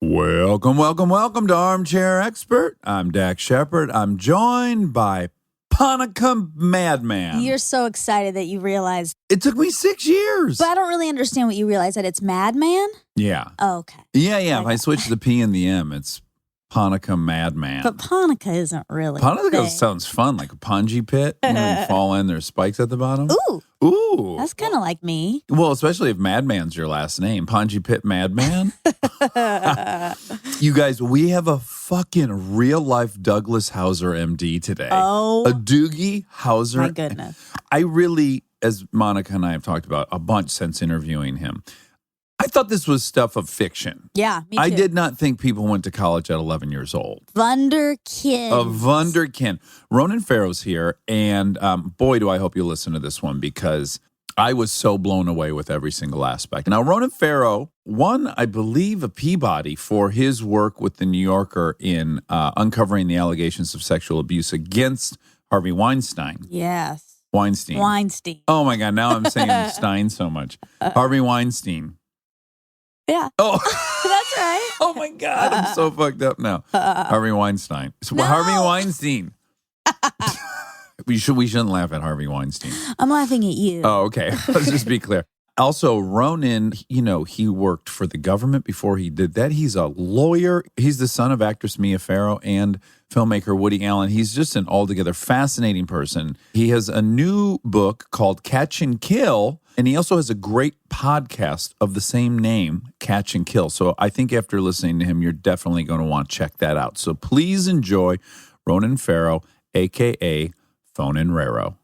Welcome, welcome, welcome to Armchair Expert. I'm Dax Shepard. I'm joined by Monica Madman. You're so excited that you realized. It took me 6 years. But I don't really understand what you realize, that it's Madman? Yeah. Oh, okay. Yeah. If I switch the P and the M, it's Monica Madman. But Ponica isn't really. Ponica sounds fun, like a punji pit. When you fall in, there's spikes at the bottom. Ooh. That's kind of like me. Well, especially if Madman's your last name. Punji Pit Madman. You guys, we have a fucking real-life Douglas Hauser MD today. Oh. A Doogie Hauser. My goodness. I really, as Monica and I have talked about a bunch since interviewing him, I thought this was stuff of fiction. Yeah, me too. I did not think people went to college at 11 years old. Wunderkind. A wunderkind. Ronan Farrow's here, and boy, do I hope you listen to this one, because I was so blown away with every single aspect. Now, Ronan Farrow won, I believe, a Peabody for his work with The New Yorker in uncovering the allegations of sexual abuse against Harvey Weinstein. Yes. Weinstein. Oh, my God. Now I'm saying Stein so much. Harvey Weinstein. Yeah. Oh, that's right. Oh, my God. I'm so fucked up now. Harvey Weinstein. No. Harvey Weinstein. We shouldn't laugh at Harvey Weinstein. I'm laughing at you. Oh, okay. Let's just be clear. Also, Ronan, he worked for the government before he did that. He's a lawyer. He's the son of actress Mia Farrow and filmmaker Woody Allen. He's just an altogether fascinating person. He has a new book called Catch and Kill, and he also has a great podcast of the same name, Catch and Kill. So I think after listening to him, you're definitely going to want to check that out. So please enjoy Ronan Farrow, a.k.a. Ronan Farrow.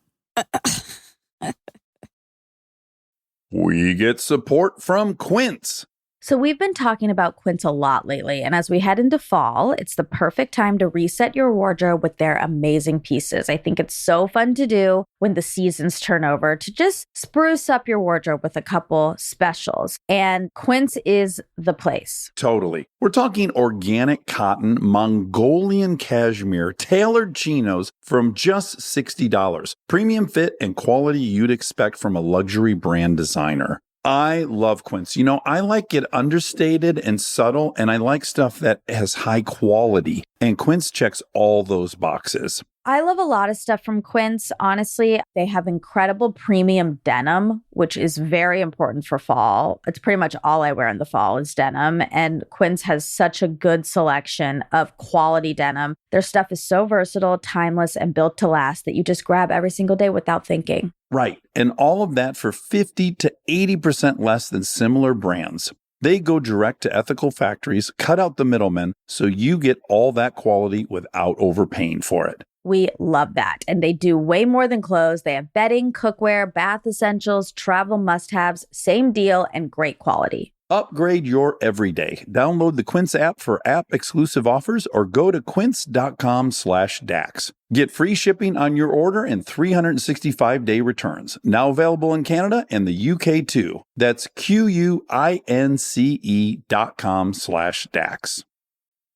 We get support from Quince. So we've been talking about Quince a lot lately, and as we head into fall, it's the perfect time to reset your wardrobe with their amazing pieces. I think it's so fun to do when the seasons turn over, to just spruce up your wardrobe with a couple specials, and Quince is the place. Totally. We're talking organic cotton, Mongolian cashmere, tailored chinos from just $60. Premium fit and quality you'd expect from a luxury brand designer. I love Quince. I like it understated and subtle, and I like stuff that has high quality. And Quince checks all those boxes. I love a lot of stuff from Quince. Honestly, they have incredible premium denim, which is very important for fall. It's pretty much all I wear in the fall is denim. And Quince has such a good selection of quality denim. Their stuff is so versatile, timeless, and built to last that you just grab every single day without thinking. Right. And all of that for 50 to 80% less than similar brands. They go direct to ethical factories, cut out the middlemen, so you get all that quality without overpaying for it. We love that. And they do way more than clothes. They have bedding, cookware, bath essentials, travel must-haves, same deal, and great quality. Upgrade your everyday. Download the Quince app for app-exclusive offers or go to quince.com/Dax. Get free shipping on your order and 365-day returns. Now available in Canada and the UK too. That's QUINCE.com/Dax.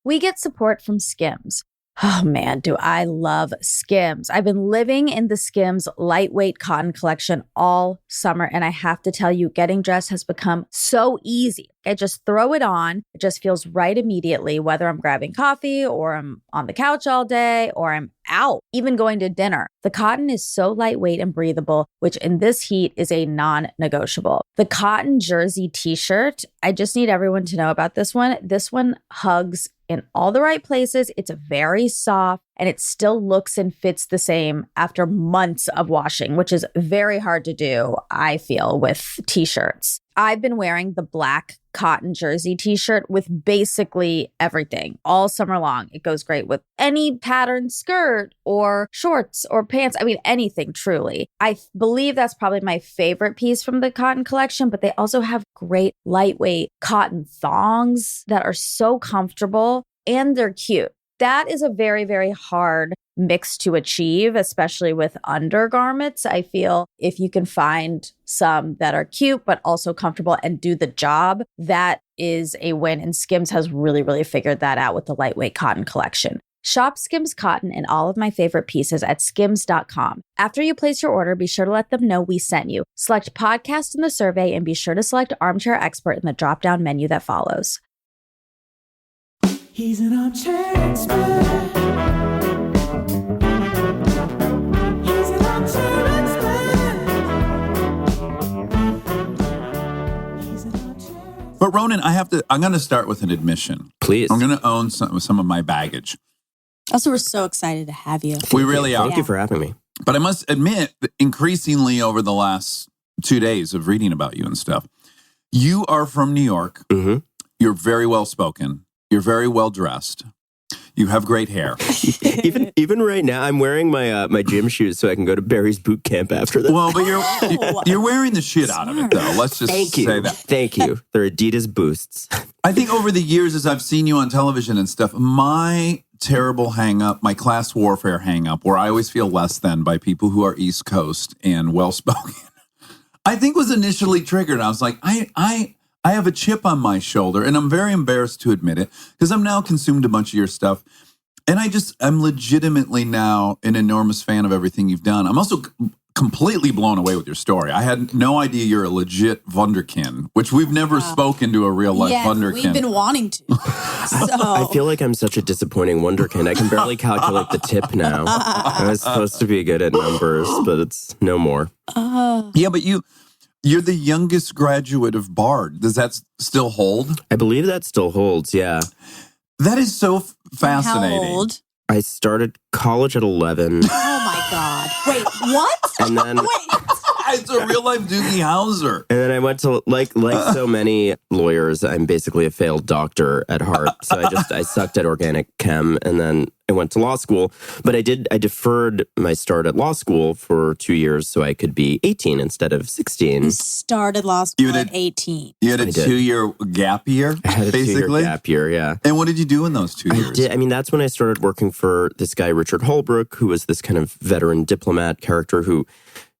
We get support from Skims. Oh man, do I love Skims. I've been living in the Skims lightweight cotton collection all summer, and I have to tell you, getting dressed has become so easy. I just throw it on. It just feels right immediately, whether I'm grabbing coffee or I'm on the couch all day or I'm out, even going to dinner. The cotton is so lightweight and breathable, which in this heat is a non-negotiable. The cotton jersey t-shirt, I just need everyone to know about this one. This one hugs in all the right places. It's very soft and it still looks and fits the same after months of washing, which is very hard to do, I feel, with t-shirts. I've been wearing the black cotton jersey t-shirt with basically everything all summer long. It goes great with any patterned skirt or shorts or pants. I mean, anything truly. I believe that's probably my favorite piece from the cotton collection, but they also have great lightweight cotton thongs that are so comfortable and they're cute. That is a very, very hard mix to achieve, especially with undergarments. I feel if you can find some that are cute, but also comfortable and do the job, that is a win. And Skims has really, really figured that out with the lightweight cotton collection. Shop Skims cotton and all of my favorite pieces at skims.com. After you place your order, be sure to let them know we sent you. Select podcast in the survey and be sure to select Armchair Expert in the drop-down menu that follows. He's an armchair expert. He's an armchair expert. He's an armchair expert. But Ronan, I'm going to start with an admission. Please. I'm going to own some of my baggage. Also, we're so excited to have you. We really are. Thank you for having me. But I must admit, that increasingly over the last 2 days of reading about you and stuff, you are from New York. Mm-hmm. You're very well spoken. You're very well dressed. You have great hair. Even right now, I'm wearing my gym shoes so I can go to Barry's boot camp after this. Well, but you're wearing the shit out of it, though. Let's just say that. Thank you. They're Adidas Boosts. I think over the years, as I've seen you on television and stuff, my terrible hang-up, my class warfare hang-up, where I always feel less than by people who are East Coast and well-spoken, I think was initially triggered. I was like, I have a chip on my shoulder, and I'm very embarrassed to admit it, because I'm now consumed a bunch of your stuff. And I'm legitimately now an enormous fan of everything you've done. I'm also completely blown away with your story. I had no idea you're a legit wunderkind, which we've never spoken to a real life wunderkind. We've been wanting to. I feel like I'm such a disappointing wunderkind. I can barely calculate the tip now. I was supposed to be good at numbers, but it's no more. Yeah, but you're the youngest graduate of Bard. Does that still hold? I believe that still holds, yeah. That is so fascinating. How old? I started college at 11. Oh my God. Wait, what? And then... It's a real life Doogie Howser. And then I went to, like so many lawyers, I'm basically a failed doctor at heart. So I sucked at organic chem, and then I went to law school. But I deferred my start at law school for 2 years so I could be 18 instead of 16. You started law school at 18. You had a 2-year gap year, I had a basically? 2-year gap year, yeah. And what did you do in those 2 years? That's when I started working for this guy, Richard Holbrook, who was this kind of veteran diplomat character who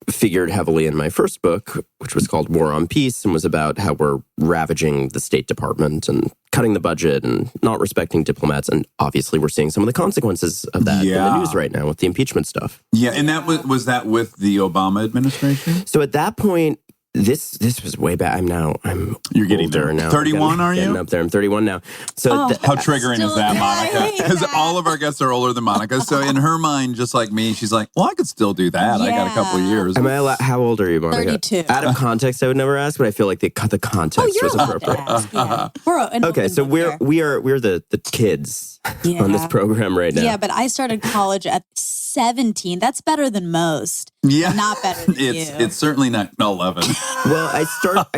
figured heavily in my first book, which was called War on Peace, and was about how we're ravaging the State Department and cutting the budget and not respecting diplomats. And obviously we're seeing some of the consequences of that in the news right now with the impeachment stuff. Yeah, and that was that with the Obama administration? So at that point, this was way back. You're getting older there. now. 31, are you? Getting up there. I'm 31 now. So how triggering is that, Still Monica? Because all of our guests are older than Monica. So in her mind, just like me, she's like, well, I could still do that. I got a couple of years. Am I allowed, how old are you, Monica? 32. Out of context, I would never ask, but I feel like the context You're was allowed to appropriate. ask, yeah. We're an Okay, open so book we're here. the kids on this program right now. Yeah, but I started college at 17. That's better than most. Yeah. Not better than you. It's certainly not 11. Well, I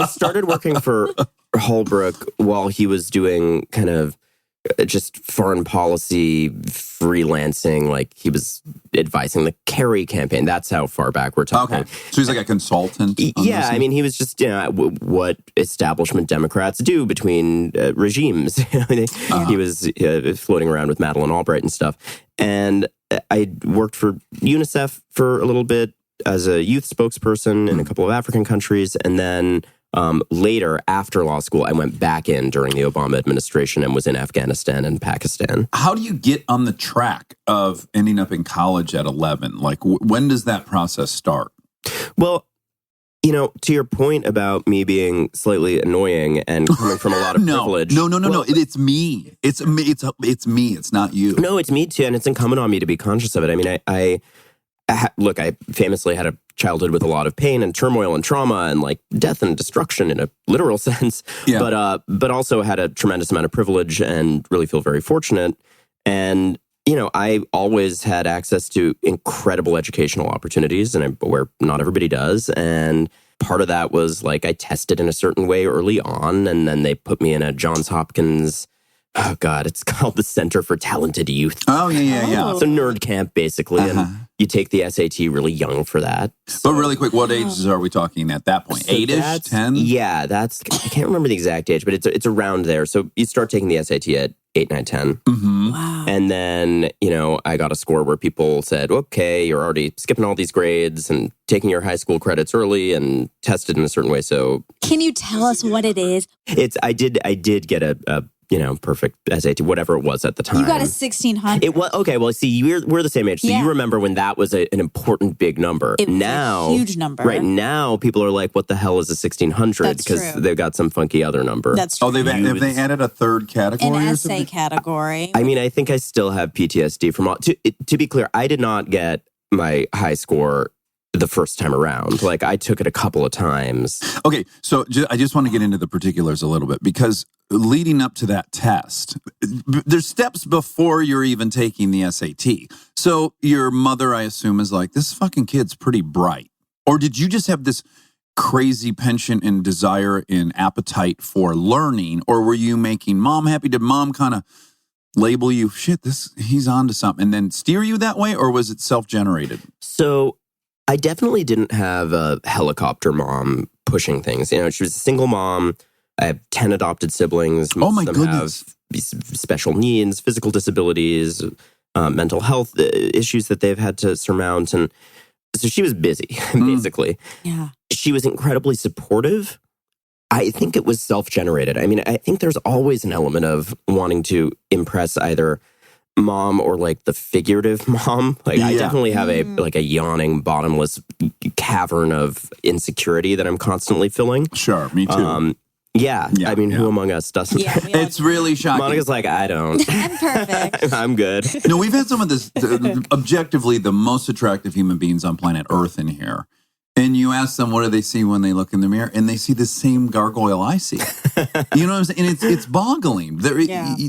started working for Holbrook while he was doing kind of just foreign policy freelancing. Like he was advising the Kerry campaign. That's how far back we're talking. Okay. So he's like a consultant? Yeah, I mean, he was just, what establishment Democrats do between regimes. He was floating around with Madeleine Albright and stuff. And I worked for UNICEF for a little bit as a youth spokesperson in a couple of African countries. And then later, after law school, I went back in during the Obama administration and was in Afghanistan and Pakistan. How do you get on the track of ending up in college at 11? Like, when does that process start? Well, to your point about me being slightly annoying and coming from a lot of privilege. No. It's me. It's me. It's not you. No, it's me too, and it's incumbent on me to be conscious of it. I mean, I famously had a childhood with a lot of pain and turmoil and trauma and like death and destruction in a literal sense. Yeah. But also had a tremendous amount of privilege and really feel very fortunate. And I always had access to incredible educational opportunities, and where not everybody does. And part of that was like I tested in a certain way early on, and then they put me in a Johns Hopkins. Oh God, it's called the Center for Talented Youth. Oh yeah. It's a nerd camp basically, and you take the SAT really young for that. But really quick, what ages are we talking at that point? 8-ish, 10? Yeah, I can't remember the exact age, but it's around there. So you start taking the SAT at 8, 9, 10. Mm-hmm. Wow. And then, I got a score where people said, okay, you're already skipping all these grades and taking your high school credits early and tested in a certain way. So can you tell us what it is? I did get a perfect SAT, whatever it was at the time. You got a 1600. It was okay. Well, see, we're the same age, so Yeah. you remember when that was an important big number. It was now, a huge number. Right now, people are like, "What the hell is a 1600?" That's Because true. they've got some funky other number. That's true. Oh, have they added a third category An or essay something? category. I mean, I think I still have PTSD from all. To be clear, I did not get my high score the first time around. Like, I took it a couple of times. Okay, so I just want to get into the particulars a little bit because leading up to that test, there's steps before you're even taking the SAT. So your mother, I assume, is like, this fucking kid's pretty bright. Or did you just have this crazy penchant and desire and appetite for learning? Or were you making mom happy? Did mom kind of label you, shit, he's on to something, and then steer you that way? Or was it self-generated? So I definitely didn't have a helicopter mom pushing things. She was a single mom. I have 10 adopted siblings. Oh, my Most of them goodness. have special needs, physical disabilities, mental health issues that they've had to surmount. And so she was busy, basically. Yeah. She was incredibly supportive. I think it was self-generated. I mean, I think there's always an element of wanting to impress either mom or like the figurative mom. Like, I definitely have a yawning, bottomless cavern of insecurity that I'm constantly filling. Sure, me too. I mean, who among us doesn't? Yeah, we all It's really shocking. Monica's like, I don't. I'm perfect. I'm good. No, we've had some of this, objectively, the most attractive human beings on planet Earth in here. And you ask them, what do they see when they look in the mirror? And they see the same gargoyle I see. You know what I'm saying? And it's boggling.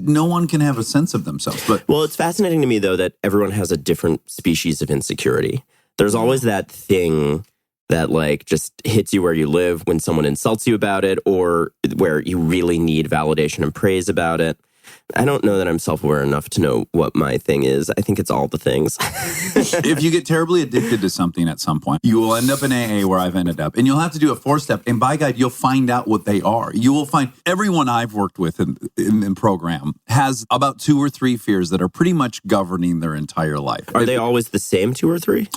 No one can have a sense of themselves. But Well, it's fascinating to me, though, that everyone has a different species of insecurity. There's always that thing that like just hits you where you live when someone insults you about it, or where you really need validation and praise about it. I don't know that I'm self-aware enough to know what my thing is. I think it's all the things. if you get terribly addicted to something at some point, you will end up in AA where I've ended up. And you'll have to do a 4-step. And by God, you'll find out what they are. You will find everyone I've worked with in program has about 2 or 3 fears that are pretty much governing their entire life. Are they always the same 2 or 3?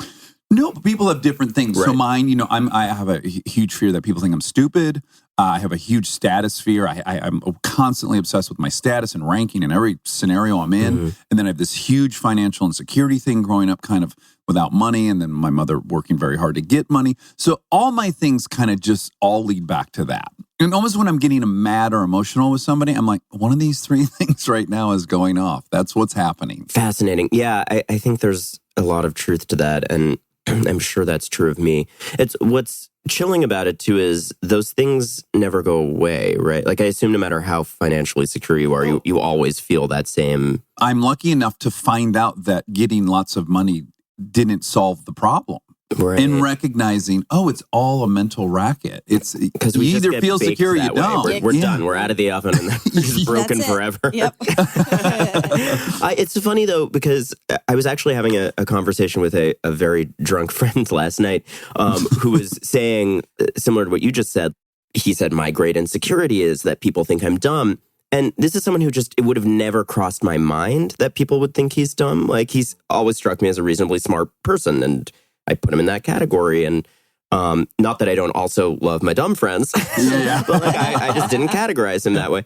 No, people have different things. So Right. mine, I have a huge fear that people think I'm stupid. I have a huge status fear. I'm constantly obsessed with my status and ranking in every scenario I'm in. Mm-hmm. And then I have this huge financial insecurity thing growing up kind of without money. And then my mother working very hard to get money. So all my things kind of just all lead back to that. And almost when I'm getting mad or emotional with somebody, I'm like, one of these 3 things right now is going off. That's what's happening. Fascinating. Yeah, I think there's a lot of truth to that. And I'm sure that's true of me. It's what's chilling about it too is those things never go away, right? Like, I assume no matter how financially secure you are, you always feel that same. I'm lucky enough to find out that getting lots of money didn't solve the problem. Right. And recognizing, it's all a mental racket. It's Because we you just either get feel baked secure or you that way. don't. We're Yeah. done. We're out of the oven and it's broken That's it. forever. Yep. It's funny, though, because I was actually having a conversation with a very drunk friend last night who was saying, similar to what you just said, he said, my great insecurity is that people think I'm dumb. And this is someone who it would have never crossed my mind that people would think he's dumb. Like, he's always struck me as a reasonably smart person, and I put him in that category. And not that I don't also love my dumb friends, but like I just didn't categorize him that way.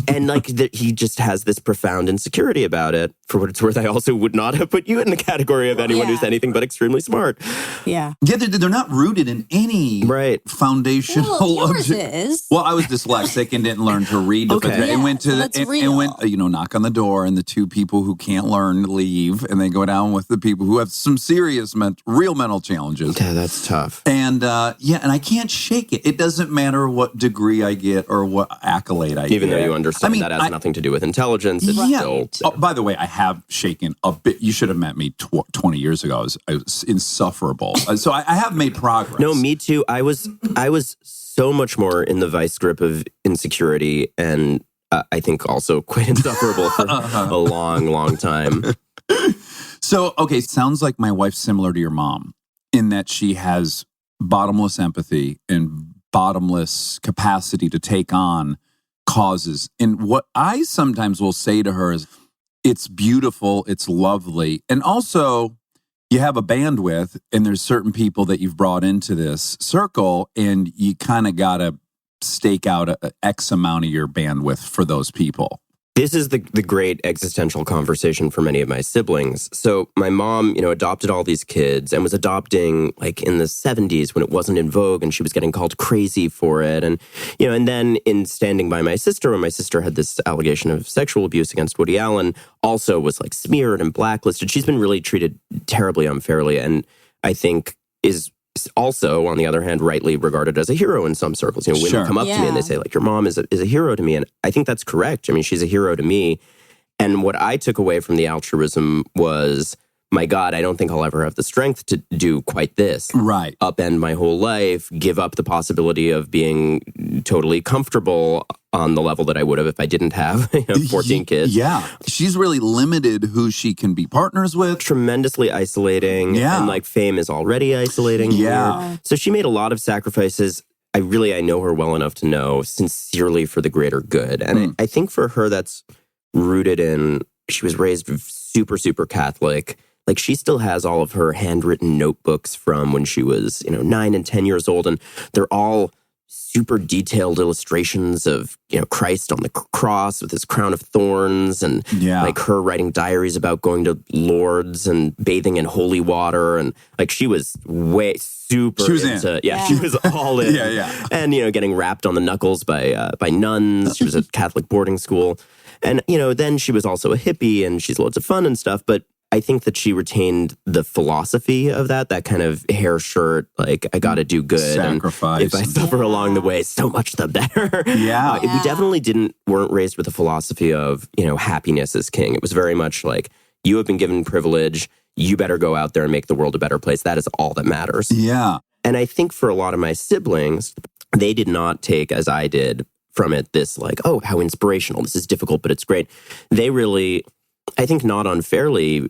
And like he just has this profound insecurity about it. For what it's worth, I also would not have put you in the category of anyone who's anything but extremely smart. Yeah. Yeah, they're not rooted in any foundational. Well, yours is. Well, I was dyslexic and didn't learn to read. Okay. And went to so that's and real. went, knock on the door, and the 2 people who can't learn leave, and they go down with the people who have some serious real mental challenges. Yeah, that's tough. And and I can't shake it. It doesn't matter what degree I get or what accolade I get. Even though you understand that has nothing to do with intelligence, it's still. Oh, by the way, I have shaken a bit. You should have met me 20 years ago. I was insufferable. So I have made progress. No, me too. I was so much more in the vice grip of insecurity, and I think also quite insufferable for a long, long time. So, okay, sounds like my wife's similar to your mom in that she has bottomless empathy and bottomless capacity to take on causes. And what I sometimes will say to her is, it's beautiful, it's lovely. And also, you have a bandwidth, and there's certain people that you've brought into this circle, and you kind of got to stake out a X amount of your bandwidth for those people. This is the great existential conversation for many of my siblings. So my mom, adopted all these kids and was adopting like in the 70s when it wasn't in vogue and she was getting called crazy for it. And, and then in standing by my sister, when my sister had this allegation of sexual abuse against Woody Allen, also was like smeared and blacklisted. She's been really treated terribly unfairly. And I think is also, on the other hand, rightly regarded as a hero in some circles. Women Sure. come up to me and they say, like, your mom is a hero to me. And I think that's correct. I mean, she's a hero to me. And what I took away from the altruism was, my God, I don't think I'll ever have the strength to do quite this. Right. Upend my whole life, give up the possibility of being totally comfortable on the level that I would have if I didn't have 14 kids. Yeah. She's really limited who she can be partners with. Tremendously isolating. Yeah. And like fame is already isolating. Yeah. Here. So she made a lot of sacrifices. I know her well enough to know sincerely for the greater good. And I think for her, that's rooted in, she was raised super, super Catholic. Like she still has all of her handwritten notebooks from when she was, 9 and 10 years old. And they're all super detailed illustrations of, Christ on the cross with his crown of thorns and like her writing diaries about going to Lourdes and bathing in holy water. And like she was way super she was into, in. Yeah, she was all in. Yeah. And, getting rapped on the knuckles by nuns. She was at Catholic boarding school. And, then she was also a hippie and she's loads of fun and stuff. But I think that she retained the philosophy of that kind of hair shirt, like, I got to do good. Sacrifice. And if I suffer along the way, so much the better. Yeah. We definitely weren't raised with a philosophy of, happiness is king. It was very much like, you have been given privilege. You better go out there and make the world a better place. That is all that matters. Yeah. And I think for a lot of my siblings, they did not take, as I did, from it this like, oh, how inspirational. This is difficult, but it's great. They really, I think not unfairly,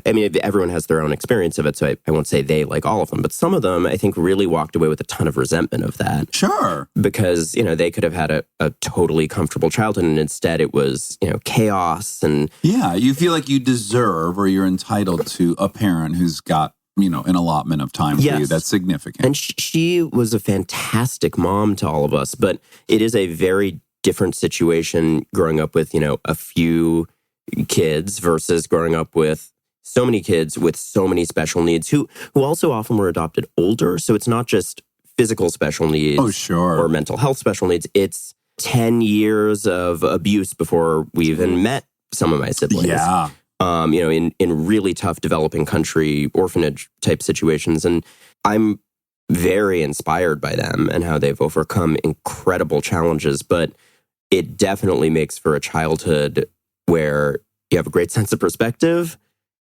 I mean, everyone has their own experience of it, so I won't say they, like all of them, but some of them, I think, really walked away with a ton of resentment of that. Sure. Because, they could have had a totally comfortable childhood, and instead it was, chaos and... Yeah, you feel like you deserve or you're entitled to a parent who's got, an allotment of time for you. That's significant. And she was a fantastic mom to all of us, but it is a very different situation growing up with, a few kids versus growing up with so many kids with so many special needs who also often were adopted older. So it's not just physical special needs or mental health special needs. It's 10 years of abuse before we even met some of my siblings. Yeah. In really tough developing country orphanage type situations. And I'm very inspired by them and how they've overcome incredible challenges. But it definitely makes for a childhood where you have a great sense of perspective.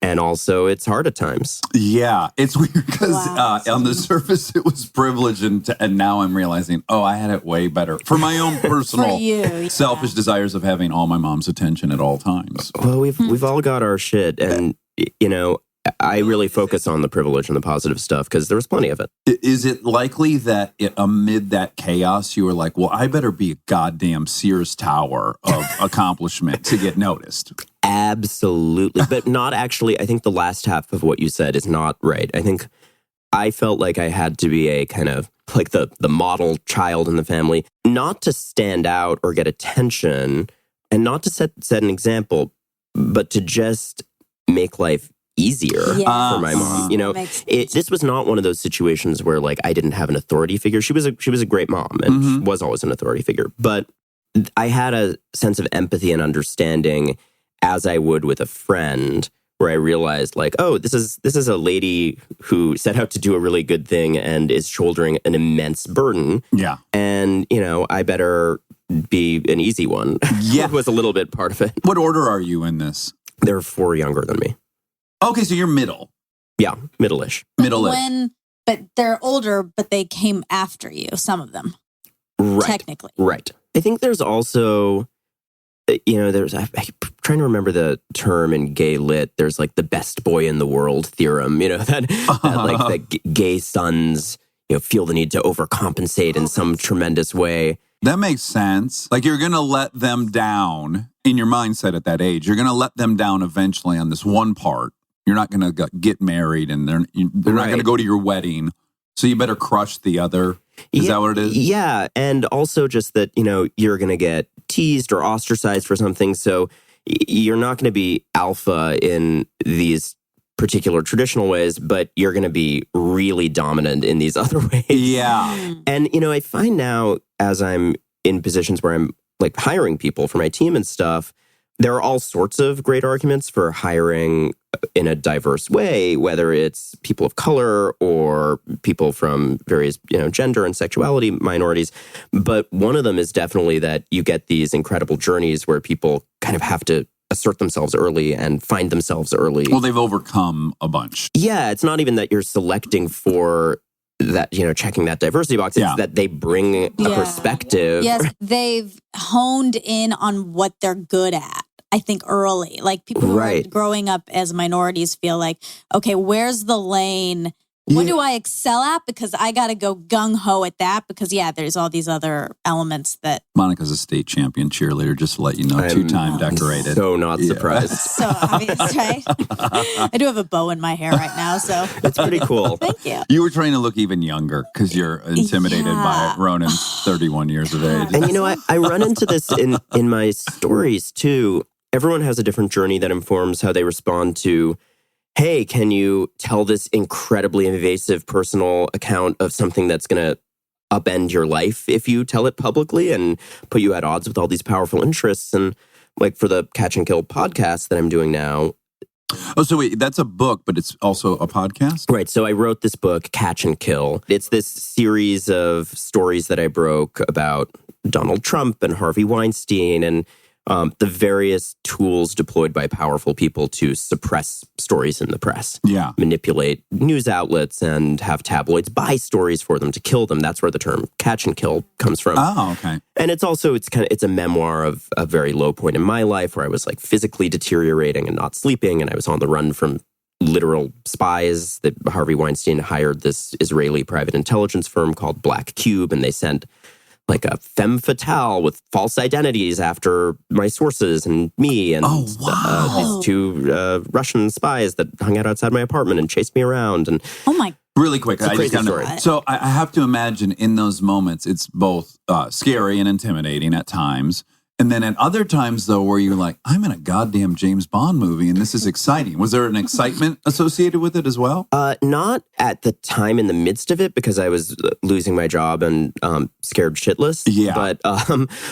And also, it's hard at times. Yeah, it's weird because on the surface it was privilege, and now I'm realizing, I had it way better for my own personal selfish desires of having all my mom's attention at all times. Well, we've all got our shit, and I really focus on the privilege and the positive stuff because there was plenty of it. Is it likely that amid that chaos, you were like, well, I better be a goddamn Sears Tower of accomplishment to get noticed? Absolutely. But not actually. I think the last half of what you said is not right. I think I felt like I had to be a kind of like the model child in the family, not to stand out or get attention and not to set an example, but to just make life easier for my mom. This was not one of those situations where like I didn't have an authority figure. She was a great mom and she was always an authority figure. But I had a sense of empathy and understanding as I would with a friend, where I realized like, oh, this is a lady who set out to do a really good thing and is shouldering an immense burden. Yeah. And, I better be an easy one. Yeah. was a little bit part of it. What order are you in this? They're 4 younger than me. Okay, so you're middle. Yeah, middle-ish. Middle-ish. But they're older, but they came after you, some of them. Right. Technically. Right. I think there's also... I'm trying to remember the term in gay lit. There's like the best boy in the world theorem, that gay sons, feel the need to overcompensate in some tremendous way. That makes sense. Like you're going to let them down in your mindset at that age. You're going to let them down eventually on this one part. You're not going to get married and they're not going to go to your wedding. So you better crush the other Is that what it is? Yeah. And also just that, you're going to get teased or ostracized for something. So you're not going to be alpha in these particular traditional ways, but you're going to be really dominant in these other ways. Yeah. And, I find now as I'm in positions where I'm like hiring people for my team and stuff, there are all sorts of great arguments for hiring in a diverse way, whether it's people of color or people from various, gender and sexuality minorities. But one of them is definitely that you get these incredible journeys where people kind of have to assert themselves early and find themselves early. Well, they've overcome a bunch. Yeah, it's not even that you're selecting for that, checking that diversity box. It's that they bring a perspective. Yes, they've honed in on what they're good at. I think early, like people who are growing up as minorities feel like, okay, where's the lane? What do I excel at? Because I got to go gung-ho at that because, there's all these other elements that... Monica's a state champion cheerleader, just to let you know, 2-time decorated. So not surprised. So obvious, right? I do have a bow in my hair right now, so... It's pretty cool. Thank you. You were trying to look even younger because you're intimidated by Ronan, 31 years of age. And I run into this in my stories, too. Everyone has a different journey that informs how they respond to, hey, can you tell this incredibly invasive personal account of something that's going to upend your life if you tell it publicly and put you at odds with all these powerful interests? And like for the Catch and Kill podcast that I'm doing now. Oh, so wait, that's a book, but it's also a podcast? Right. So I wrote this book, Catch and Kill. It's this series of stories that I broke about Donald Trump and Harvey Weinstein and the various tools deployed by powerful people to suppress stories in the press. Yeah. Manipulate news outlets and have tabloids buy stories for them to kill them. That's where the term catch and kill comes from. Oh, okay. And it's a memoir of a very low point in my life where I was like physically deteriorating and not sleeping. And I was on the run from literal spies. That Harvey Weinstein hired this Israeli private intelligence firm called Black Cube, and they sent like a femme fatale with false identities after my sources and me and these 2 Russian spies that hung out outside my apartment and chased me around. And really quick, it's a crazy story. So I have to imagine in those moments, it's both scary and intimidating at times. And then at other times, though, where you're like, I'm in a goddamn James Bond movie and this is exciting. Was there an excitement associated with it as well? Not at the time in the midst of it because I was losing my job and scared shitless. Yeah.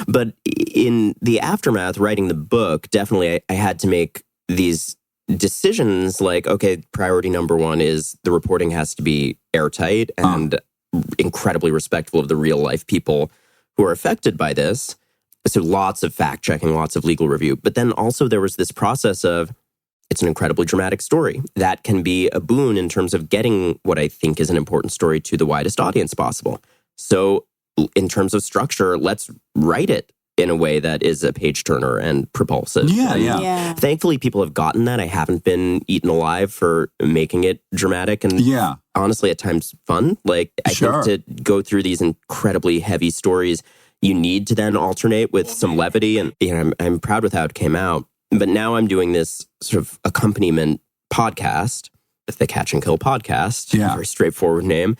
But in the aftermath, writing the book, definitely I had to make these decisions like, okay, priority number 1 is the reporting has to be airtight and incredibly respectful of the real life people who are affected by this. So lots of fact checking, lots of legal review. But then also there was this process of it's an incredibly dramatic story. That can be a boon in terms of getting what I think is an important story to the widest audience possible. So in terms of structure, let's write it in a way that is a page turner and propulsive. Yeah. Thankfully, people have gotten that. I haven't been eaten alive for making it dramatic and honestly, at times fun. Like I think to go through these incredibly heavy stories, you need to then alternate with some levity. And I'm proud with how it came out. But now I'm doing this sort of accompaniment podcast, the Catch and Kill podcast. Yeah. Very straightforward name.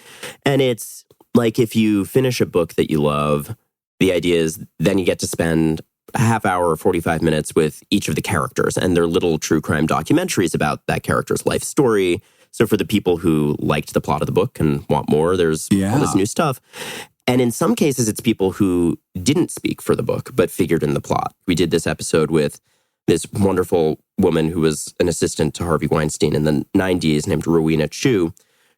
And it's like if you finish a book that you love, the idea is then you get to spend a half hour or 45 minutes with each of the characters and their little true crime documentaries about that character's life story. So for the people who liked the plot of the book and want more, there's all this new stuff. And in some cases, it's people who didn't speak for the book, but figured in the plot. We did this episode with this wonderful woman who was an assistant to Harvey Weinstein in the 90s named Rowena Chu,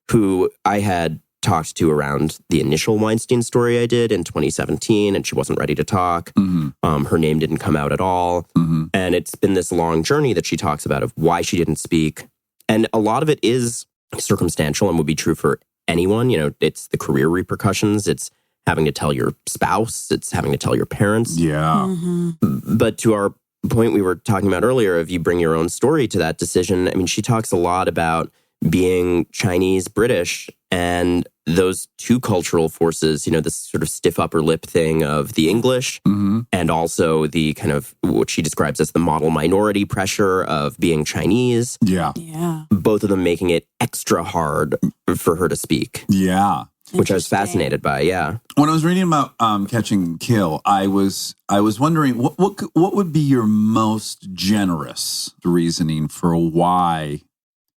who I had talked to around the initial Weinstein story I did in 2017, and she wasn't ready to talk. Mm-hmm. Her name didn't come out at all. Mm-hmm. And it's been this long journey that she talks about of why she didn't speak. And a lot of it is circumstantial and would be true for anyone. It's the career repercussions. It's having to tell your spouse. It's having to tell your parents. Yeah. Mm-hmm. But to our point we were talking about earlier, if you bring your own story to that decision, I mean, she talks a lot about being Chinese, British, and those two cultural forces, this sort of stiff upper lip thing of the English and also the kind of what she describes as the model minority pressure of being Chinese. Yeah. Yeah. Both of them making it extra hard for her to speak. Yeah. which I was fascinated by. Yeah. When I was reading about Catch and Kill, I was wondering what would be your most generous reasoning for why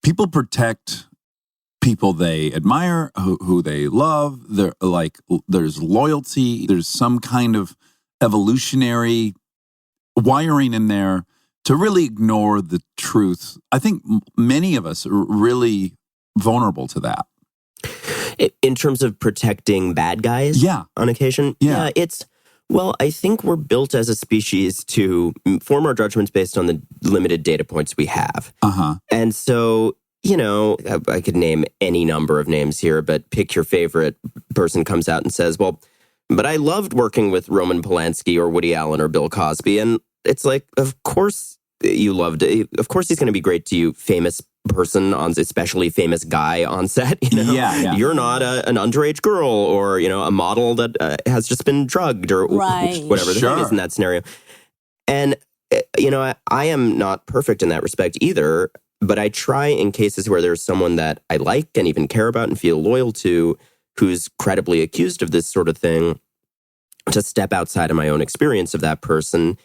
people protect people they admire, who they love. There's loyalty. There's some kind of evolutionary wiring in there to really ignore the truth. I think many of us are really vulnerable to that. In terms of protecting bad guys, on occasion, I think we're built as a species to form our judgments based on the limited data points we have. And so, I could name any number of names here, but pick your favorite person comes out and says, well, but I loved working with Roman Polanski or Woody Allen or Bill Cosby. And it's like, of course you loved it. Of course he's going to be great to you, famous person, especially famous guy on set. You're not an underage girl or a model that has just been drugged or whatever the thing is in that scenario. And I am not perfect in that respect either, but I try in cases where there's someone that I like and even care about and feel loyal to who's credibly accused of this sort of thing, to step outside of my own experience of that person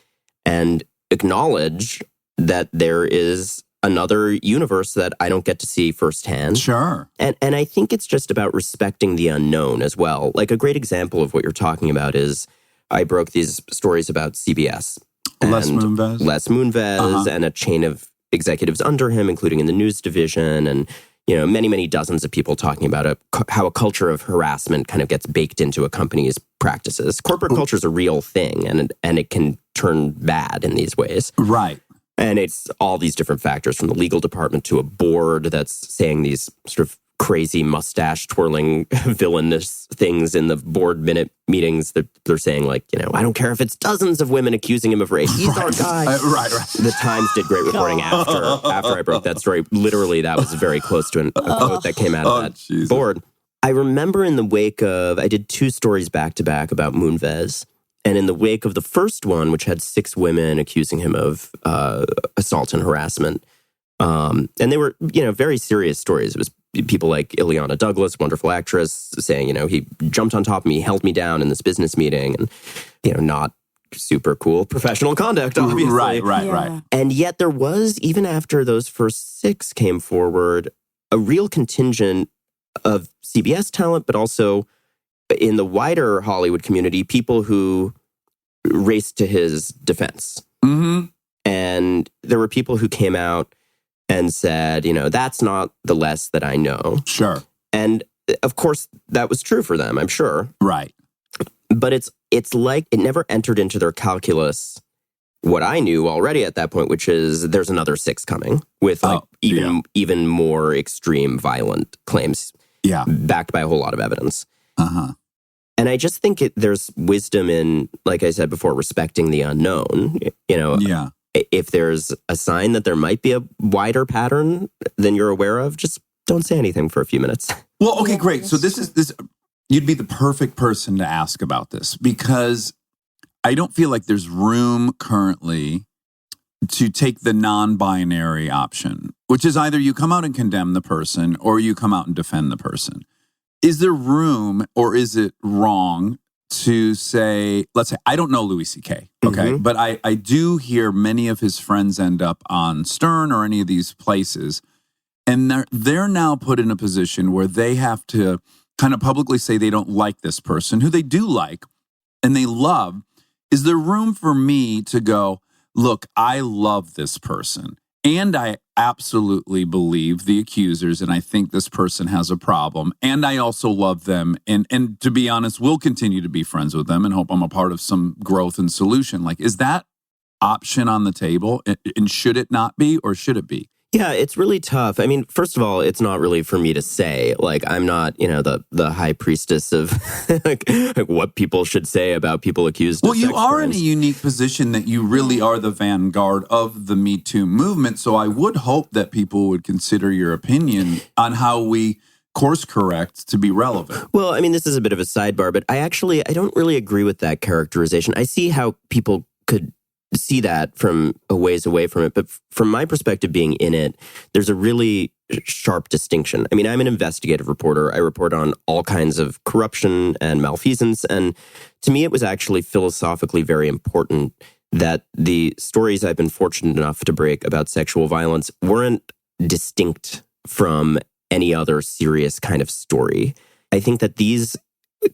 and acknowledge that there is another universe that I don't get to see firsthand. Sure. And I think it's just about respecting the unknown as well. Like a great example of what you're talking about is I broke these stories about CBS. Les Moonves. And a chain of executives under him, including in the news division, and many, many dozens of people talking about how a culture of harassment kind of gets baked into a company's practices. Corporate culture is a real thing, and it can turn bad in these ways. Right. And it's all these different factors, from the legal department to a board that's saying these sort of crazy mustache-twirling villainous things in the board minute meetings that they're saying, like, I don't care if it's dozens of women accusing him of rape. He's our guy. Right. The Times did great reporting after I broke that story. Literally, that was very close to a quote that came out of that board. I remember in the wake of, I did 2 stories back-to-back about Moonves. And in the wake of the first one, which had 6 women accusing him of assault and harassment, and they were, very serious stories. It was people like Ileana Douglas, wonderful actress, saying, he jumped on top of me, held me down in this business meeting, and, not super cool professional conduct, obviously. Right. And yet there was, even after those first 6 came forward, a real contingent of CBS talent, but also in the wider Hollywood community, people who raced to his defense. Mm-hmm. And there were people who came out and said, that's not the Les that I know. Sure. And of course, that was true for them, I'm sure. Right. But it's like it never entered into their calculus what I knew already at that point, which is there's another 6 coming with even more extreme violent claims. Yeah. Backed by a whole lot of evidence. Uh-huh. And I just think there's wisdom in, like I said before, respecting the unknown. If there's a sign that there might be a wider pattern than you're aware of, just don't say anything for a few minutes. Well, okay, great. So this you'd be the perfect person to ask about this, because I don't feel like there's room currently to take the non-binary option, which is either you come out and condemn the person or you come out and defend the person. Is there room, or is it wrong to say, let's say, I don't know Louis C.K., okay? Mm-hmm. But I do hear many of his friends end up on Stern or any of these places, and they're now put in a position where they have to kind of publicly say they don't like this person, who they do like and they love. Is there room for me to go, look, I love this person, and I absolutely believe the accusers, and I think this person has a problem, and I also love them, and to be honest, will continue to be friends with them and hope I'm a part of some growth and solution. Like, is that option on the table? And should it not be, or should it be? Yeah, it's really tough. I mean, first of all, it's not really for me to say. Like, I'm not, the high priestess of like what people should say about people accused of sex crimes. Well, you are in a unique position that you really are the vanguard of the Me Too movement. So I would hope that people would consider your opinion on how we course correct to be relevant. Well, I mean, this is a bit of a sidebar, but I don't really agree with that characterization. I see how people could see that from a ways away from it. But from my perspective, being in it, there's a really sharp distinction. I mean, I'm an investigative reporter. I report on all kinds of corruption and malfeasance. And to me, it was actually philosophically very important that the stories I've been fortunate enough to break about sexual violence weren't distinct from any other serious kind of story. I think that these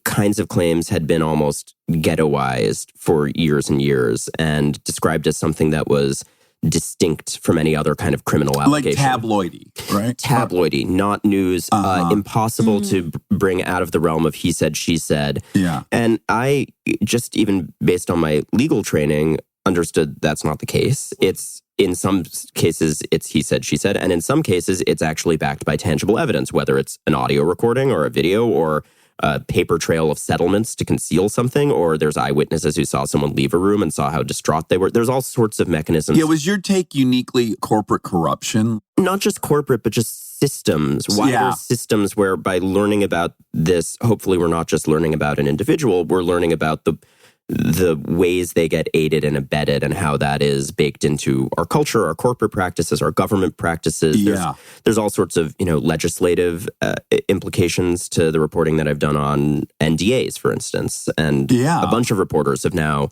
kinds of claims had been almost ghettoized for years and years and described as something that was distinct from any other kind of criminal allegation. Like tabloidy, right? Tabloidy, not news, impossible to bring out of the realm of he said, she said. Yeah. And I, just even based on my legal training, understood that's not the case. It's, in some cases, it's he said, she said. And in some cases, it's actually backed by tangible evidence, whether it's an audio recording or a video or a paper trail of settlements to conceal something, or there's eyewitnesses who saw someone leave a room and saw how distraught they were. There's all sorts of mechanisms. Yeah, was your take uniquely corporate corruption? Not just corporate, but just systems, wider systems where by learning about this, hopefully we're not just learning about an individual, we're learning about the ways they get aided and abetted and how that is baked into our culture, our corporate practices, our government practices. Yeah. There's all sorts of, legislative implications to the reporting that I've done on NDAs, for instance. And a bunch of reporters have now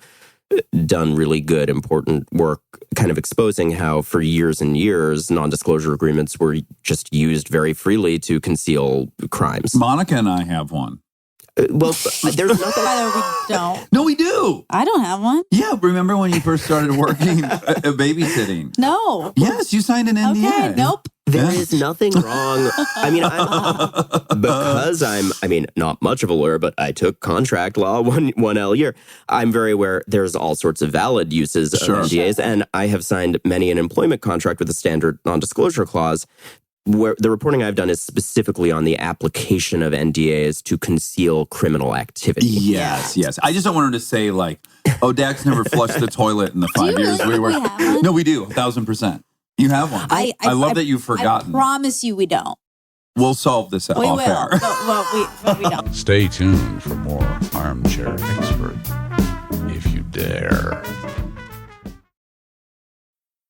done really good, important work kind of exposing how for years and years, non-disclosure agreements were just used very freely to conceal crimes. Monica and I have one. Well, there's nothing. By the way, we don't. No, we do. I don't have one. Yeah, remember when you first started working babysitting? No. Yes, you signed an NDA. Okay, nope. There is nothing wrong. I mean, because I'm not much of a lawyer, but I took contract law 1L year. I'm very aware there's all sorts of valid uses of NDAs, and I have signed many an employment contract with a standard non-disclosure clause, where the reporting I've done is specifically on the application of NDAs to conceal criminal activity. Yes. I just don't want her to say like, "Oh, Dax never flushed the toilet in the 5 years we were." No, we do, 1,000%. You have one. I love that you've forgotten. I promise you, we don't. We'll solve this off We will. air. But we don't. Stay tuned for more Armchair Expert, if you dare.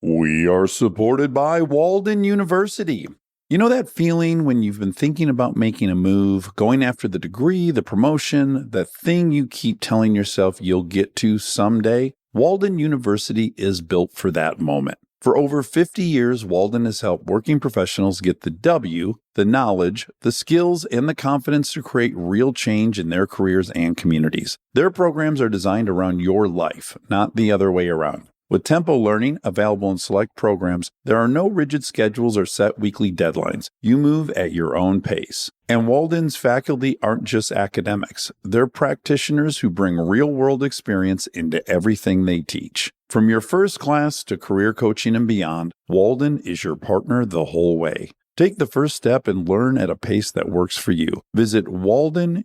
We are supported by Walden University. You know that feeling when you've been thinking about making a move, going after the degree, the promotion, the thing you keep telling yourself you'll get to someday? Walden University is built for that moment. For over 50 years, Walden has helped working professionals get the W, the knowledge, the skills, and the confidence to create real change in their careers and communities. Their programs are designed around your life, not the other way around. With tempo learning available in select programs, there are no rigid schedules or set weekly deadlines. You move at your own pace. And Walden's faculty aren't just academics. They're practitioners who bring real-world experience into everything they teach. From your first class to career coaching and beyond, Walden is your partner the whole way. Take the first step and learn at a pace that works for you. Visit waldenu.edu.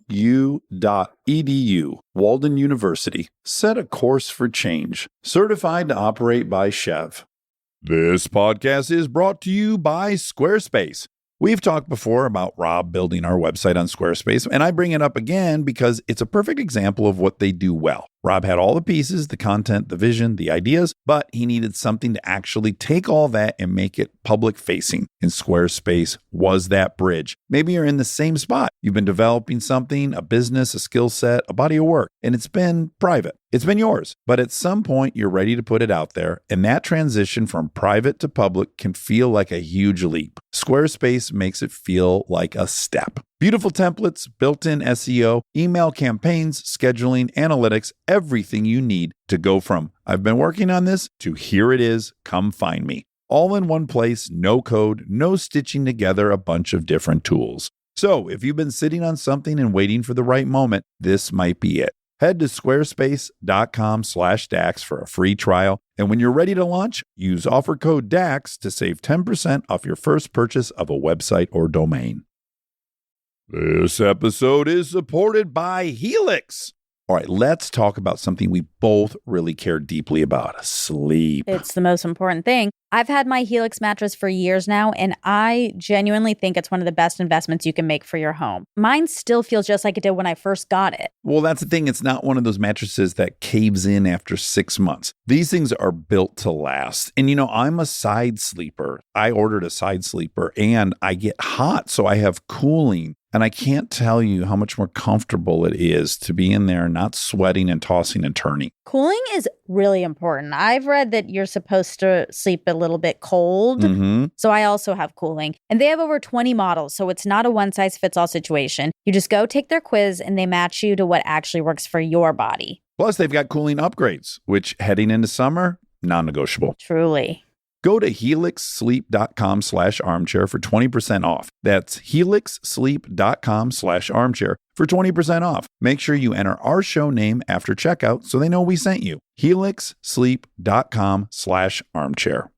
Walden University. Set a course for change. Certified to operate by Chev. This podcast is brought to you by Squarespace. We've talked before about Rob building our website on Squarespace, and I bring it up again because it's a perfect example of what they do well. Rob had all the pieces, the content, the vision, the ideas, but he needed something to actually take all that and make it public facing. And Squarespace was that bridge. Maybe you're in the same spot. You've been developing something, a business, a skill set, a body of work, and it's been private. It's been yours, but at some point you're ready to put it out there, and that transition from private to public can feel like a huge leap. Squarespace makes it feel like a step. Beautiful templates, built-in SEO, email campaigns, scheduling, analytics, everything you need to go from "I've been working on this" to "here it is, come find me." All in one place, no code, no stitching together a bunch of different tools. So if you've been sitting on something and waiting for the right moment, this might be it. Head to squarespace.com/DAX for a free trial. And when you're ready to launch, use offer code DAX to save 10% off your first purchase of a website or domain. This episode is supported by Helix. All right, let's talk about something we both really care deeply about: sleep. It's the most important thing. I've had my Helix mattress for years now, and I genuinely think it's one of the best investments you can make for your home. Mine still feels just like it did when I first got it. Well, that's the thing. It's not one of those mattresses that caves in after 6 months. These things are built to last. And, I'm a side sleeper. I ordered a side sleeper and I get hot, so I have cooling. And I can't tell you how much more comfortable it is to be in there not sweating and tossing and turning. Cooling is really important. I've read that you're supposed to sleep a little bit cold. So I also have cooling. And they have over 20 models, so it's not a one-size-fits-all situation. You just go take their quiz and they match you to what actually works for your body. Plus, they've got cooling upgrades, which heading into summer, non-negotiable. Truly. Go to helixsleep.com/armchair for 20% off. That's helixsleep.com/armchair for 20% off. Make sure you enter our show name after checkout so they know we sent you. helixsleep.com/armchair.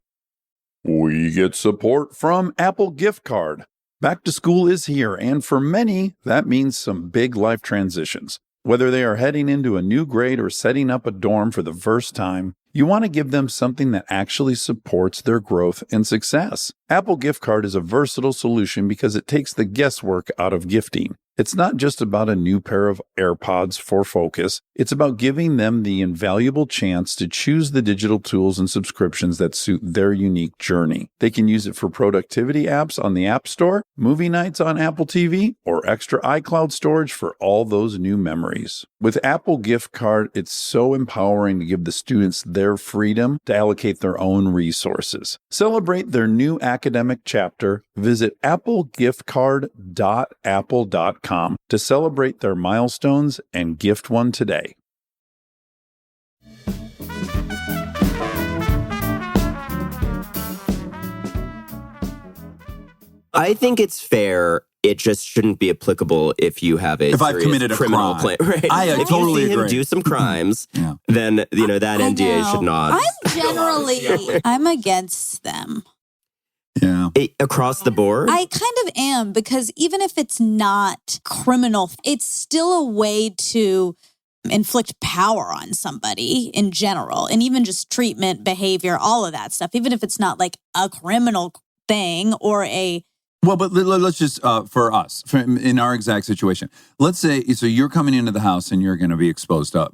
We get support from Apple Gift Card. Back to school is here, and for many, that means some big life transitions. Whether they are heading into a new grade or setting up a dorm for the first time, you want to give them something that actually supports their growth and success. Apple Gift Card is a versatile solution because it takes the guesswork out of gifting. It's not just about a new pair of AirPods for focus. It's about giving them the invaluable chance to choose the digital tools and subscriptions that suit their unique journey. They can use it for productivity apps on the App Store, movie nights on Apple TV, or extra iCloud storage for all those new memories. With Apple Gift Card, it's so empowering to give the students their freedom to allocate their own resources. Celebrate their new academic chapter. Visit applegiftcard.apple.com to celebrate their milestones and gift one today. I think it's fair. It just shouldn't be applicable if you have a if I've committed a criminal crime. Right? I if totally you see him agree. do some crimes, then that NDA should not. I'm against them. Yeah. Across the board? I kind of am, because even if it's not criminal, it's still a way to inflict power on somebody in general, and even just treatment, behavior, all of that stuff, even if it's not like a criminal thing or a... Well, but let's just, for us, in our exact situation, let's say, so you're coming into the house and you're going to be exposed to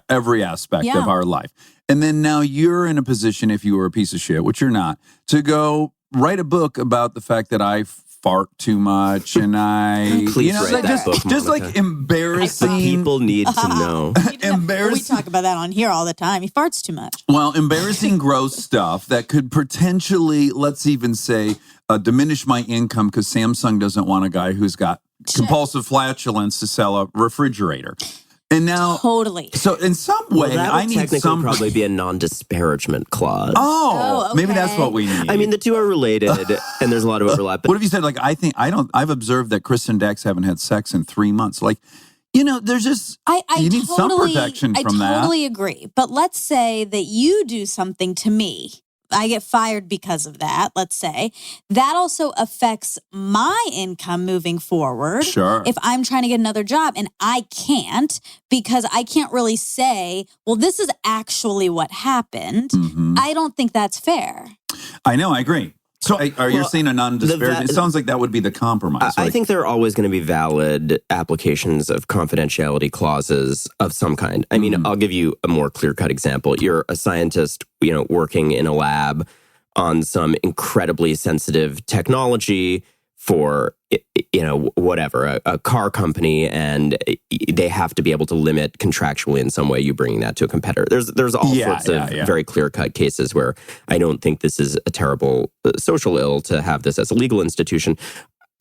every aspect of our life. And then now you're in a position, if you were a piece of shit, which you're not, to go write a book about the fact that I fart too much and I, Please write that book, just Monica. like embarrassing. People need to know. We talk about that on here all the time. He farts too much. Well, embarrassing, gross stuff that could potentially, let's even say, diminish my income because Samsung doesn't want a guy who's got compulsive flatulence to sell a refrigerator. And now, totally. So in some way, that would I need technically probably be a non-disparagement clause. Oh, maybe that's what we need. I mean, the two are related, and there's a lot of overlap. But what if you said, like, I've observed that Chris and Dax haven't had sex in 3 months. Like, there's just, you need some protection from that. I totally agree. But let's say that you do something to me. I get fired because of that, let's say. That also affects my income moving forward. Sure. If I'm trying to get another job and I can't, because I can't really say, well, this is actually what happened. Mm-hmm. I don't think that's fair. I know, I agree. So are you saying a non-disparagement? It sounds like that would be the compromise. I think there are always going to be valid applications of confidentiality clauses of some kind. I mean, I'll give you a more clear-cut example. You're a scientist, working in a lab on some incredibly sensitive technology for, whatever, a car company, and they have to be able to limit contractually in some way you bringing that to a competitor. There's all sorts of very clear-cut cases where I don't think this is a terrible social ill to have this as a legal institution.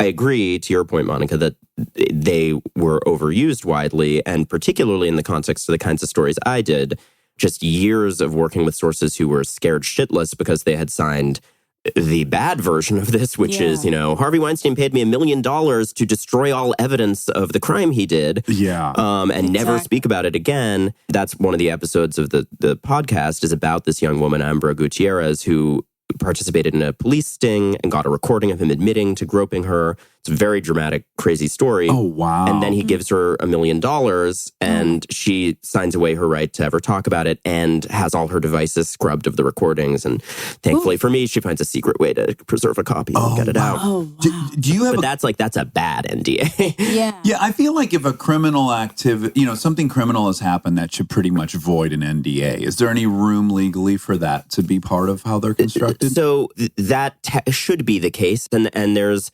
I agree, to your point, Monica, that they were overused widely, and particularly in the context of the kinds of stories I did, just years of working with sources who were scared shitless because they had signed the bad version of this, which is, Harvey Weinstein paid me $1 million to destroy all evidence of the crime he did. Yeah. And never speak about it again. That's one of the episodes of the podcast is about this young woman, Ambra Gutierrez, who participated in a police sting and got a recording of him admitting to groping her. It's a very dramatic, crazy story. Oh, wow. And then he gives her $1 million and she signs away her right to ever talk about it and has all her devices scrubbed of the recordings. And thankfully for me, she finds a secret way to preserve a copy and get it out. Oh, wow. Do you have But that's a bad NDA. Yeah. Yeah, I feel like if a criminal activity, something criminal has happened, that should pretty much void an NDA. Is there any room legally for that to be part of how they're constructed? So that should be the case. And there's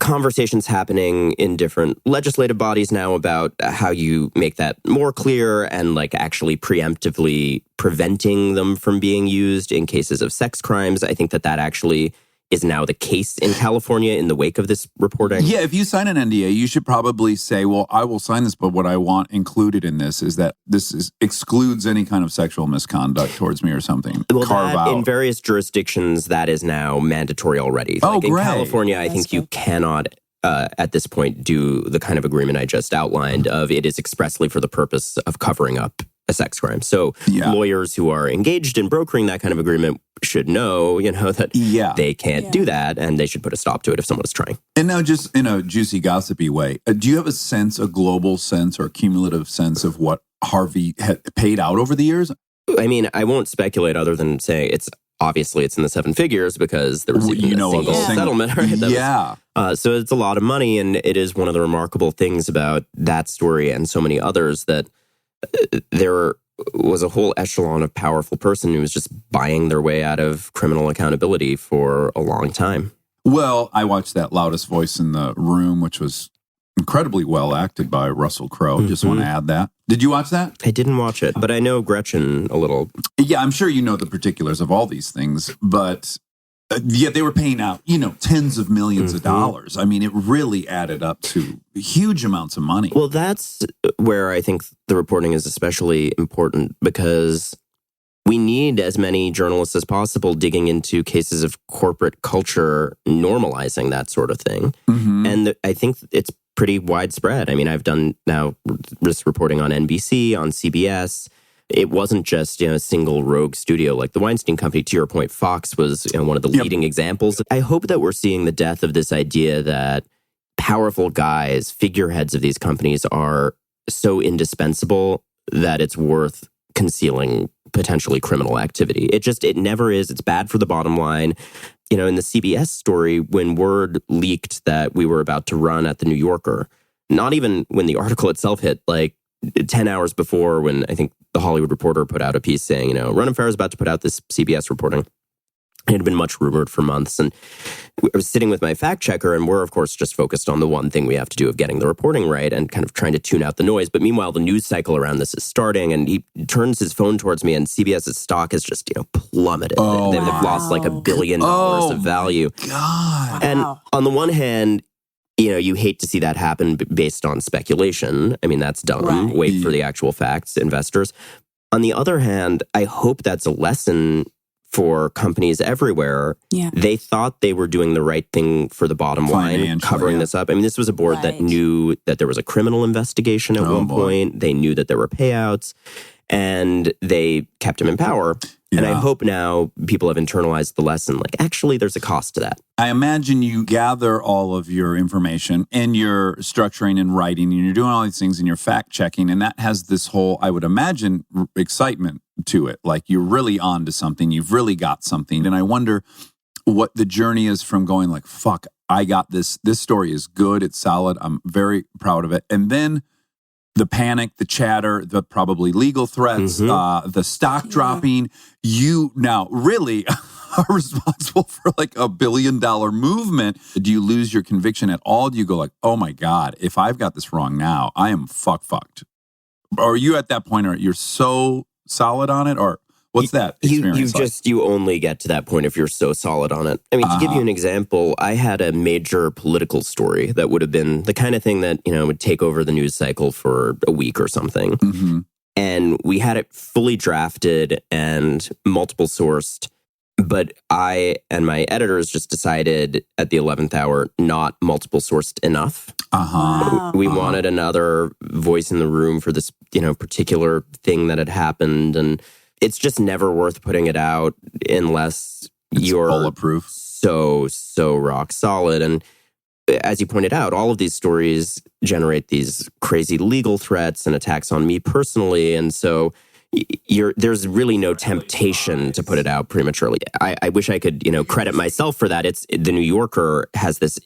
conversations happening in different legislative bodies now about how you make that more clear and like actually preemptively preventing them from being used in cases of sex crimes. I think that actually is now the case in California in the wake of this reporting. Yeah, if you sign an NDA, you should probably say, well, I will sign this, but what I want included in this is that excludes any kind of sexual misconduct towards me or something. Well, Carve out. In various jurisdictions, that is now mandatory already. Oh, like in great. California, I think you cannot, at this point, do the kind of agreement I just outlined of it is expressly for the purpose of covering up a sex crime. So lawyers who are engaged in brokering that kind of agreement should know, that they can't do that and they should put a stop to it if someone is trying. And now just in a juicy, gossipy way, do you have a global sense or cumulative sense of what Harvey had paid out over the years? I mean, I won't speculate other than say it's in the 7 figures because there was even a single settlement. Right? So it's a lot of money, and it is one of the remarkable things about that story and so many others that there was a whole echelon of powerful person who was just buying their way out of criminal accountability for a long time. Well, I watched that Loudest Voice in the Room, which was incredibly well acted by Russell Crowe. Just want to add that. Did you watch that? I didn't watch it, but I know Gretchen a little. Yeah, I'm sure you know the particulars of all these things, but they were paying out, tens of millions of dollars. I mean, it really added up to huge amounts of money. Well, that's where I think the reporting is especially important because we need as many journalists as possible digging into cases of corporate culture, normalizing that sort of thing. And I think it's pretty widespread. I mean, I've done now risk reporting on NBC, on CBS. It wasn't just a single rogue studio like the Weinstein Company. To your point, Fox was one of the leading examples. I hope that we're seeing the death of this idea that powerful guys, figureheads of these companies are so indispensable that it's worth concealing potentially criminal activity. It never is. It's bad for the bottom line. In the CBS story, when word leaked that we were about to run at the New Yorker, not even when the article itself hit, like 10 hours before, when I think the Hollywood Reporter put out a piece saying, Ronan Farrow is about to put out this CBS reporting. It had been much rumored for months. And I was sitting with my fact checker, and we're, of course, just focused on the one thing we have to do of getting the reporting right and kind of trying to tune out the noise. But meanwhile, the news cycle around this is starting, and he turns his phone towards me, and CBS's stock has just, plummeted. They've lost like $1 billion of value. God. And on the one hand, you hate to see that happen based on speculation. I mean, that's dumb. Right. Wait for the actual facts, investors. On the other hand, I hope that's a lesson for companies everywhere. Yeah. They thought they were doing the right thing for the bottom line, covering this up. I mean, this was a board that knew that there was a criminal investigation at one point. They knew that there were payouts, and they kept him in power. Yeah. And I hope now people have internalized the lesson. Like, actually, there's a cost to that. I imagine you gather all of your information and you're structuring and writing and you're doing all these things and you're fact checking. And that has this whole, I would imagine, excitement to it. Like you're really on to something. You've really got something. And I wonder what the journey is from going like, fuck, I got this. This story is good. It's solid. I'm very proud of it. And then the panic, the chatter, the probably legal threats, the stock dropping. You now really are responsible for like $1 billion movement. Do you lose your conviction at all? Do you go like, oh my God, if I've got this wrong now, I am fucked? Or are you at that point, or you're so solid on it? Or what's that experience you only get to that point if you're so solid on it. I mean, to give you an example, I had a major political story that would have been the kind of thing that, would take over the news cycle for a week or something. And we had it fully drafted and multiple sourced. But I and my editors just decided at the 11th hour, not multiple sourced enough. Wow. We wanted another voice in the room for this, particular thing that had happened. And it's just never worth putting it out unless you're bulletproof. So rock solid. And as you pointed out, all of these stories generate these crazy legal threats and attacks on me personally. And so there's really no temptation to put it out prematurely. I wish I could, credit myself for that. The New Yorker has this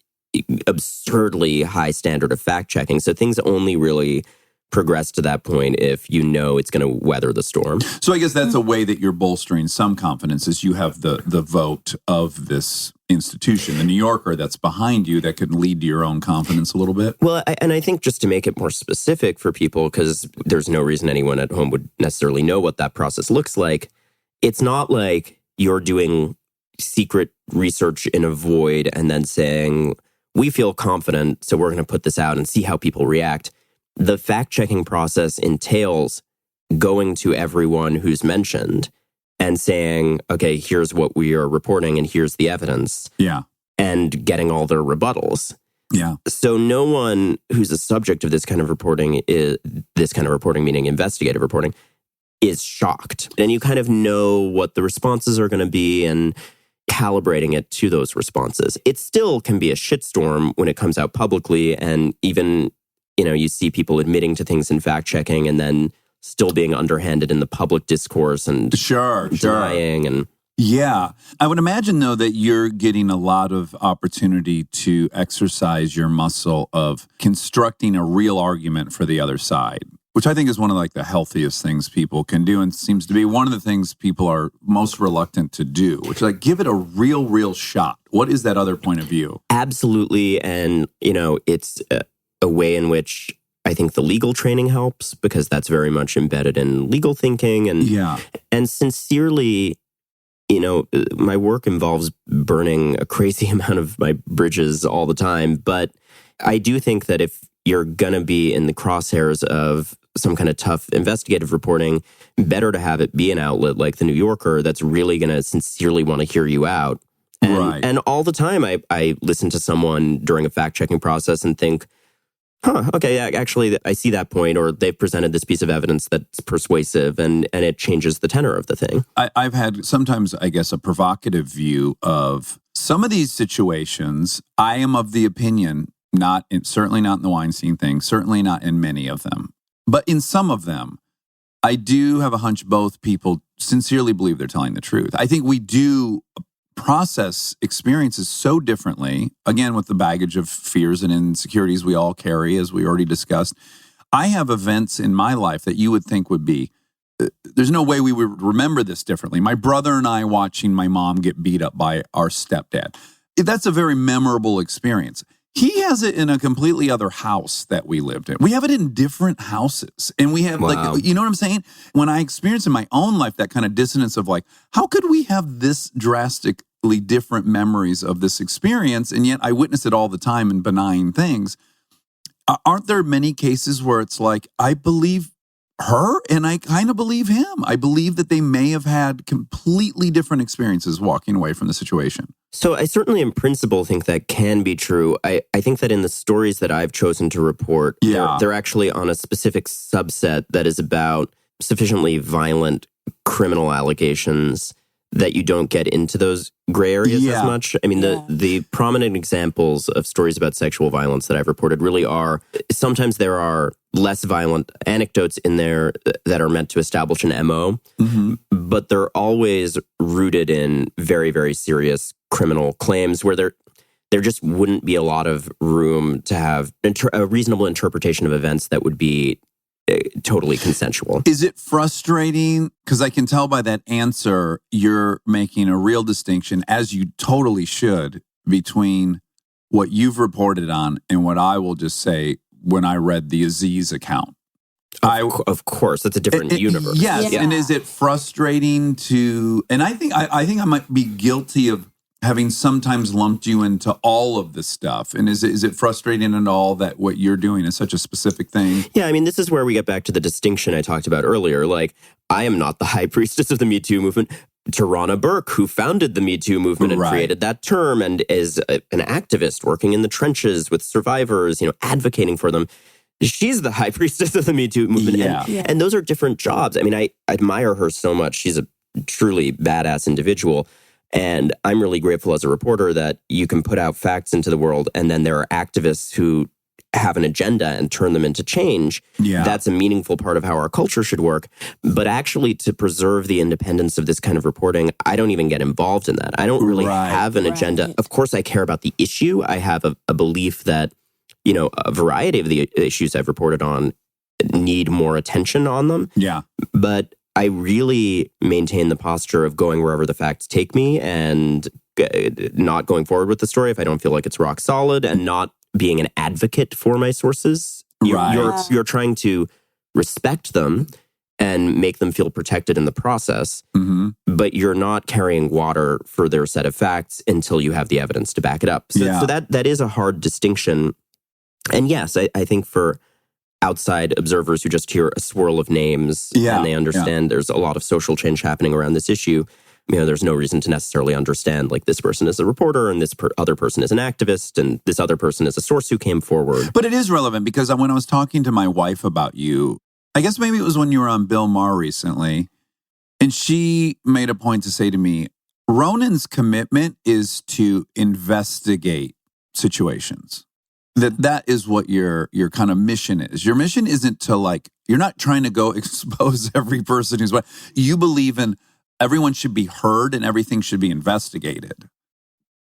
absurdly high standard of fact checking. So things only really progress to that point if it's going to weather the storm. So I guess that's a way that you're bolstering some confidence is you have the vote of this institution, the New Yorker that's behind you that could lead to your own confidence a little bit. Well, and I think just to make it more specific for people, because there's no reason anyone at home would necessarily know what that process looks like. It's not like you're doing secret research in a void and then saying, we feel confident, so we're going to put this out and see how people react. The fact-checking process entails going to everyone who's mentioned and saying, okay, here's what we are reporting and here's the evidence. Yeah. And getting all their rebuttals. Yeah. So no one who's a subject of this kind of reporting, meaning investigative reporting, is shocked. And you kind of know what the responses are going to be and calibrating it to those responses. It still can be a shitstorm when it comes out publicly, and even you see people admitting to things in fact-checking and then still being underhanded in the public discourse and denying. And yeah. I would imagine, though, that you're getting a lot of opportunity to exercise your muscle of constructing a real argument for the other side, which I think is one of the healthiest things people can do and seems to be one of the things people are most reluctant to do, which is give it a real shot. What is that other point of view? Absolutely. And, it's a way in which I think the legal training helps because that's very much embedded in legal thinking. And sincerely, my work involves burning a crazy amount of my bridges all the time. But I do think that if you're going to be in the crosshairs of some kind of tough investigative reporting, better to have it be an outlet like the New Yorker that's really going to sincerely want to hear you out. And all the time I listen to someone during a fact-checking process and think, okay, actually, I see that point, or they've presented this piece of evidence that's persuasive, and it changes the tenor of the thing. I've had sometimes, I guess, a provocative view of some of these situations. I am of the opinion, certainly not in the Weinstein thing, certainly not in many of them, but in some of them, I do have a hunch both people sincerely believe they're telling the truth. I think we do process experiences so differently, again, with the baggage of fears and insecurities we all carry, as we already discussed. I have events in my life that you would think would be, there's no way we would remember this differently. My brother and I watching my mom get beat up by our stepdad. That's a very memorable experience. He has it in a completely other house that we lived in. We have it in different houses. And we have you know what I'm saying? When I experience in my own life that kind of dissonance of how could we have this drastically different memories of this experience, and yet I witness it all the time in benign things? Aren't there many cases where it's I believe her and I kind of believe him? I believe that they may have had completely different experiences walking away from the situation. So I certainly in principle think that can be true. I think that in the stories that I've chosen to report, they're actually on a specific subset that is about sufficiently violent criminal allegations that you don't get into those gray areas as much. I mean, the prominent examples of stories about sexual violence that I've reported really are, sometimes there are less violent anecdotes in there that are meant to establish an MO, but they're always rooted in very, very serious criminal claims where there just wouldn't be a lot of room to have a reasonable interpretation of events that would be totally consensual. Is it frustrating? Because I can tell by that answer, you're making a real distinction, as you totally should, between what you've reported on and what I will just say when I read the Aziz account. Of course, that's a different universe. Yes, and is it frustrating to? And I think I might be guilty of having sometimes lumped you into all of this stuff. And is it frustrating at all that what you're doing is such a specific thing? Yeah, I mean, this is where we get back to the distinction I talked about earlier. I am not the high priestess of the Me Too movement. Tarana Burke, who founded the Me Too movement and created that term and is an activist working in the trenches with survivors, advocating for them. She's the high priestess of the Me Too movement. And those are different jobs. I mean, I admire her so much. She's a truly badass individual. And I'm really grateful as a reporter that you can put out facts into the world, and then there are activists who have an agenda and turn them into change. Yeah. That's a meaningful part of how our culture should work. But actually, to preserve the independence of this kind of reporting, I don't even get involved in that. I don't really have an agenda. Of course, I care about the issue. I have a belief that, you know, a variety of the issues I've reported on need more attention on them. Yeah. But I really maintain the posture of going wherever the facts take me and not going forward with the story if I don't feel like it's rock solid, and not being an advocate for my sources. You're trying to respect them and make them feel protected in the process, but you're not carrying water for their set of facts until you have the evidence to back it up. So that is a hard distinction. And yes, I think for outside observers who just hear a swirl of names and they understand there's a lot of social change happening around this issue, you know, there's no reason to necessarily understand, like, this person is a reporter and this other person is an activist and this other person is a source who came forward. But it is relevant because when I was talking to my wife about you, I guess maybe it was when you were on Bill Maher recently, and she made a point to say to me, Ronan's commitment is to investigate situations. That is what your kind of mission is. Your mission isn't to, like, you're not trying to go expose every person who's what you believe in. Everyone should be heard and everything should be investigated.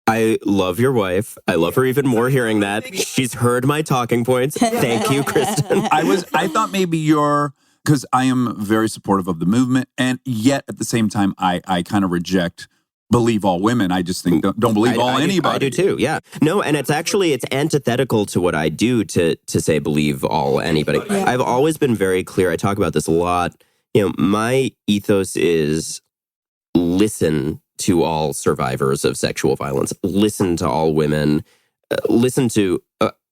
I love your wife. I love her even more hearing that. She's heard my talking points. Thank you, Kristen. I thought maybe because I am very supportive of the movement, and yet at the same time, I kind of reject believe all women. I just think don't believe anybody. I do too, yeah. No, and it's antithetical to what I do to say believe all anybody. Yeah. I've always been very clear. I talk about this a lot. You know, my ethos is listen to all survivors of sexual violence. Listen to all women. Listen to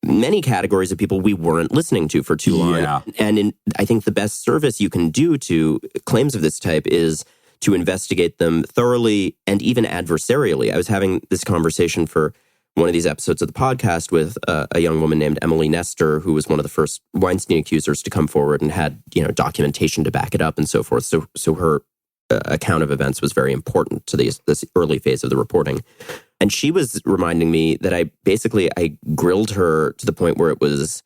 many categories of people we weren't listening to for too long. Yeah. And I think the best service you can do to claims of this type is to investigate them thoroughly and even adversarially. I was having this conversation for one of these episodes of the podcast with a young woman named Emily Nestor, who was one of the first Weinstein accusers to come forward and had, you know, documentation to back it up and so forth. So her account of events was very important to this early phase of the reporting. And she was reminding me that I grilled her to the point where it was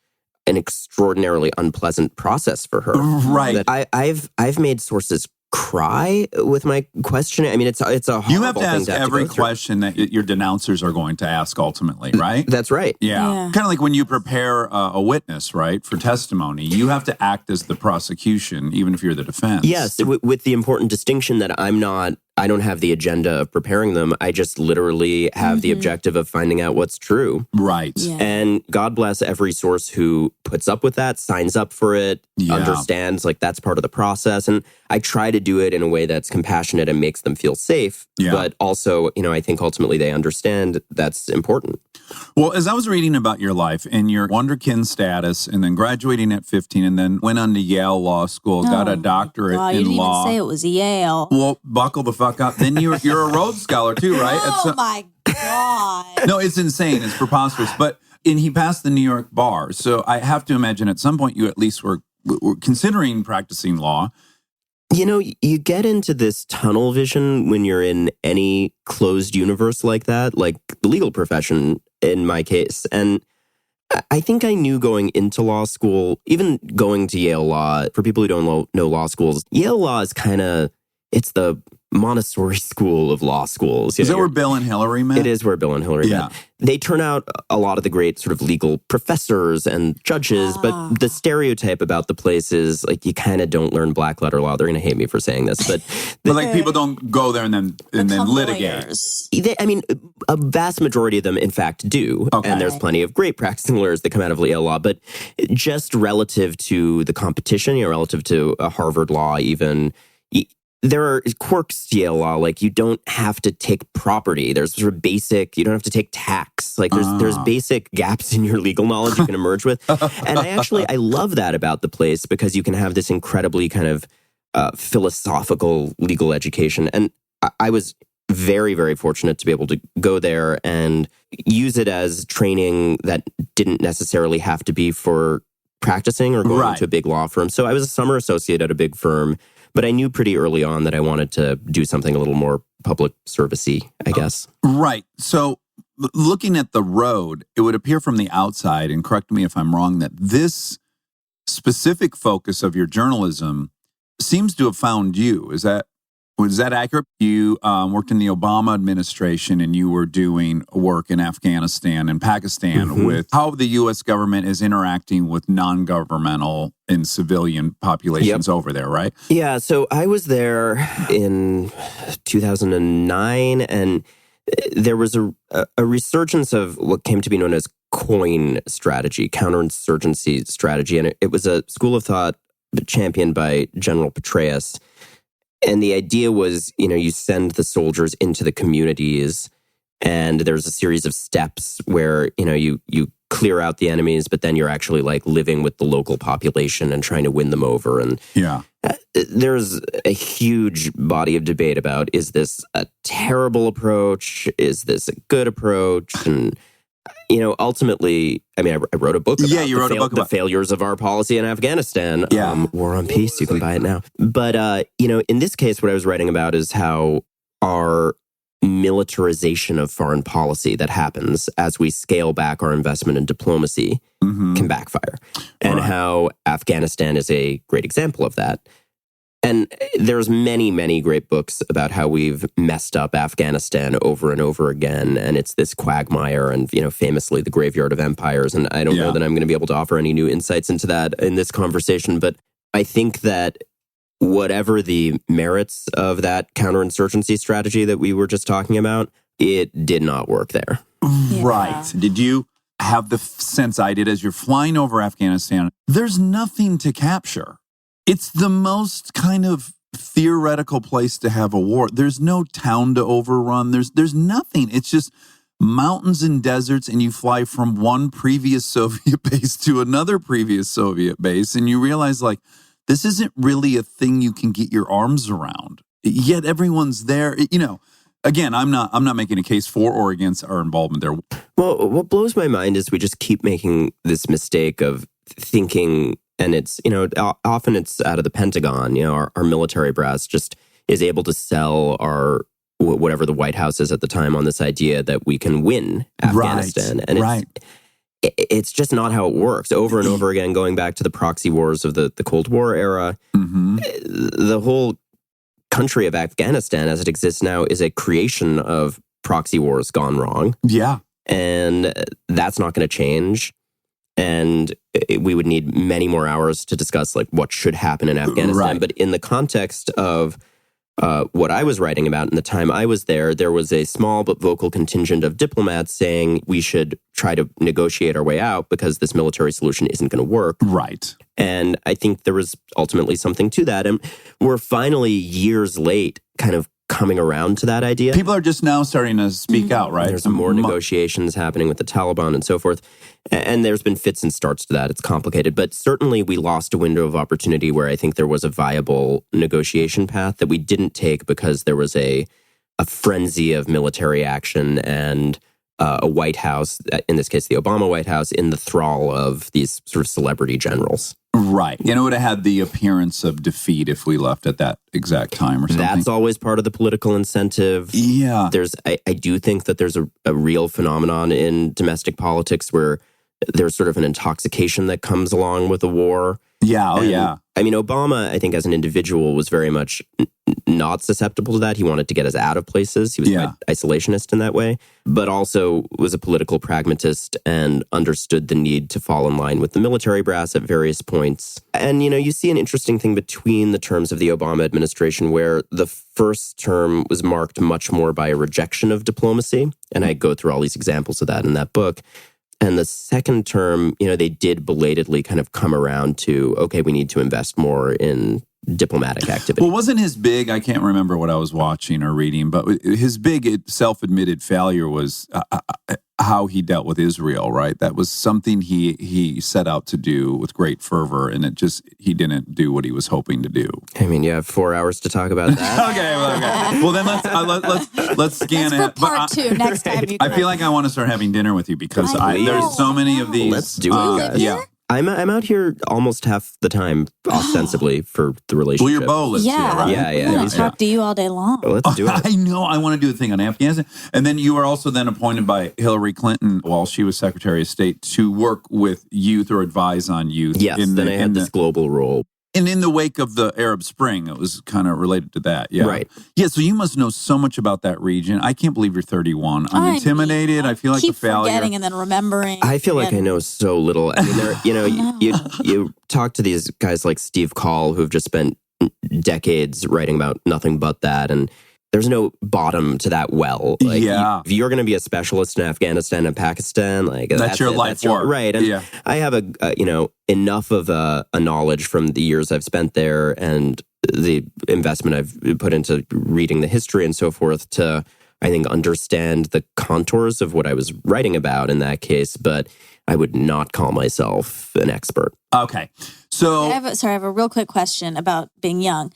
an extraordinarily unpleasant process for her. Right. That I've made sources cry with my questioning. I mean, it's a horrible you have to ask thing to every go through. question that your denouncers are going to ask ultimately, right? That's right. Yeah. Kind of like when you prepare a witness, right, for testimony, you have to act as the prosecution, even if you're the defense. Yes, with the important distinction that I don't have the agenda of preparing them. I just literally have the objective of finding out what's true. Right. Yeah. And God bless every source who puts up with that, signs up for it, understands like that's part of the process. And I try to do it in a way that's compassionate and makes them feel safe. Yeah. But also, you know, I think ultimately they understand that's important. Well, as I was reading about your life and your wunderkind status and then graduating at 15 and then went on to Yale Law School, got a doctorate in law. You didn't even say it was Yale. Well, buckle the fuck up. Then you're a Rhodes Scholar too, right? Oh my God. No, it's insane. It's preposterous. And he passed the New York bar. So I have to imagine at some point you at least were considering practicing law. You know, you get into this tunnel vision when you're in any closed universe like that, like the legal profession in my case. And I think I knew going into law school, even going to Yale Law, for people who don't know law schools, Yale Law is it's the Montessori school of law schools. Is that where Bill and Hillary met? It is where Bill and Hillary met. They turn out a lot of the great sort of legal professors and judges, but the stereotype about the place is like you kind of don't learn black letter law. They're going to hate me for saying this, but like people don't go there and then litigate. A vast majority of them, in fact, do. Okay. And there's plenty of great practicing lawyers that come out of Yale Law, but just relative to the competition, relative to Harvard Law even, there are quirks to Yale Law, like you don't have to take property. There's sort of you don't have to take tax. Like there's basic gaps in your legal knowledge you can emerge with. And I love that about the place because you can have this incredibly kind of philosophical legal education. And I was very, very fortunate to be able to go there and use it as training that didn't necessarily have to be for practicing or going to a big law firm. So I was a summer associate at a big firm. But I knew pretty early on that I wanted to do something a little more public service-y, I guess. Right. So looking at the road, it would appear from the outside, and correct me if I'm wrong, that this specific focus of your journalism seems to have found you. Was that accurate? You worked in the Obama administration and you were doing work in Afghanistan and Pakistan with how the U.S. government is interacting with non-governmental and civilian populations over there, right? Yeah, so I was there in 2009, and there was a resurgence of what came to be known as COIN strategy, counterinsurgency strategy, and it was a school of thought championed by General Petraeus. And the idea was, you send the soldiers into the communities, and there's a series of steps where, you clear out the enemies, but then you're actually like living with the local population and trying to win them over. And there's a huge body of debate about, is this a terrible approach? Is this a good approach? And ultimately, I wrote a book about the failures of our policy in Afghanistan. War on Peace, you can buy it now. But, in this case, what I was writing about is how our militarization of foreign policy that happens as we scale back our investment in diplomacy can backfire. And how Afghanistan is a great example of that. And there's many, many great books about how we've messed up Afghanistan over and over again. And it's this quagmire and, famously the graveyard of empires. And I don't know that I'm going to be able to offer any new insights into that in this conversation. But I think that whatever the merits of that counterinsurgency strategy that we were just talking about, it did not work there. Yeah. Right. Did you have the sense I did as you're flying over Afghanistan? There's nothing to capture. It's the most kind of theoretical place to have a war. There's no town to overrun. There's nothing. It's just mountains and deserts, and you fly from one previous Soviet base to another previous Soviet base, and you realize, like, this isn't really a thing you can get your arms around. Yet everyone's there. Again, I'm not making a case for or against our involvement there. Well, what blows my mind is we just keep making this mistake of thinking. And it's, often it's out of the Pentagon, our military brass just is able to sell our, whatever the White House is at the time, on this idea that we can win Afghanistan. And it's just not how it works. Over and over again, going back to the proxy wars of the Cold War era, the whole country of Afghanistan as it exists now is a creation of proxy wars gone wrong. Yeah. And that's not going to change. And we would need many more hours to discuss like what should happen in Afghanistan. Right. But in the context of what I was writing about in the time I was there was a small but vocal contingent of diplomats saying we should try to negotiate our way out because this military solution isn't going to work. Right. And I think there was ultimately something to that. And we're finally years late kind of coming around to that idea. People are just now starting to speak out, right? There's more negotiations happening with the Taliban and so forth. And there's been fits and starts to that. It's complicated. But certainly we lost a window of opportunity where I think there was a viable negotiation path that we didn't take because there was a frenzy of military action and a White House, in this case the Obama White House, in the thrall of these sort of celebrity generals. Right. And it would have had the appearance of defeat if we left at that exact time or something. That's always part of the political incentive. Yeah. I do think that there's a real phenomenon in domestic politics where there's sort of an intoxication that comes along with a war. Yeah. Oh, yeah. I mean, Obama, I think as an individual was very much not susceptible to that. He wanted to get us out of places. He was quite isolationist in that way, but also was a political pragmatist and understood the need to fall in line with the military brass at various points. And, you see an interesting thing between the terms of the Obama administration where the first term was marked much more by a rejection of diplomacy. And I go through all these examples of that in that book. And the second term, they did belatedly kind of come around to, okay, we need to invest more in diplomatic activity. Well, wasn't his big, I can't remember what I was watching or reading, but his big self-admitted failure was how he dealt with Israel, right? That was something he set out to do with great fervor, and he didn't do what he was hoping to do. I mean, you have 4 hours to talk about that. Okay. Well, then let's scan it. For part 2 next time. I feel like I want to start having dinner with you because there's so many of these. Let's do it, guys. Yeah. I'm out here almost half the time, ostensibly, for the relationship. Well, your beau lives here, right? Yeah. I want to talk to you all day long. Well, let's do it. I know. I want to do a thing on Afghanistan. And then you were also then appointed by Hillary Clinton while she was Secretary of State to work with youth or advise on youth. Yes, then I had this global role. And in the wake of the Arab Spring, it was kind of related to that. Yeah. Right. Yeah, so you must know so much about that region. I can't believe you're 31. I'm intimidated. I feel like keep a failure. forgetting and then remembering. I feel like I know so little. I mean, you talk to these guys like Steve Call who've just spent decades writing about nothing but that, and there's no bottom to that well. Like, if you're going to be a specialist in Afghanistan and Pakistan, like that's your life work, right? And I have enough of a knowledge from the years I've spent there and the investment I've put into reading the history and so forth to, I think, understand the contours of what I was writing about in that case. But I would not call myself an expert. Okay, so I have a real quick question about being young.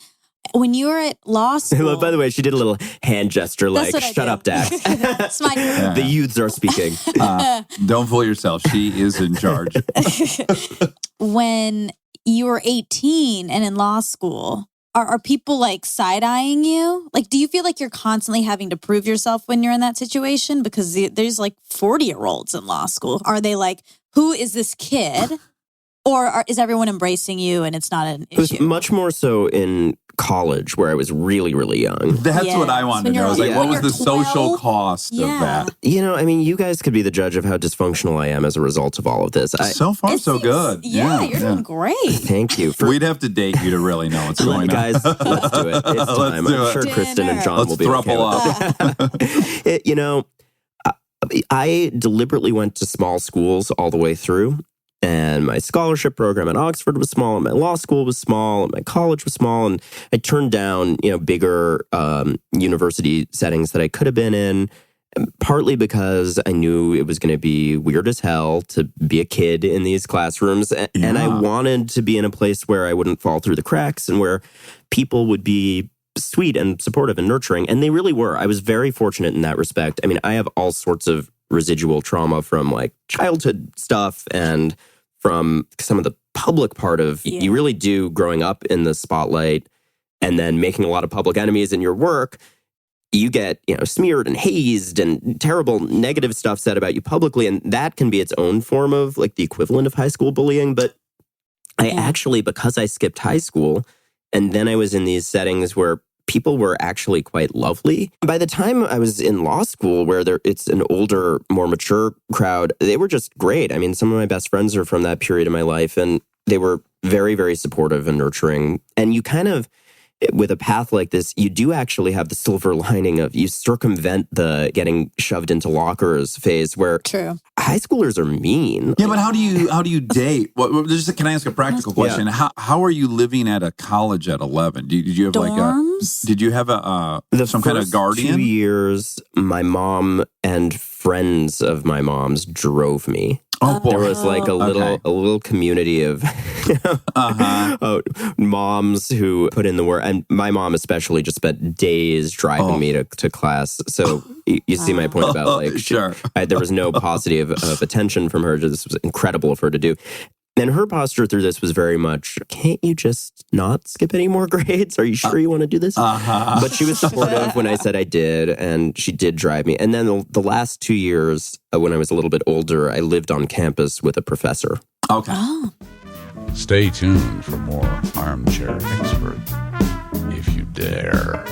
When you were at law school... By the way, she did a little hand gesture like, shut up, Dax. It's my The youths are speaking. Don't fool yourself. She is in charge. When you were 18 and in law school, are people like side-eyeing you? Like, do you feel like you're constantly having to prove yourself when you're in that situation? Because there's like 40-year-olds in law school. Are they like, who is this kid? Or is everyone embracing you and it's not an issue? It was much more so in college where I was really, really young. That's what I wanted to know. I was like, what was the social cost of that? I mean, you guys could be the judge of how dysfunctional I am as a result of all of this. So far, so good. Yeah, you're doing great. Thank you. We'd have to date you to really know what's going on. Guys, let's do it. It's time. I'm sure Kristen and John will be okay with it. I deliberately went to small schools all the way through. And my scholarship program at Oxford was small, and my law school was small, and my college was small, and I turned down, bigger university settings that I could have been in, partly because I knew it was going to be weird as hell to be a kid in these classrooms, and I wanted to be in a place where I wouldn't fall through the cracks and where people would be sweet and supportive and nurturing, and they really were. I was very fortunate in that respect. I mean, I have all sorts of residual trauma from like childhood stuff and from some of the public part of you really do growing up in the spotlight and then making a lot of public enemies in your work. You get, smeared and hazed and terrible negative stuff said about you publicly. And that can be its own form of like the equivalent of high school bullying. But I actually, because I skipped high school and then I was in these settings where people were actually quite lovely. By the time I was in law school, where it's an older, more mature crowd, they were just great. I mean, some of my best friends are from that period of my life, and they were very, very supportive and nurturing. And you kind of, with a path like this, you do actually have the silver lining of you circumvent the getting shoved into lockers phase where high schoolers are mean. Yeah, but how do you date? Can I ask a practical question? Yeah. How are you living at a college at 11? Did you have dorms? Did you have some kind of guardian? 2 years, my mom and friends of my mom's drove me. Oh, boy. There was like a little community of moms who put in the work, and my mom especially just spent days driving me to class. So you see my point about like there was no paucity of attention from her. This was incredible of her to do. And her posture through this was very much, can't you just not skip any more grades? Are you sure you want to do this? But she was supportive when I said I did, and she did drive me. And then the last 2 years, when I was a little bit older, I lived on campus with a professor. Okay. Stay tuned for more Armchair Expert, if you dare.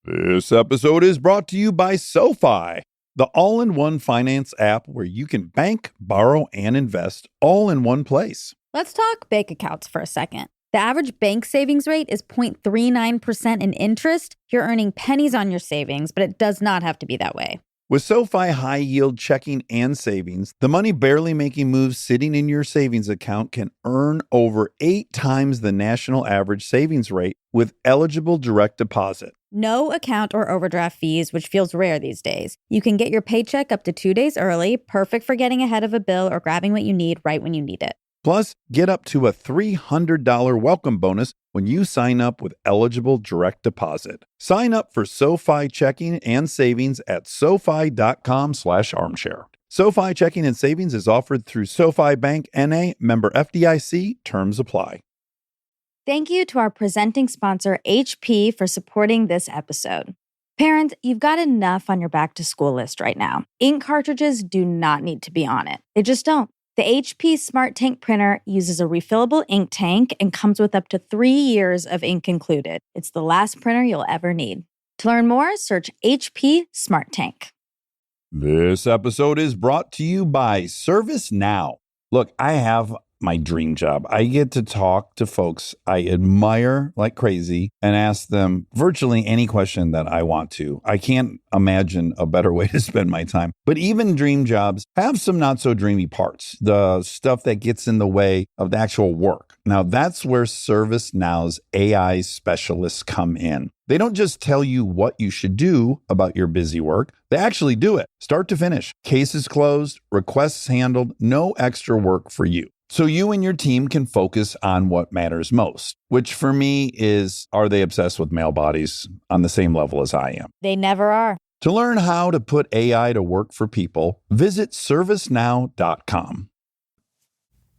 This episode is brought to you by SoFi, the all-in-one finance app where you can bank, borrow, and invest all in one place. Let's talk bank accounts for a second. The average bank savings rate is 0.39% in interest. You're earning pennies on your savings, but it does not have to be that way. With SoFi high-yield checking and savings, the money barely making moves sitting in your savings account can earn over 8 times the national average savings rate with eligible direct deposit. No account or overdraft fees, which feels rare these days. You can get your paycheck up to 2 days early, perfect for getting ahead of a bill or grabbing what you need right when you need it. Plus, get up to a $300 welcome bonus when you sign up with eligible direct deposit. Sign up for SoFi checking and savings at SoFi.com/armchair. SoFi Checking and Savings is offered through SoFi Bank N.A., member FDIC. Terms apply. Thank you to our presenting sponsor, HP, for supporting this episode. Parents, you've got enough on your back-to-school list right now. Ink cartridges do not need to be on it. They just don't. The HP Smart Tank printer uses a refillable ink tank and comes with up to 3 years of ink included. It's the last printer you'll ever need. To learn more, search HP Smart Tank. This episode is brought to you by ServiceNow. Look, I have my dream job. I get to talk to folks I admire like crazy and ask them virtually any question that I want to. I can't imagine a better way to spend my time. But even dream jobs have some not so dreamy parts, the stuff that gets in the way of the actual work. Now, that's where ServiceNow's AI specialists come in. They don't just tell you what you should do about your busy work. They actually do it, start to finish. Cases closed, requests handled, no extra work for you. So you and your team can focus on what matters most, which for me is, are they obsessed with male bodies on the same level as I am? They never are. To learn how to put AI to work for people, visit servicenow.com.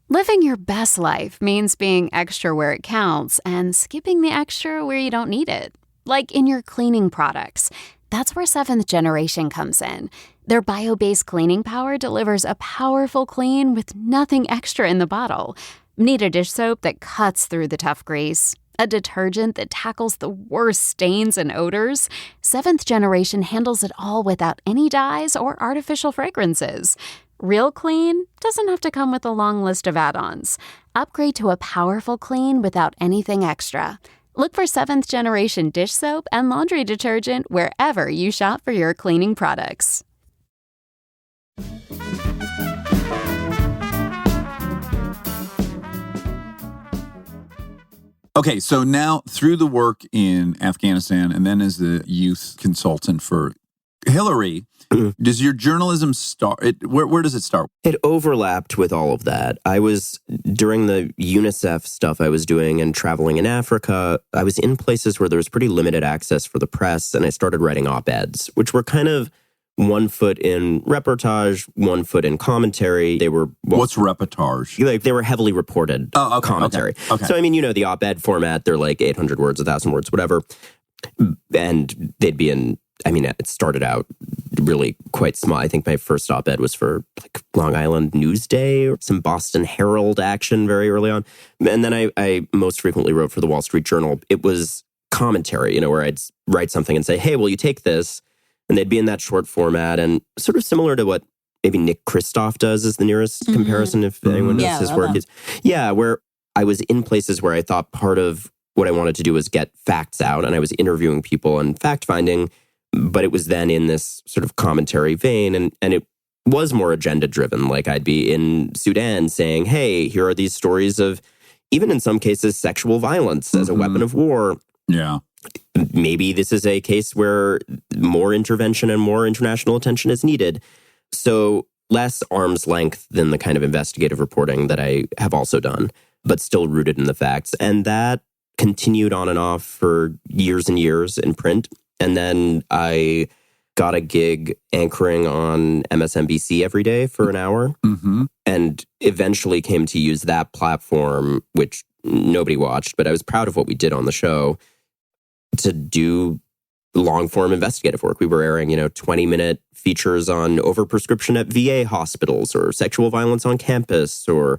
Living your best life means being extra where it counts and skipping the extra where you don't need it. Like in your cleaning products. That's where Seventh Generation comes in. Their bio-based cleaning power delivers a powerful clean with nothing extra in the bottle. Need a dish soap that cuts through the tough grease? A detergent that tackles the worst stains and odors? Seventh Generation handles it all without any dyes or artificial fragrances. Real clean doesn't have to come with a long list of add-ons. Upgrade to a powerful clean without anything extra. Look for Seventh Generation dish soap and laundry detergent wherever you shop for your cleaning products. Okay, so now through the work in Afghanistan and then as the youth consultant for Hillary, does your journalism start? Where does it start? It overlapped with all of that. I was, during the UNICEF stuff I was doing and traveling in Africa, I was in places where there was pretty limited access for the press, and I started writing op-eds, which were kind of 1 foot in reportage, 1 foot in commentary. They were... What's reportage? Like, they were heavily reported commentary. Okay. So, I mean, you know, the op-ed format, they're like 800 words, 1,000 words, whatever. And they'd be in... I mean, it started out really quite small. I think my first op-ed was for like Long Island Newsday or some Boston Herald action very early on. And then I most frequently wrote for the Wall Street Journal. It was commentary, you know, where I'd write something and say, hey, will you take this? And they'd be in that short format and sort of similar to what maybe Nick Kristof does is the nearest comparison, if anyone knows his work. Yeah, where I was in places where I thought part of what I wanted to do was get facts out, and I was interviewing people and fact-finding, but it was then in this sort of commentary vein, and it was more agenda-driven. Like I'd be in Sudan saying, hey, here are these stories of, even in some cases, sexual violence as a weapon of war. Yeah. Maybe this is a case where more intervention and more international attention is needed. So less arm's length than the kind of investigative reporting that I have also done, but still rooted in the facts. And that continued on and off for years and years in print. And then I got a gig anchoring on MSNBC every day for an hour and eventually came to use that platform, which nobody watched, but I was proud of what we did on the show, to do long-form investigative work. We were airing, 20-minute features on overprescription at VA hospitals or sexual violence on campus or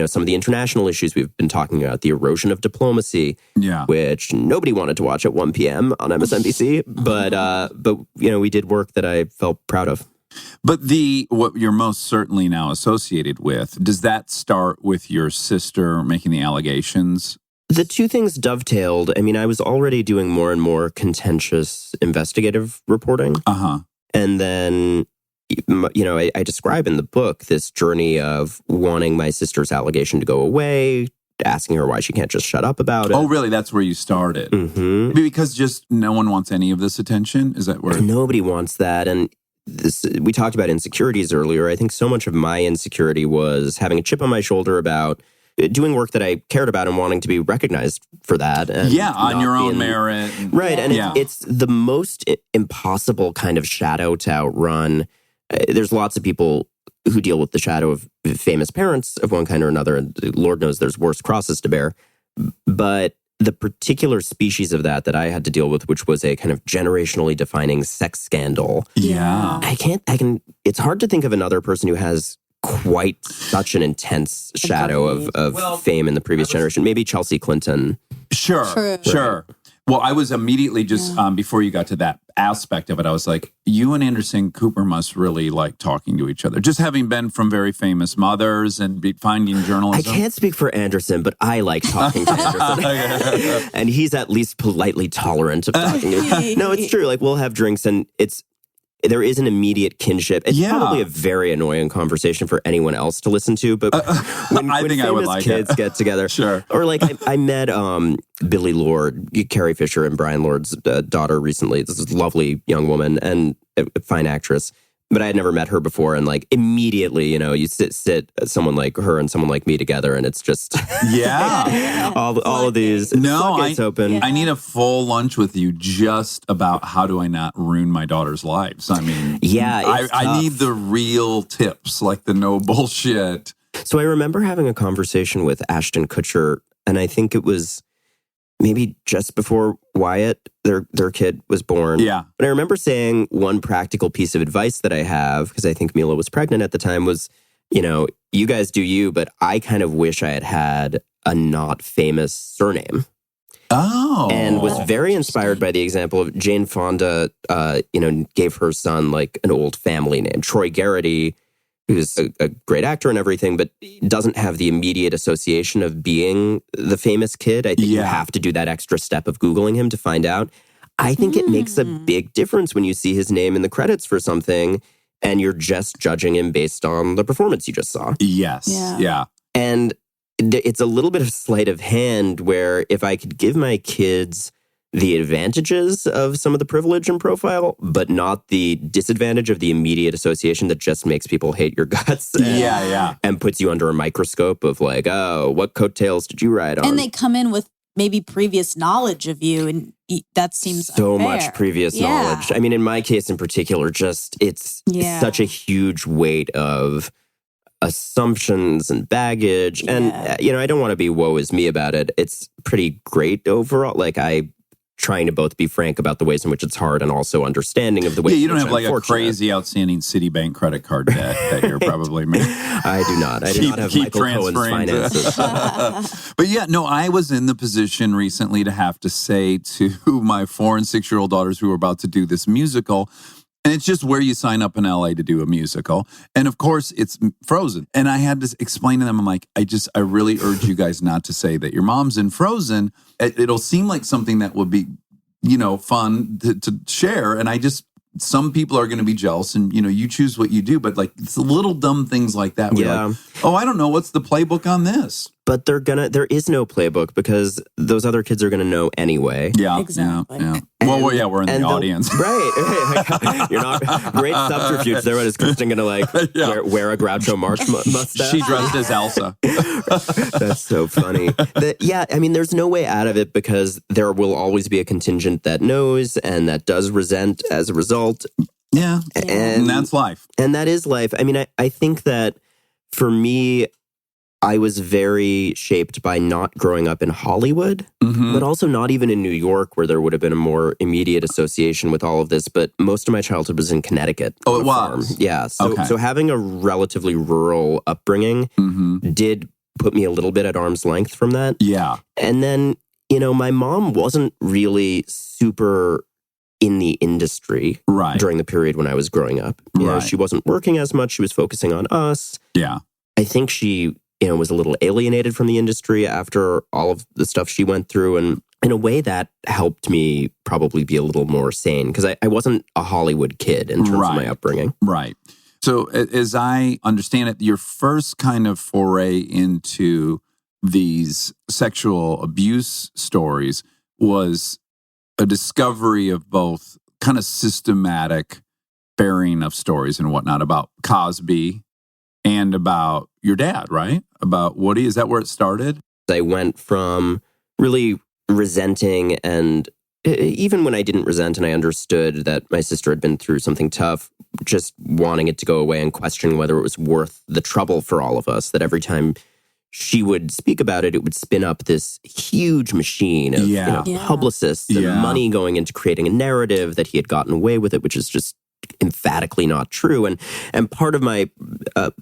some of the international issues we've been talking about, the erosion of diplomacy, which nobody wanted to watch at 1 p.m. on MSNBC. But we did work that I felt proud of. But what you're most certainly now associated with, does that start with your sister making the allegations? The two things dovetailed. I mean, I was already doing more and more contentious investigative reporting. And then... I describe in the book this journey of wanting my sister's allegation to go away, asking her why she can't just shut up about it. Oh, really? That's where you started? Because just no one wants any of this attention? Is that where... Nobody wants that. And we talked about insecurities earlier. I think so much of my insecurity was having a chip on my shoulder about doing work that I cared about and wanting to be recognized for that. And on your own merit. Right. And it's the most impossible kind of shadow to outrun. there's lots of people who deal with the shadow of famous parents of one kind or another, and Lord knows there's worse crosses to bear. But the particular species of that I had to deal with, which was a kind of generationally defining sex scandal. Yeah. It's hard to think of another person who has quite such an intense shadow of fame in the previous generation. Maybe Chelsea Clinton. Sure. Well, I was immediately just, before you got to that aspect of it, I was like, you and Anderson Cooper must really like talking to each other. Just having been from very famous mothers and finding journalism. I can't speak for Anderson, but I like talking to Anderson. And he's at least politely tolerant of talking to me. No, it's true. Like, we'll have drinks and there is an immediate kinship. It's probably a very annoying conversation for anyone else to listen to, but when famous kids get together, sure. Or like I met Billy Lord, Carrie Fisher, and Brian Lord's daughter recently. This is a lovely young woman and a fine actress. But I had never met her before, and like immediately, you sit someone like her and someone like me together, and it's just all of these. Floodgates open. I need a full lunch with you just about how do I not ruin my daughter's lives. I mean, I need the real tips, like the no bullshit. So I remember having a conversation with Ashton Kutcher, and I think it was maybe just before Wyatt, their kid, was born. Yeah. But I remember saying one practical piece of advice that I have, because I think Mila was pregnant at the time, was, you guys do you, but I kind of wish I had a not famous surname. Oh. And was very inspired by the example of Jane Fonda, gave her son like an old family name. Troy Garrity, who's a great actor and everything, but doesn't have the immediate association of being the famous kid. I think you have to do that extra step of Googling him to find out. I think it makes a big difference when you see his name in the credits for something and you're just judging him based on the performance you just saw. Yes. Yeah. And it's a little bit of sleight of hand where if I could give my kids the advantages of some of the privilege and profile, but not the disadvantage of the immediate association that just makes people hate your guts. And puts you under a microscope of like, oh, what coattails did you ride on? And they come in with maybe previous knowledge of you, and that seems so unfair. much previous knowledge. I mean, in my case in particular, it's such a huge weight of assumptions and baggage. And, I don't want to be woe is me about it. It's pretty great overall. Like, trying to both be frank about the ways in which it's hard and also understanding of the ways you don't in have which like a crazy outstanding Citibank credit card debt that you're probably making. I do not. I do not have Michael Cohen's finances. But I was in the position recently to have to say to my 4 and 6-year-old daughters who were about to do this musical, and it's just where you sign up in LA to do a musical. And of course, it's Frozen. And I had to explain to them, I'm like, I really urge you guys not to say that your mom's in Frozen. It'll seem like something that would be, fun to share. And some people are going to be jealous and, you choose what you do. But like, it's little dumb things like that. Like, oh, I don't know. What's the playbook on this? But there is no playbook because those other kids are going to know anyway. Yeah, exactly. Yeah. We're in the audience. Right. You're not, great subterfuge there. What is Kristen going to wear a Groucho Marx mustache? She dressed as Elsa. That's so funny. There's no way out of it because there will always be a contingent that knows and that does resent as a result. Yeah. And that's life. And that is life. I mean, I think that for me, I was very shaped by not growing up in Hollywood, but also not even in New York, where there would have been a more immediate association with all of this. But most of my childhood was in Connecticut. Oh, it was? Yeah. So having a relatively rural upbringing did put me a little bit at arm's length from that. Yeah. And then, my mom wasn't really super in the industry during the period when I was growing up. She wasn't working as much. She was focusing on us. Yeah. I think she was a little alienated from the industry after all of the stuff she went through. And in a way that helped me probably be a little more sane because I wasn't a Hollywood kid in terms of my upbringing. Right. So as I understand it, your first kind of foray into these sexual abuse stories was a discovery of both kind of systematic burying of stories and whatnot about Cosby and about your dad, right? About Woody. Is that where it started? I went from really resenting, and even when I didn't resent and I understood that my sister had been through something tough, just wanting it to go away and questioning whether it was worth the trouble for all of us, that every time she would speak about it, it would spin up this huge machine of publicists and money going into creating a narrative that he had gotten away with it, which is just emphatically not true. And part of my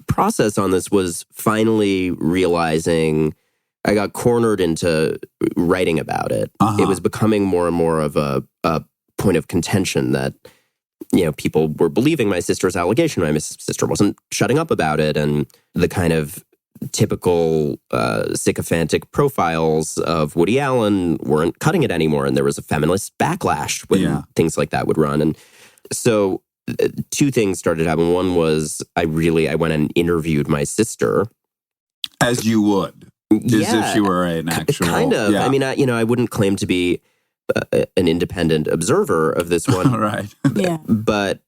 process on this was finally realizing I got cornered into writing about it. It was becoming more and more of a point of contention that, people were believing my sister's allegation. My sister wasn't shutting up about it. And the kind of typical sycophantic profiles of Woody Allen weren't cutting it anymore. And there was a feminist backlash when things like that would run. And so two things started to happen. One was I went and interviewed my sister. As you would. As if she were an actual... Kind of. Yeah. I mean, I wouldn't claim to be an independent observer of this one. Right. Yeah.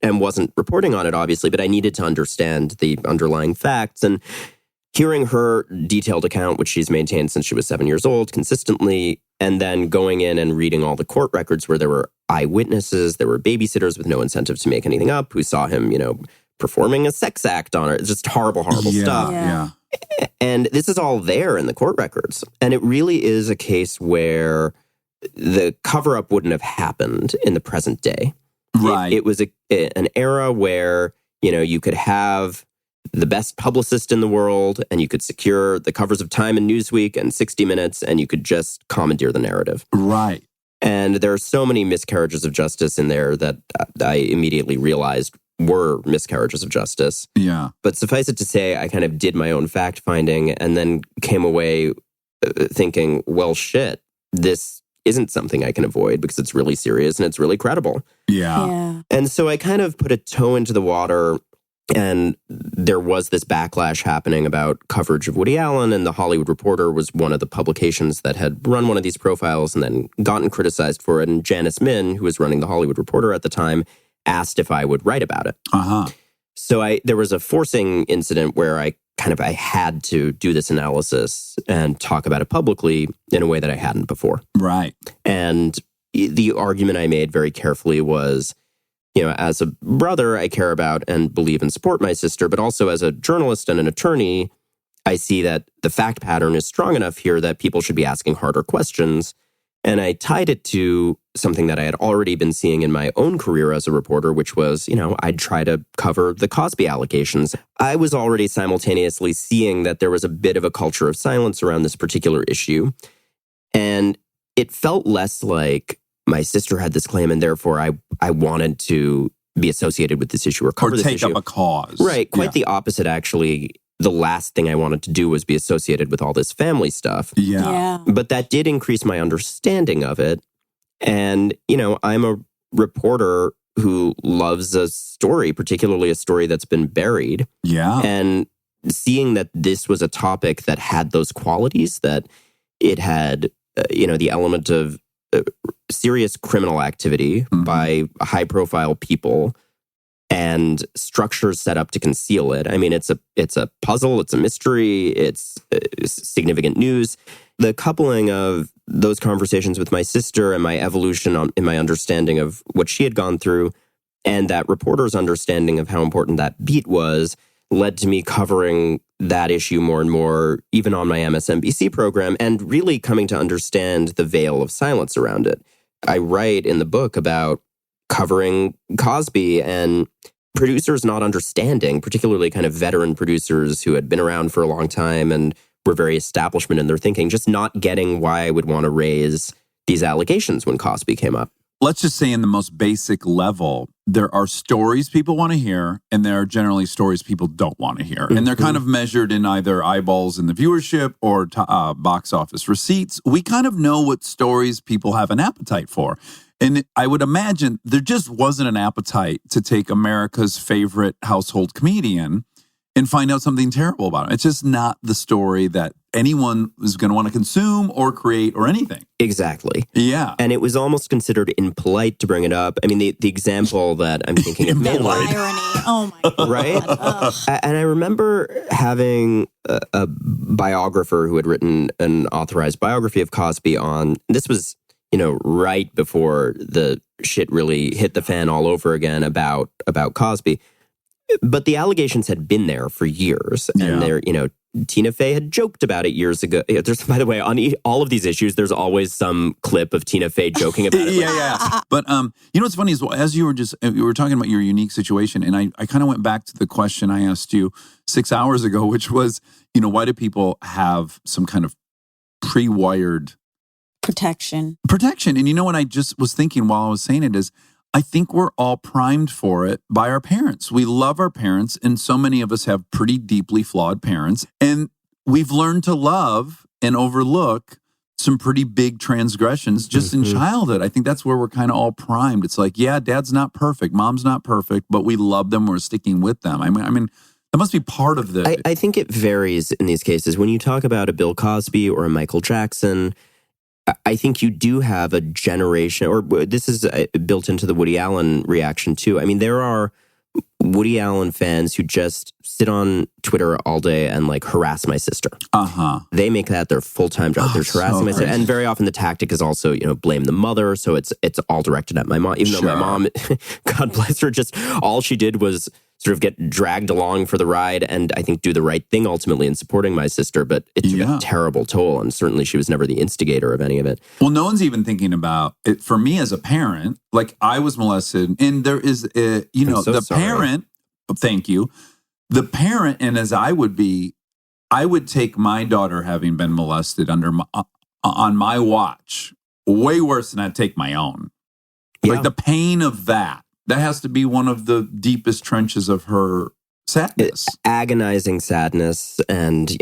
And wasn't reporting on it, obviously, but I needed to understand the underlying facts. And hearing her detailed account, which she's maintained since she was 7 years old, consistently, and then going in and reading all the court records where there were eyewitnesses, there were babysitters with no incentive to make anything up, who saw him, performing a sex act on her. It's just horrible, horrible stuff. Yeah. And this is all there in the court records. And it really is a case where the cover-up wouldn't have happened in the present day. Right. It was an era where, you could have the best publicist in the world and you could secure the covers of Time and Newsweek and 60 Minutes and you could just commandeer the narrative. Right. And there are so many miscarriages of justice in there that I immediately realized were miscarriages of justice. Yeah. But suffice it to say, I kind of did my own fact-finding and then came away thinking, well, shit, this isn't something I can avoid because it's really serious and it's really credible. Yeah. And so I kind of put a toe into the water, and there was this backlash happening about coverage of Woody Allen, and The Hollywood Reporter was one of the publications that had run one of these profiles and then gotten criticized for it. And Janice Min, who was running The Hollywood Reporter at the time, asked if I would write about it. So there was a forcing incident where I had to do this analysis and talk about it publicly in a way that I hadn't before. Right. And the argument I made very carefully was, as a brother, I care about and believe and support my sister, but also as a journalist and an attorney, I see that the fact pattern is strong enough here that people should be asking harder questions. And I tied it to something that I had already been seeing in my own career as a reporter, which was, I'd try to cover the Cosby allegations. I was already simultaneously seeing that there was a bit of a culture of silence around this particular issue. And it felt less like my sister had this claim and therefore I wanted to be associated with this issue or cover this issue. Or take up a cause. Right. Quite the opposite, actually. The last thing I wanted to do was be associated with all this family stuff. Yeah. But that did increase my understanding of it. And, I'm a reporter who loves a story, particularly a story that's been buried. Yeah. And seeing that this was a topic that had those qualities, that it had, the element of serious criminal activity by high-profile people and structures set up to conceal it. I mean, it's a puzzle, it's a mystery, it's significant news. The coupling of those conversations with my sister and my evolution in my understanding of what she had gone through and that reporter's understanding of how important that beat was led to me covering that issue more and more, even on my MSNBC program, and really coming to understand the veil of silence around it. I write in the book about covering Cosby and producers not understanding, particularly kind of veteran producers who had been around for a long time and were very establishment in their thinking, just not getting why I would want to raise these allegations when Cosby came up. Let's just say in the most basic level, there are stories people want to hear, and there are generally stories people don't want to hear. And they're kind of measured in either eyeballs in the viewership or box office receipts. We kind of know what stories people have an appetite for. And I would imagine there just wasn't an appetite to take America's favorite household comedian and find out something terrible about him. It's just not the story that anyone is going to want to consume or create or anything. Exactly. Yeah. And it was almost considered impolite to bring it up. I mean, the example that I'm thinking of The irony. Oh my God. Right? And I remember having a biographer who had written an authorized biography of Cosby on, this was, right before the shit really hit the fan all over again about Cosby. But the allegations had been there for years. And they're, Tina Fey had joked about it years ago. There's, by the way, on all of these issues, there's always some clip of Tina Fey joking about it. Yeah. But what's funny is, as you were talking about your unique situation, and I kind of went back to the question I asked you 6 hours ago, which was, why do people have some kind of pre-wired protection? And what I just was thinking while I was saying it is, I think we're all primed for it by our parents. We love our parents, and so many of us have pretty deeply flawed parents. And we've learned to love and overlook some pretty big transgressions just in childhood. I think that's where we're kind of all primed. It's like, yeah, dad's not perfect, mom's not perfect, but we love them, we're sticking with them. I mean, that must be part of the... I think it varies in these cases. When you talk about a Bill Cosby or a Michael Jackson, I think you do have a generation, or this is built into the Woody Allen reaction too. I mean, there are Woody Allen fans who just sit on Twitter all day and harass my sister. They make that their full-time job. They're harassing my sister. And very often the tactic is also, blame the mother. So it's all directed at my mom, even though my mom, God bless her, just all she did was sort of get dragged along for the ride and I think do the right thing ultimately in supporting my sister. But it took a terrible toll. And certainly she was never the instigator of any of it. Well, no one's even thinking about it. For me as a parent, I was molested, and there is, the parent, thank you, the parent, and as I would be, I would take my daughter having been molested on my watch way worse than I'd take my own. The pain of that has to be one of the deepest trenches of her sadness. Agonizing sadness. And,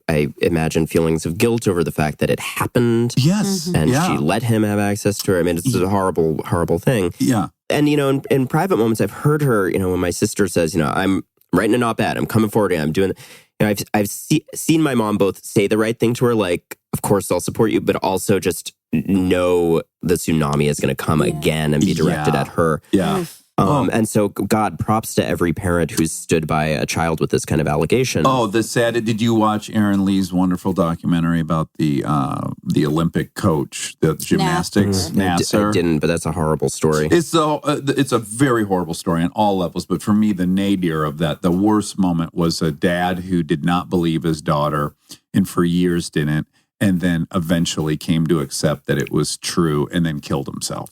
I imagine feelings of guilt over the fact that it happened. Yes. And she let him have access to her. I mean, it's a horrible, horrible thing. Yeah. And, in private moments, I've heard her, when my sister says, I'm writing an op-ed, I'm coming forward, I'm doing... I've seen my mom both say the right thing to her, of course I'll support you, but also just know the tsunami is going to come again and be directed at her. Yeah. And so, God, props to every parent who's stood by a child with this kind of allegation. Oh, did you watch Aaron Lee's wonderful documentary about the Olympic coach, the gymnastics, Nasser? I didn't, but that's a horrible story. It's a very horrible story on all levels. But for me, the nadir of that, the worst moment was a dad who did not believe his daughter and for years didn't, and then eventually came to accept that it was true and then killed himself.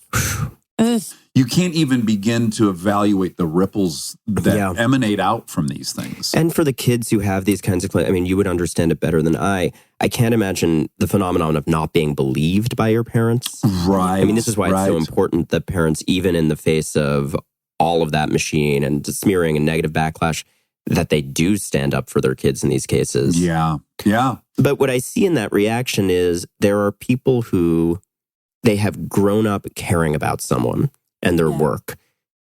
You can't even begin to evaluate the ripples that emanate out from these things. And for the kids who have these kinds of claims, I mean, you would understand it better than I. I can't imagine the phenomenon of not being believed by your parents. Right. I mean, this is why it's so important that parents, even in the face of all of that machine and smearing and negative backlash, that they do stand up for their kids in these cases. Yeah. Yeah. But what I see in that reaction is there are people who they have grown up caring about someone and their work.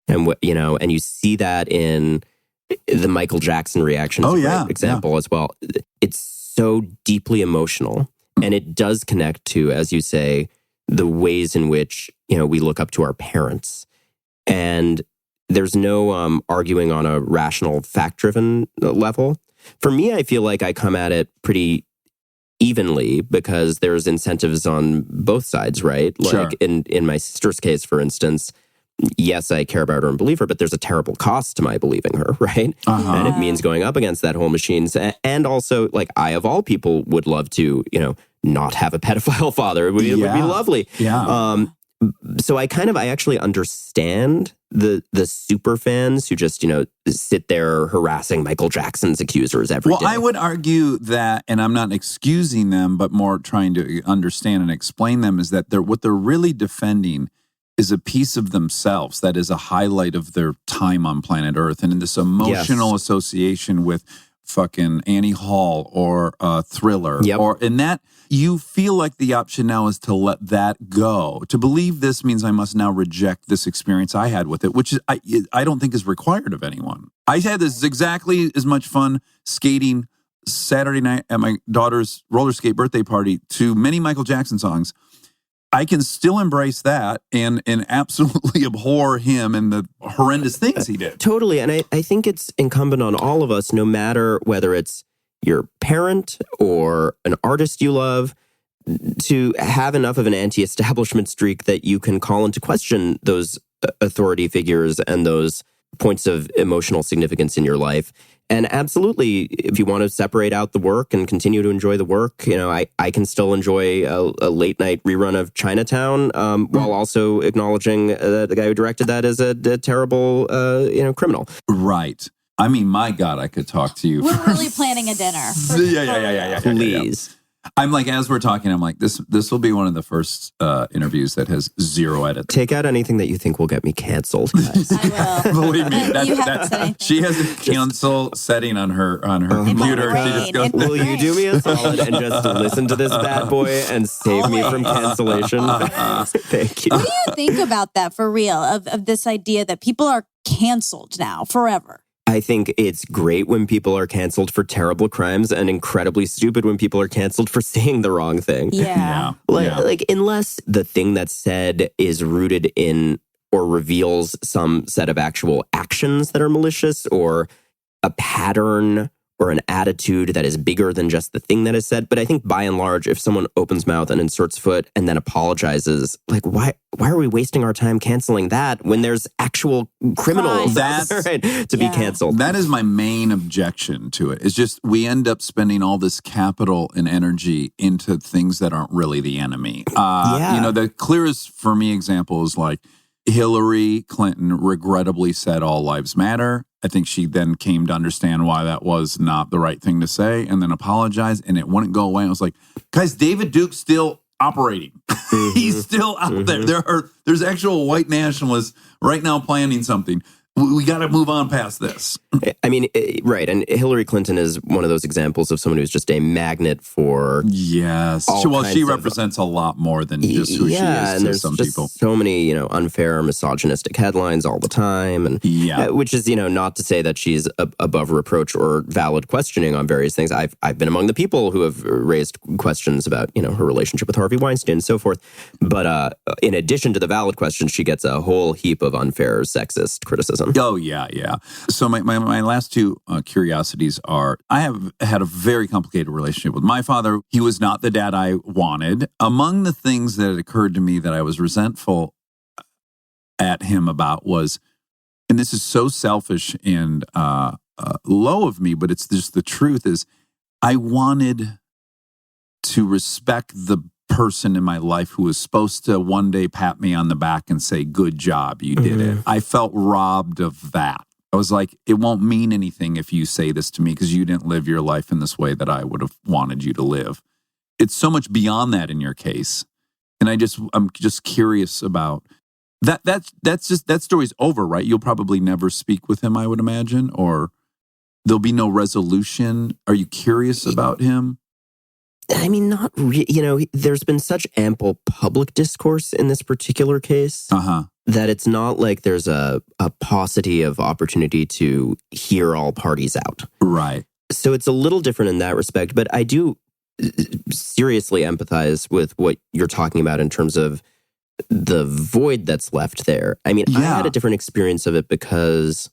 And and you see that in the Michael Jackson reaction. Is a great example as well. It's so deeply emotional, and it does connect to, as you say, the ways in which, we look up to our parents. And there's no arguing on a rational, fact-driven level. For me, I feel like I come at it pretty evenly because there's incentives on both sides, right? Like in my sister's case, for instance, yes, I care about her and believe her, but there's a terrible cost to my believing her, right? And it means going up against that whole machine. And also, I, of all people, would love to, not have a pedophile father. It would be lovely. Yeah. So I actually understand the super fans who just, sit there harassing Michael Jackson's accusers every day. Well, I would argue that, and I'm not excusing them, but more trying to understand and explain them, is that what they're really defending is a piece of themselves that is a highlight of their time on planet Earth. And in this emotional association with fucking Annie Hall or Thriller, or in that, you feel like the option now is to let that go. To believe this means I must now reject this experience I had with it, which is, I don't think is required of anyone. I had this exactly as much fun skating Saturday night at my daughter's roller skate birthday party to many Michael Jackson songs. I can still embrace that and absolutely abhor him and the horrendous things he did. Totally. And I think it's incumbent on all of us, no matter whether it's your parent or an artist you love, to have enough of an anti-establishment streak that you can call into question those authority figures and those points of emotional significance in your life. And absolutely, if you want to separate out the work and continue to enjoy the work, I can still enjoy a late night rerun of Chinatown while also acknowledging that the guy who directed that is a terrible, criminal. Right. I mean, my God, I could talk to you. We're really planning a dinner. Yeah. Please. I'm like, as we're talking, I'm like, this will be one of the first interviews that has 0 edits. Take out anything that you think will get me canceled, guys. I will. Believe me, You haven't said anything. she has a cancel setting on her computer. brain. She just goes, Will you do me a solid and just listen to this bad boy and save me from cancellation? Thank you. What do you think about that for real, of this idea that people are canceled now forever? I think it's great when people are canceled for terrible crimes and incredibly stupid when people are canceled for saying the wrong thing. Yeah. Like, unless the thing that's said is rooted in or reveals some set of actual actions that are malicious or a pattern or an attitude that is bigger than just the thing that is said. But I think by and large, if someone opens mouth and inserts foot and then apologizes, like, why are we wasting our time canceling that when there's actual criminals to be canceled? That is my main objection to it. It's just we end up spending all this capital and energy into things that aren't really the enemy. The clearest for me example is like Hillary Clinton regrettably said all lives matter. I think she then came to understand why that was not the right thing to say and then apologized, and it wouldn't go away. I was like, guys, David Duke's still operating. He's still out there. There's actual white nationalists right now planning something. We got to move on past this. I mean, right. And Hillary Clinton is one of those examples of someone who's just a magnet for. Yes. She represents a lot more than just who she is and to some people. So many, unfair, misogynistic headlines all the time. And which is, not to say that she's above reproach or valid questioning on various things. I've been among the people who have raised questions about, her relationship with Harvey Weinstein and so forth. But in addition to the valid questions, she gets a whole heap of unfair, sexist criticism. Oh, yeah. So my last two curiosities are, I have had a very complicated relationship with my father. He was not the dad I wanted. Among the things that occurred to me that I was resentful at him about was, and this is so selfish and low of me, but it's just the truth, is I wanted to respect the person in my life who was supposed to one day pat me on the back and say, good job, you did it. I felt robbed of that. I was like, it won't mean anything if you say this to me because you didn't live your life in this way that I would have wanted you to live. It's so much beyond that in your case. And I'm just curious about that. That story's over, right? You'll probably never speak with him, I would imagine, or there'll be no resolution. Are you curious about him? I mean, not really. There's been such ample public discourse in this particular case that it's not like there's a paucity of opportunity to hear all parties out. Right. So it's a little different in that respect. But I do seriously empathize with what you're talking about in terms of the void that's left there. I mean, I had a different experience of it because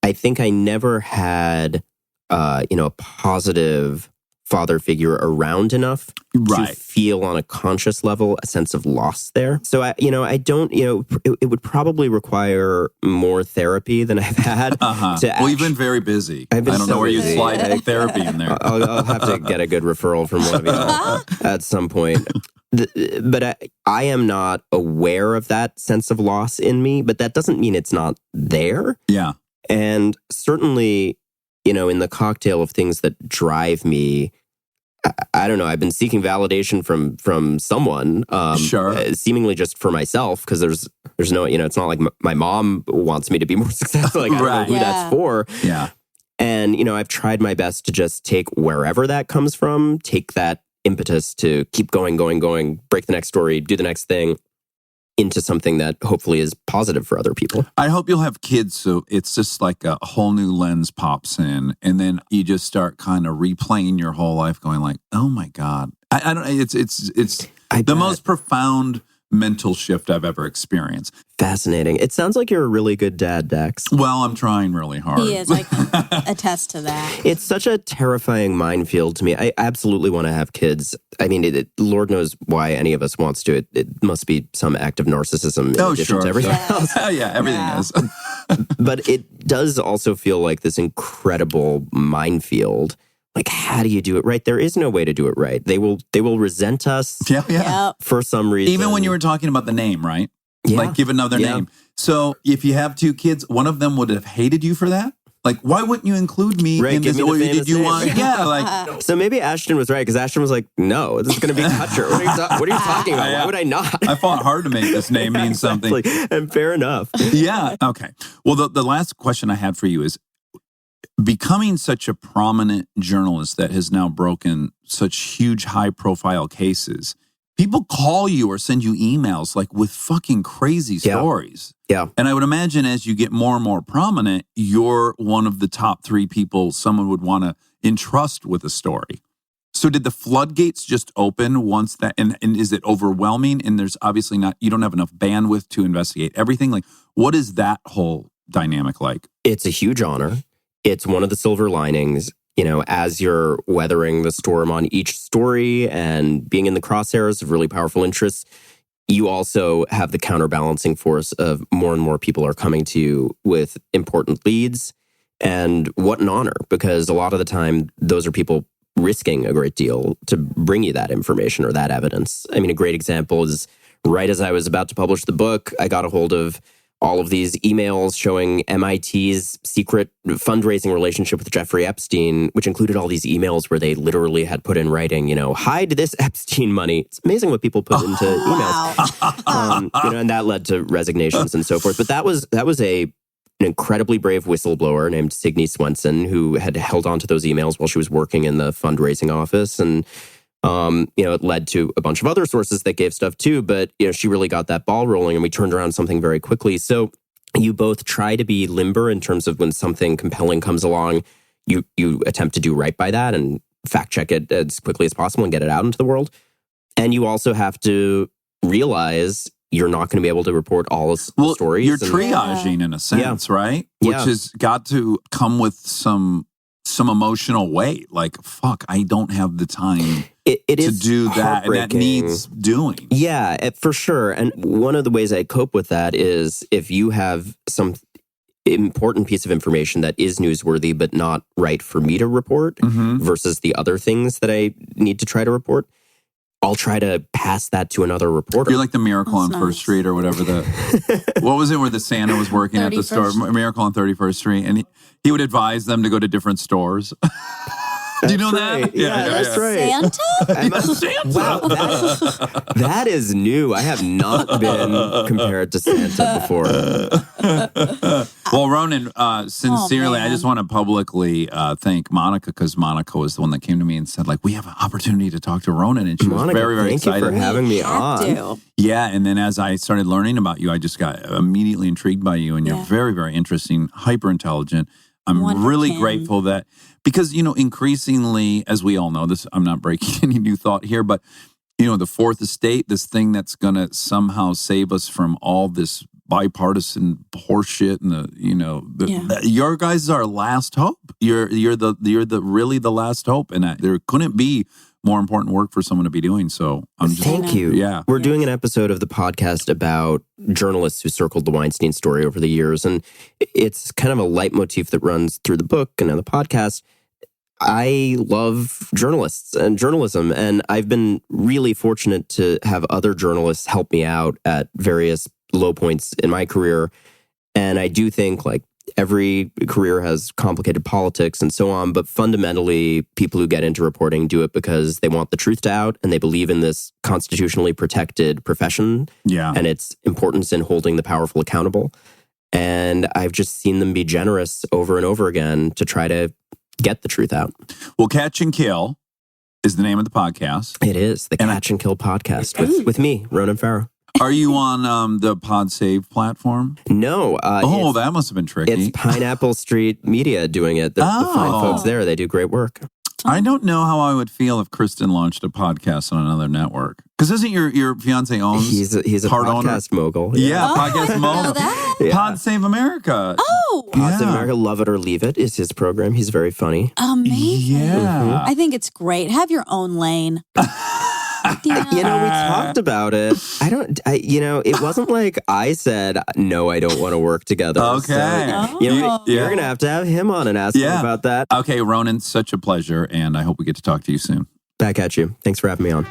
I think I never had, a positive father figure around enough to feel on a conscious level a sense of loss there. So I don't, it would probably require more therapy than I've had. You've been very busy. I don't know where you slide therapy in there. I'll have to get a good referral from one of you at some point. But I am not aware of that sense of loss in me, but that doesn't mean it's not there. Yeah. And certainly, in the cocktail of things that drive me, I don't know. I've been seeking validation from someone, seemingly just for myself, because there's no, it's not like my mom wants me to be more successful. Like, I don't know who that's for. Yeah. And, I've tried my best to just take wherever that comes from, take that impetus to keep going, break the next story, do the next thing, into something that hopefully is positive for other people. I hope you'll have kids so it's just like a whole new lens pops in, and then you just start kind of replaying your whole life going like, oh my God. I don't know, it's the most profound mental shift I've ever experienced. Fascinating. It sounds like you're a really good dad, Dax. Well, I'm trying really hard. He is. I can attest to that. It's such a terrifying minefield to me. I absolutely want to have kids. I mean, Lord knows why any of us wants to. It must be some act of narcissism in addition to everything else. Yeah, everything is. But it does also feel like this incredible minefield. Like, how do you do it right? There is no way to do it right. They will resent us for some reason. Even when you were talking about the name, right? Yeah. Like, give another name. So if you have 2 kids, one of them would have hated you for that? Like, why wouldn't you include me in this? Or did you want? Yeah, like. So maybe Ashton was right, because Ashton was like, "No, this is going to be Kutcher. What are you talking about? Why would I not?" I fought hard to make this name mean something. And fair enough. Yeah. Okay. Well, the last question I had for you is, becoming such a prominent journalist that has now broken such huge, high-profile cases, people call you or send you emails like with fucking crazy stories. Yeah. And I would imagine as you get more and more prominent, you're one of the top 3 people someone would want to entrust with a story. So did the floodgates just open once that, and is it overwhelming? And there's obviously you don't have enough bandwidth to investigate everything. Like, what is that whole dynamic like? It's a huge honor. It's one of the silver linings. You know, as you're weathering the storm on each story and being in the crosshairs of really powerful interests, you also have the counterbalancing force of more and more people are coming to you with important leads. And what an honor, because a lot of the time, those are people risking a great deal to bring you that information or that evidence. I mean, a great example is right as I was about to publish the book, I got a hold of all of these emails showing MIT's secret fundraising relationship with Jeffrey Epstein, which included all these emails where they literally had put in writing, hide this Epstein money. It's amazing what people put into emails. And that led to resignations and so forth. But that was an incredibly brave whistleblower named Signe Swenson, who had held on to those emails while she was working in the fundraising office. And it led to a bunch of other sources that gave stuff too, but she really got that ball rolling, and we turned around something very quickly. So you both try to be limber in terms of when something compelling comes along, you attempt to do right by that and fact check it as quickly as possible and get it out into the world. And you also have to realize you're not going to be able to report all the stories. You're triaging in a sense, right? Which has got to come with some emotional weight. Like, fuck, I don't have the time to do that. And that needs doing. Yeah, for sure. And one of the ways I cope with that is if you have some important piece of information that is newsworthy but not right for me to report versus the other things that I need to try to report, I'll try to pass that to another reporter. You're like the Miracle on First Street or whatever what was it where the Santa was working at the store? Miracle on 31st Street. And he would advise them to go to different stores. Do you know that? Yeah, that's right. Santa? Wow, that is new. I have not been compared to Santa before. Well, Ronan, sincerely, I just want to publicly thank Monica, because Monica was the one that came to me and said, like, we have an opportunity to talk to Ronan, and she was very, very excited. Thank you for having me on. Yeah, and then as I started learning about you, I just got immediately intrigued by you, and you're very, very interesting, hyper intelligent. I'm really grateful that, because, increasingly, as we all know, this, I'm not breaking any new thought here, but, the fourth estate, this thing that's going to somehow save us from all this bipartisan horseshit, and your guys are last hope. You're really the last hope, and there couldn't be more important work for someone to be doing. So thank you. Yeah, we're doing an episode of the podcast about journalists who circled the Weinstein story over the years, and it's kind of a leitmotif that runs through the book and on the podcast. I love journalists and journalism, and I've been really fortunate to have other journalists help me out at various low points in my career. And I do think, like, every career has complicated politics and so on, but fundamentally, people who get into reporting do it because they want the truth out and they believe in this constitutionally protected profession and its importance in holding the powerful accountable. And I've just seen them be generous over and over again to try to get the truth out. Well, Catch and Kill is the name of the podcast. It is, the Catch and Kill podcast with me, Ronan Farrow. Are you on the Pod Save platform? No. That must have been tricky. It's Pineapple Street Media doing it. The fine folks there, they do great work. I don't know how I would feel if Kristen launched a podcast on another network. Because isn't your fiance owns? He's a podcast mogul. Yeah, podcast mogul. Pod Save America. Pod Save America, Love It or Leave It is his program. He's very funny. Amazing. Yeah. I think it's great. Have your own lane. You know, we talked about it. It wasn't like I said, no, I don't want to work together. Okay. So, you're going to have him on and ask him about that. Okay, Ronan, such a pleasure, and I hope we get to talk to you soon. Back at you. Thanks for having me on.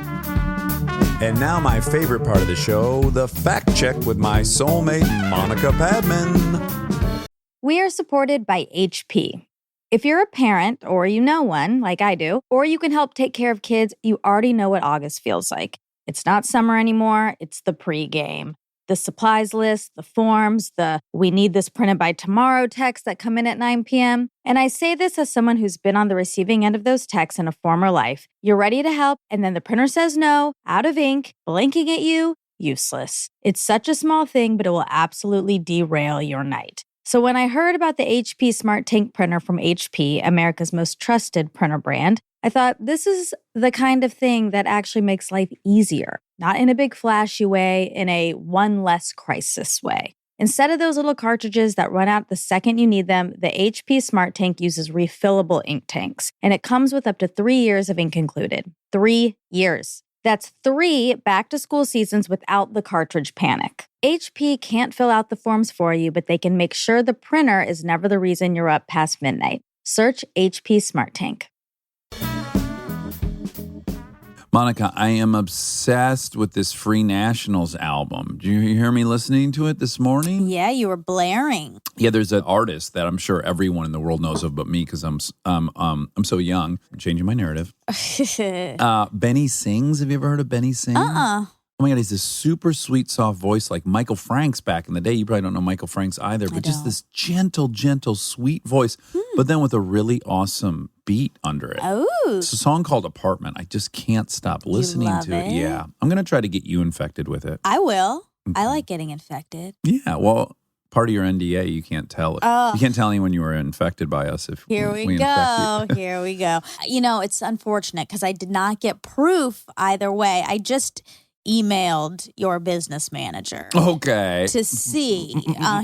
And now my favorite part of the show, the fact check with my soulmate, Monica Padman. We are supported by HP. If you're a parent or you know one, like I do, or you can help take care of kids, you already know what August feels like. It's not summer anymore, it's the pregame. The supplies list, the forms, the "we need this printed by tomorrow" texts that come in at 9 p.m. And I say this as someone who's been on the receiving end of those texts in a former life. You're ready to help, and then the printer says no, out of ink, blinking at you, useless. It's such a small thing, but it will absolutely derail your night. So when I heard about the HP Smart Tank printer from HP, America's most trusted printer brand, I thought this is the kind of thing that actually makes life easier, not in a big flashy way, in a one less crisis way. Instead of those little cartridges that run out the second you need them, the HP Smart Tank uses refillable ink tanks, and it comes with up to 3 years of ink included. 3 years. That's 3 back-to-school seasons without the cartridge panic. HP can't fill out the forms for you, but they can make sure the printer is never the reason you're up past midnight. Search HP Smart Tank. Monica, I am obsessed with this Free Nationals album. Did you hear me listening to it this morning? Yeah, you were blaring. Yeah, there's an artist that I'm sure everyone in the world knows of but me because I'm so young. I'm changing my narrative. Benny Sings. Have you ever heard of Benny Sings? Oh my God, he's this super sweet, soft voice like Michael Franks back in the day. You probably don't know Michael Franks either, but just this gentle, sweet voice, but then with a really awesome beat under it. Oh. It's a song called Apartment. I just can't stop listening to it. Yeah. I'm going to try to get you infected with it. I will. I like getting infected. Yeah, well, part of your NDA, you can't tell it. Oh. You can't tell anyone you were infected by us if Here we we go. infect you. Here we go. You know, it's unfortunate because I did not get proof either way. I just emailed your business manager Okay. to see.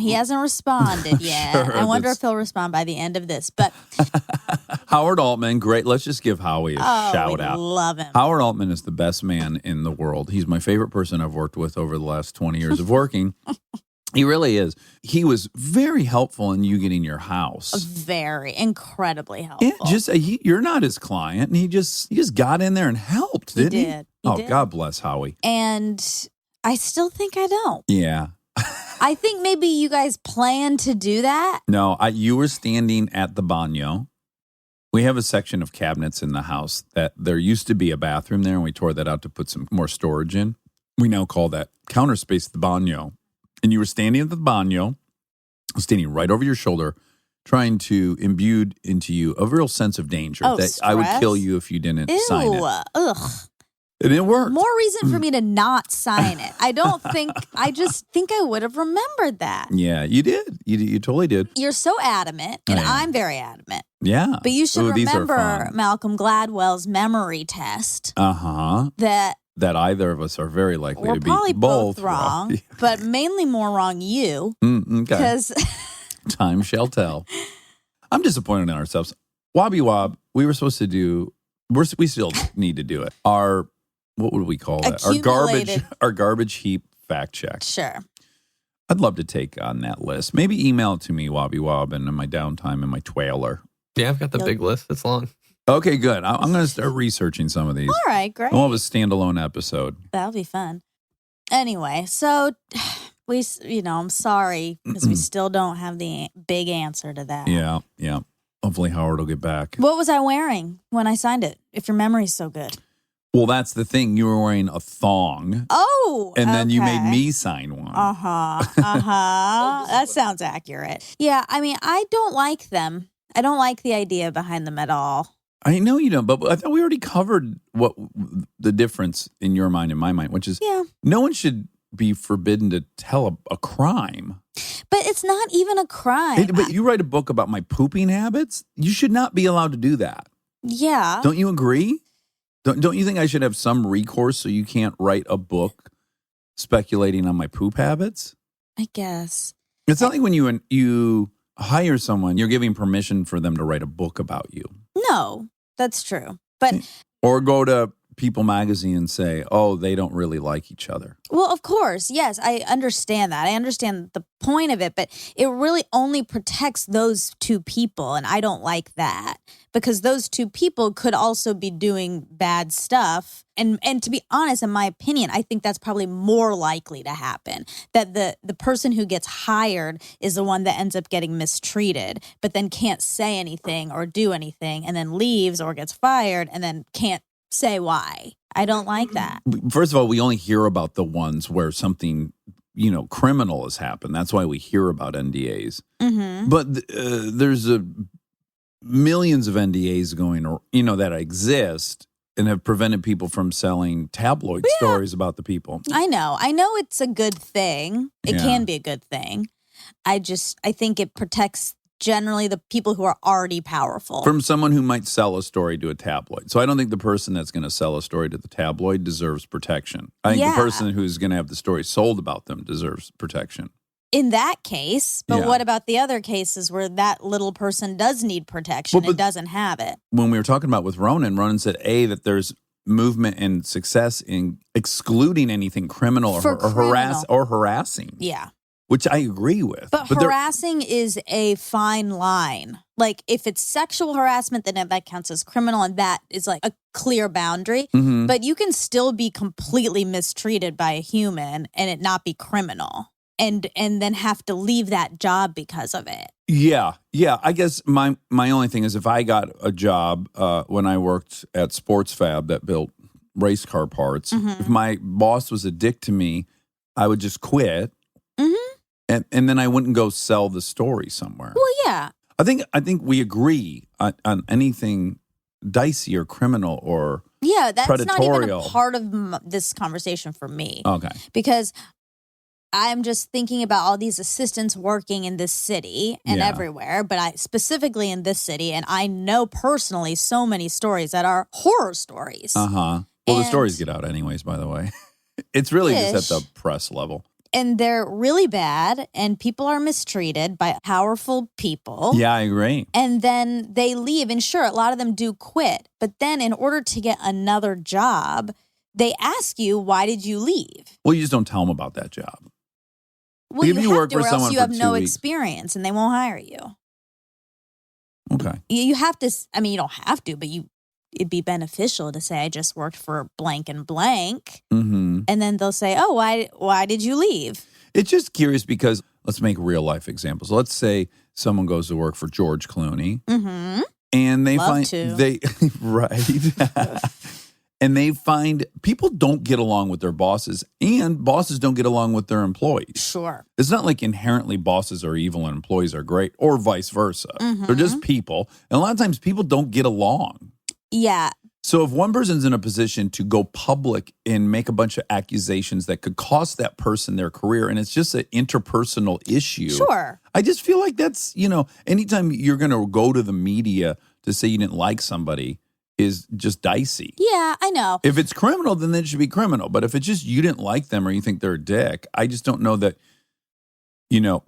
He hasn't responded yet. Sure, I wonder if he'll respond by the end of this. But Howard Altman, great. Let's just give Howie a shout out. Love him. Howard Altman is the best man in the world. He's my favorite person I've worked with over the last 20 years of working. He really is. He was very helpful in you getting your house. Very incredibly helpful. Yeah, you're not his client, and he just got in there and helped, didn't he? He did. God bless Howie. And I still think I don't. Yeah. I think maybe you guys plan to do that. No, you were standing at the baño. We have a section of cabinets in the house that there used to be a bathroom there, and we tore that out to put some more storage in. We now call that counter space the baño. And you were standing at the baño, standing right over your shoulder, trying to imbue into you a real sense of danger that stress? I would kill you if you didn't sign it. Ugh. And it worked. More reason for me to not sign it. I just think I would have remembered that. Yeah, you did. You totally did. You're so adamant, and I'm very adamant. Yeah. But you should These are remember fun. Malcolm Gladwell's memory test. That either of us are very likely We're to be probably both wrong. wrong, but mainly more wrong you. Okay. Because Time shall tell. I'm disappointed in ourselves. Wobby Wob, we were supposed to do, we still need to do it. What would we call that? Our garbage heap fact check. Sure. I'd love to take on that list. Maybe email it to me, Wobby Wob, and in my downtime in my twailer. Yeah, I've got the big list. It's long. Okay, good. I'm going to start researching some of these. All right, great. We'll have a standalone episode. That'll be fun. Anyway, so I'm sorry because we still don't have the big answer to that. Yeah. Hopefully Howard will get back. What was I wearing when I signed it? If your memory's so good. Well, that's the thing. You were wearing a thong. Oh, and then you made me sign one. That sounds accurate. Yeah, I mean, I don't like them. I don't like the idea behind them at all. I know you don't, but I thought we already covered what the difference in your mind and my mind, which is no one should be forbidden to tell a crime. But it's not even a crime. But you write a book about my pooping habits. You should not be allowed to do that. Yeah. Don't you agree? Don't you think I should have some recourse so you can't write a book speculating on my poop habits? I guess. It's not like when you hire someone, you're giving permission for them to write a book about you. No, that's true. But or go to People magazine and say, oh, they don't really like each other. Well, of course. Yes, I understand that. I understand the point of it, but it really only protects those two people. And I don't like that because those two people could also be doing bad stuff. And to be honest, in my opinion, I think that's probably more likely to happen, that the person who gets hired is the one that ends up getting mistreated, but then can't say anything or do anything and then leaves or gets fired and then can't say why. I don't like that. First of all, we only hear about the ones where something, criminal has happened. That's why we hear about NDAs. Mm-hmm. But there's millions of NDAs going, that exist and have prevented people from selling tabloid stories about the people. I know it's a good thing. It can be a good thing. I think it protects generally the people who are already powerful. From someone who might sell a story to a tabloid. So I don't think the person that's going to sell a story to the tabloid deserves protection. I think the person who's going to have the story sold about them deserves protection. In that case, but what about the other cases where that little person does need protection and doesn't have it? When we were talking about with Ronan said, that there's movement and success in excluding anything criminal or harassing. Yeah. Which I agree with. But harassing is a fine line. Like, if it's sexual harassment, then that counts as criminal, and that is like a clear boundary. Mm-hmm. But you can still be completely mistreated by a human and it not be criminal, and then have to leave that job because of it. Yeah. I guess my only thing is if I got a job when I worked at Sports Fab that built race car parts, if my boss was a dick to me, I would just quit. And then I wouldn't go sell the story somewhere. Well, yeah. I think we agree on anything dicey or criminal or that's predatorial. not even a part of this conversation for me. Okay. Because I'm just thinking about all these assistants working in this city and everywhere, but specifically in this city, and I know personally so many stories that are horror stories. Well, the stories get out anyways, by the way. It's really just at the press level. And they're really bad, and people are mistreated by powerful people. Yeah, I agree. And then they leave, and sure, a lot of them do quit. But then in order to get another job, they ask you, why did you leave? Well, you just don't tell them about that job. Well, if you have work to, for or someone else you for have 2 no weeks. experience, and they won't hire you. Okay. You have to, you don't have to, but it'd be beneficial to say, I just worked for blank and blank. Mm-hmm. And then they'll say, oh, why did you leave? It's just curious because let's make real life examples. Let's say someone goes to work for George Clooney and they and they find people don't get along with their bosses and bosses don't get along with their employees. Sure. It's not like inherently bosses are evil and employees are great or vice versa. They're just people. And a lot of times people don't get along. Yeah. So if one person's in a position to go public and make a bunch of accusations that could cost that person their career, and it's just an interpersonal issue. Sure. I just feel like that's, anytime you're going to go to the media to say you didn't like somebody is just dicey. Yeah, I know. If it's criminal, then it should be criminal. But if it's just you didn't like them or you think they're a dick, I just don't know that,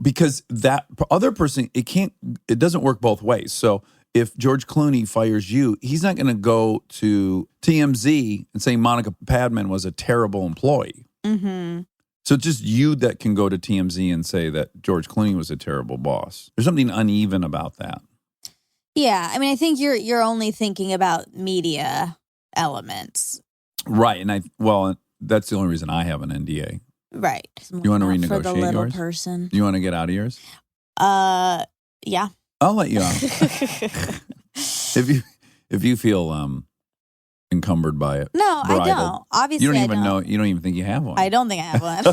because that other person, it doesn't work both ways. So if George Clooney fires you, he's not going to go to TMZ and say Monica Padman was a terrible employee. Mm-hmm. So it's just you that can go to TMZ and say that George Clooney was a terrible boss. There's something uneven about that. Yeah, I think you're only thinking about media elements. Right, and that's the only reason I have an NDA. Right. You want to renegotiate for the little yours? person. You want to get out of yours? Yeah. I'll let you out. if you feel encumbered by it. No, bridled. I don't. Obviously, you don't I even don't. know. You don't even think you have one. I don't think I have one.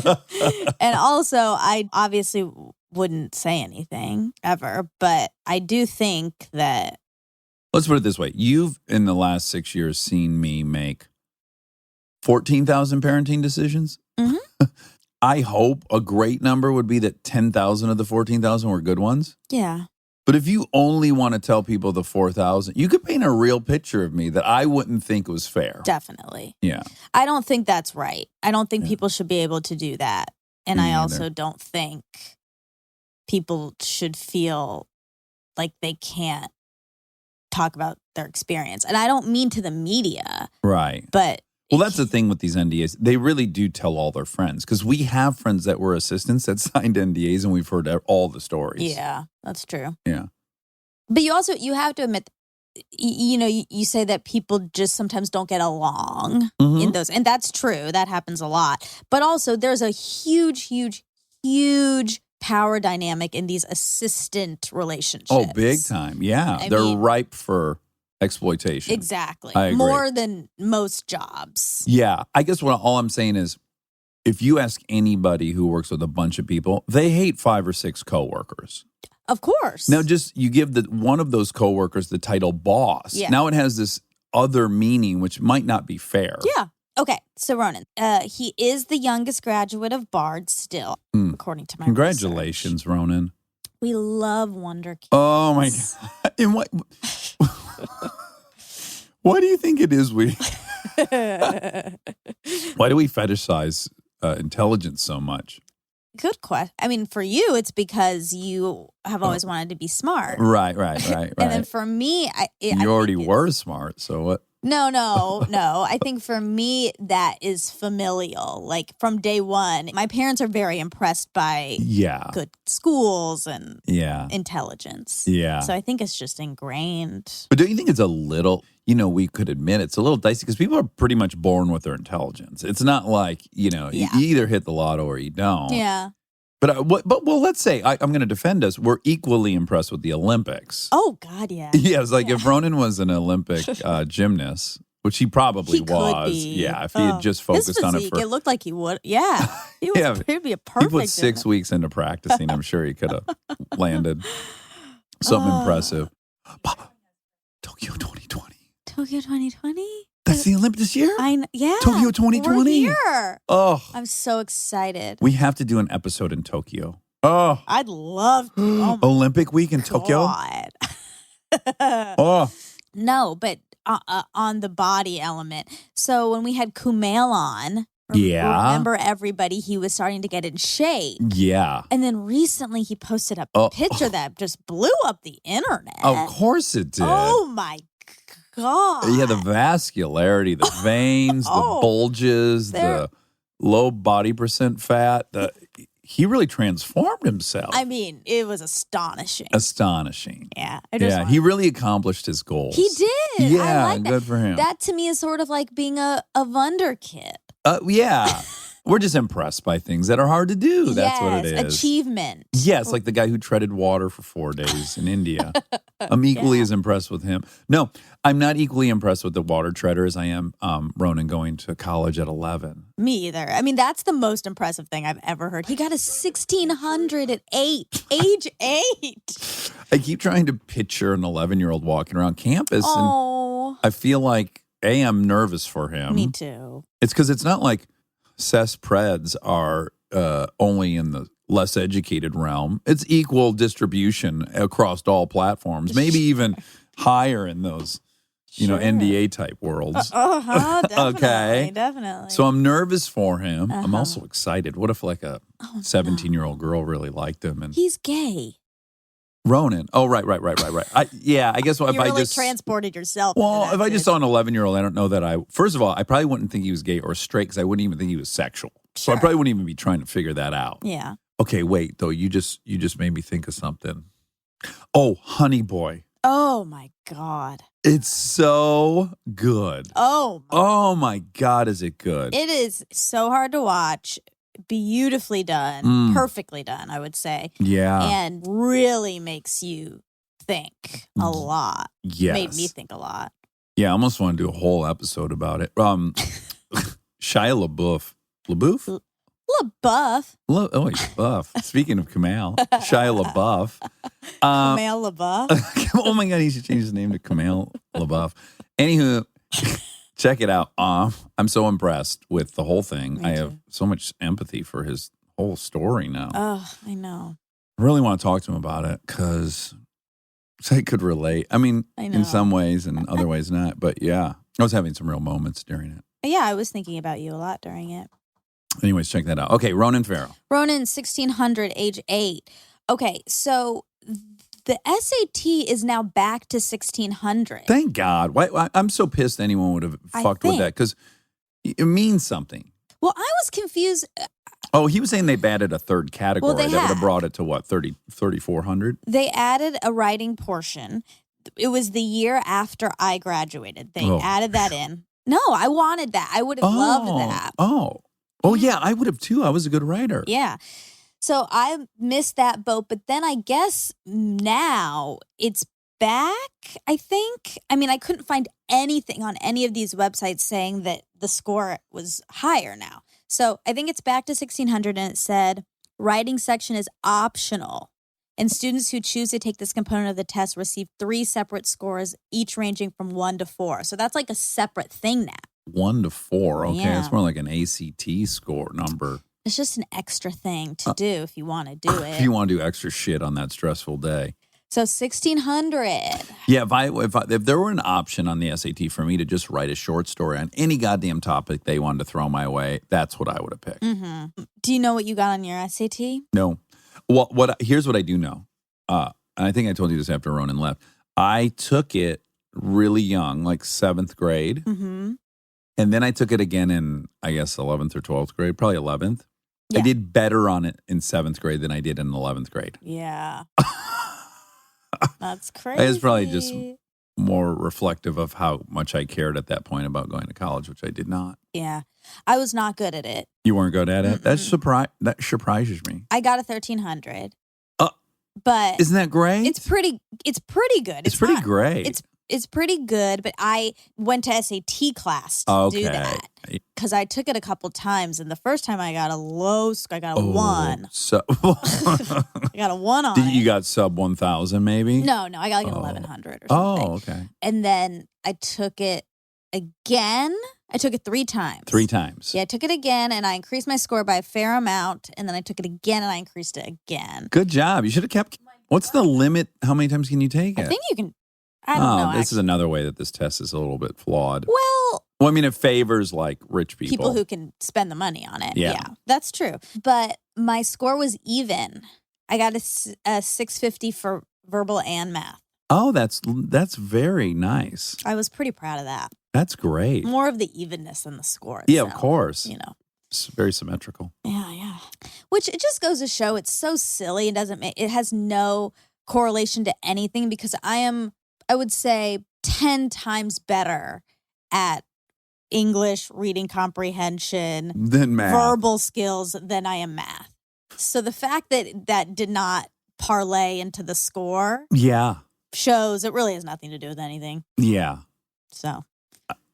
And also, I obviously wouldn't say anything ever, but I do think that. Let's put it this way: you've in the last 6 years seen me make 14,000 parenting decisions. Mm-hmm. I hope a great number would be that 10,000 of the 14,000 were good ones. Yeah. But if you only want to tell people the 4,000, you could paint a real picture of me that I wouldn't think was fair. Definitely. Yeah. I don't think that's right. I don't think people should be able to do that. And Me I neither. also don't think people should feel like they can't talk about their experience. And I don't mean to the media. Right. But well, that's the thing with these NDAs. They really do tell all their friends because we have friends that were assistants that signed NDAs and we've heard all the stories. yeah, that's true. Yeah. But you have to admit, you say that people just sometimes don't get along in those. And that's true. That happens a lot. But also there's a huge, huge, huge power dynamic in these assistant relationships. Oh, big time. Yeah. They're ripe for exploitation. Exactly. I agree. More than most jobs. Yeah. I guess all I'm saying is if you ask anybody who works with a bunch of people, they hate 5 or 6 coworkers. Of course. Now, just you give one of those coworkers the title boss. Yeah. Now it has this other meaning, which might not be fair. Yeah. Okay. So Ronan, he is the youngest graduate of Bard still, according to my Congratulations, research. Ronan. We love wunderkind. Oh my God! And what? Why do you think it is we? Why do we fetishize intelligence so much? Good question. I mean, for you, it's because you have always wanted to be smart. Right. And then for me, you already were smart, so what? No. I think for me, that is familial. Like from day one, my parents are very impressed by good schools and intelligence. Yeah. So I think it's just ingrained. But don't you think it's a little, we could admit it's a little dicey because people are pretty much born with their intelligence. It's not like, you either hit the lotto or you don't. Yeah. But let's say I'm going to defend us. We're equally impressed with the Olympics. Oh God, yeah. Yeah, it's like if Ronan was an Olympic gymnast, which he probably was. Could be. Yeah, if he had just focused on it it looked like he would. Yeah, he'd be a perfect. He put 6 weeks into practicing. I'm sure he could have landed something impressive. Tokyo 2020. Tokyo 2020. That's the Olympics this year? Yeah. Tokyo 2020. We're here. Oh. I'm so excited. We have to do an episode in Tokyo. Oh. I'd love to. Oh Olympic week in Tokyo? Oh. No, but on the body element. So when we had Kumail on, remember everybody, he was starting to get in shape. Yeah. And then recently he posted a picture that just blew up the internet. Of course it did. Oh my God. Yeah, the vascularity, the veins, the bulges, the low body percent fat. He really transformed himself. I mean, it was astonishing. Yeah. He really accomplished his goals. He did. Yeah, I like that. Good for him. That to me is sort of like being a wunderkid. Yeah. We're just impressed by things that are hard to do. That's what it is. Achievement. Yes, like the guy who treaded water for 4 days in India. I'm equally as impressed with him. No, I'm not equally impressed with the water treader as I am Ronan going to college at 11. Me either. I mean, that's the most impressive thing I've ever heard. He got a 1600 at 8, age 8. I keep trying to picture an 11-year-old walking around campus. And I feel like, I'm nervous for him. Me too. It's because it's not like cess preds are only in the less educated realm. It's equal distribution across all platforms, maybe even higher in those, NDA type worlds. Definitely, okay. Definitely. So I'm nervous for him. I'm also excited. What if like a 17-year-old girl really liked him? And he's gay. Ronan. Oh, right. I guess if I just transported yourself. Well, if I just saw an 11-year-old, I don't know that first of all, I probably wouldn't think he was gay or straight because I wouldn't even think he was sexual. So I probably wouldn't even be trying to figure that out. Yeah. Okay, wait, though. You just made me think of something. Oh, Honey Boy. Oh, my God. It's so good. Oh, my God, is it good? It is so hard to watch. Beautifully done. Perfectly done, I would say. Yeah. And really makes you think a lot. Yes. Made me think a lot. Yeah, I almost want to do a whole episode about it. Shia LaBeouf. LaBeouf? LaBeouf. He's buff. Speaking of Kumail, Shia LaBeouf. Kumail LaBeouf. Oh my God, he should change his name to Kumail LaBeouf. Anywho, check it out. I'm so impressed with the whole thing. I have so much empathy for his whole story now. Oh, I know. I really want to talk to him about it because I could relate. I mean, in some ways and other ways not. But yeah, I was having some real moments during it. Yeah, I was thinking about you a lot during it. Anyways, check that out. Okay, Ronan Farrow. Ronan, 1600, age 8. Okay, so The SAT is now back to 1600. Thank God. Why I'm so pissed anyone would have fucked with that because it means something. Well, I was confused. Oh, he was saying they've added a third category that would have brought it to what, 3,400? They added a writing portion. It was the year after I graduated. They added that in. No, I wanted that. I would have loved that. Oh, yeah, I would have too. I was a good writer. Yeah. So I missed that boat, but then I guess now it's back, I think. I mean, I couldn't find anything on any of these websites saying that the score was higher now. So I think it's back to 1600, and it said writing section is optional. And students who choose to take this component of the test receive 3 separate scores, each ranging from 1 to 4. So that's like a separate thing now. 1 to 4. Okay, Yeah. it's more like an ACT score number. It's just an extra thing to do if you want to do it. If you want to do extra shit on that stressful day. So 1600. Yeah, if there were an option on the SAT for me to just write a short story on any goddamn topic they wanted to throw my way, that's what I would have picked. Mm-hmm. Do you know what you got on your SAT? No. Well, here's what I do know. And I think I told you this after Ronan left. I took it really young, like 7th grade. Mm-hmm. And then I took it again in, I guess, 11th or 12th grade, probably 11th. Yeah. I did better on it in 7th grade than I did in 11th grade. Yeah. That's crazy. It's probably just more reflective of how much I cared at that point about going to college, which I did not. Yeah. I was not good at it. You weren't good at it? That surprises me. I got a 1300. But isn't that great? It's pretty good. It's pretty great. It's pretty good, but I went to SAT class to do that because I took it a couple times, and the first time I got a low score. I got a 1. So I got a 1 on it. You got sub 1,000 maybe? No, I got like an 1100 or something. Oh, okay. And then I took it again. I took it 3 times. 3 times. Yeah, I took it again, and I increased my score by a fair amount, and then I took it again, and I increased it again. Good job. You should have kept. What's the limit? How many times can you take it? I think you can. I don't know. This is another way that this test is a little bit flawed. Well, I mean, it favors like rich people. People who can spend the money on it. Yeah. That's true. But my score was even. I got a 650 for verbal and math. Oh, that's very nice. I was pretty proud of that. That's great. More of the evenness than the score itself, Yeah, of course. It's very symmetrical. Yeah. Which it just goes to show it's so silly. It has no correlation to anything because I would say 10 times better at English reading comprehension than math, verbal skills than I am math. So the fact that did not parlay into the score, shows it really has nothing to do with anything. Yeah. So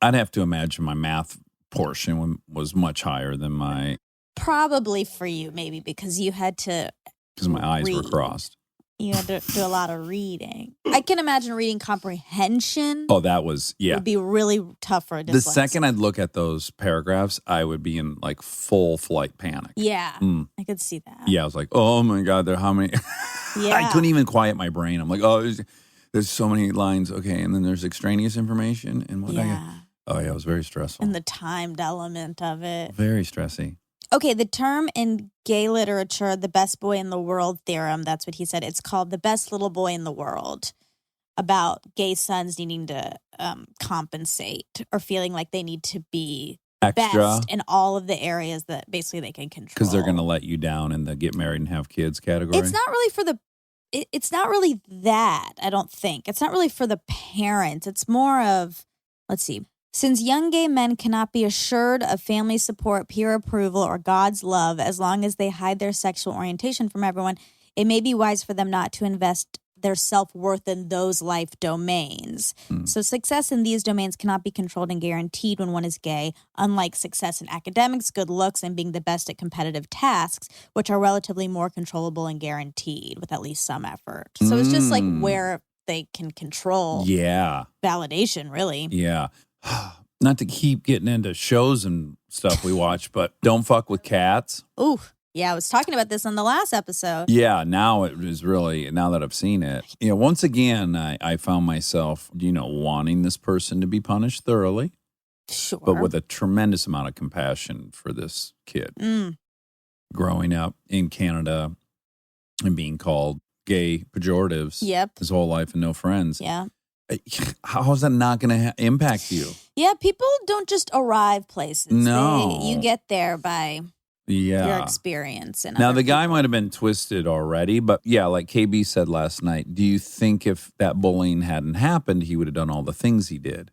I'd have to imagine my math portion was much higher than my. Probably for you, maybe because you had to. Because my eyes were crossed. You had to do a lot of reading. I can imagine reading comprehension. Oh, that was, would be really tough for a dyslexic. The second I'd look at those paragraphs, I would be in like full flight panic. Yeah, I could see that. Yeah, I was like, oh my God, there are how many? Yeah. I couldn't even quiet my brain. I'm like, oh, there's so many lines. Okay, and then there's extraneous information. And what oh yeah, it was very stressful. And the timed element of it. Very stressy. Okay, the term in gay literature, the best boy in the world theorem, that's what he said. It's called the best little boy in the world, about gay sons needing to compensate or feeling like they need to be extra best in all of the areas that basically they can control. Because they're going to let you down in the get married and have kids category. It's not really for the, it's not really that, I don't think. It's not really for the parents. It's more of, let's see. Since young gay men cannot be assured of family support, peer approval, or God's love as long as they hide their sexual orientation from everyone, it may be wise for them not to invest their self-worth in those life domains. So success in these domains cannot be controlled and guaranteed when one is gay, unlike success in academics, good looks, and being the best at competitive tasks, which are relatively more controllable and guaranteed with at least some effort. So it's just like where they can control validation, really. Yeah. Not to keep getting into shows and stuff we watch, but don't fuck with cats. Ooh, yeah, I was talking about this on the last episode. Yeah, now it is really, now that I've seen it, once again, I found myself, wanting this person to be punished thoroughly. Sure. But with a tremendous amount of compassion for this kid. Growing up in Canada and being called gay pejoratives. Yep. His whole life and no friends. Yeah. How is that not going to impact you? Yeah, people don't just arrive places. No. You get there by your experience. And now, other the guy people. might have been twisted already, but yeah, like KB said last night, do you think if that bullying hadn't happened, he would have done all the things he did?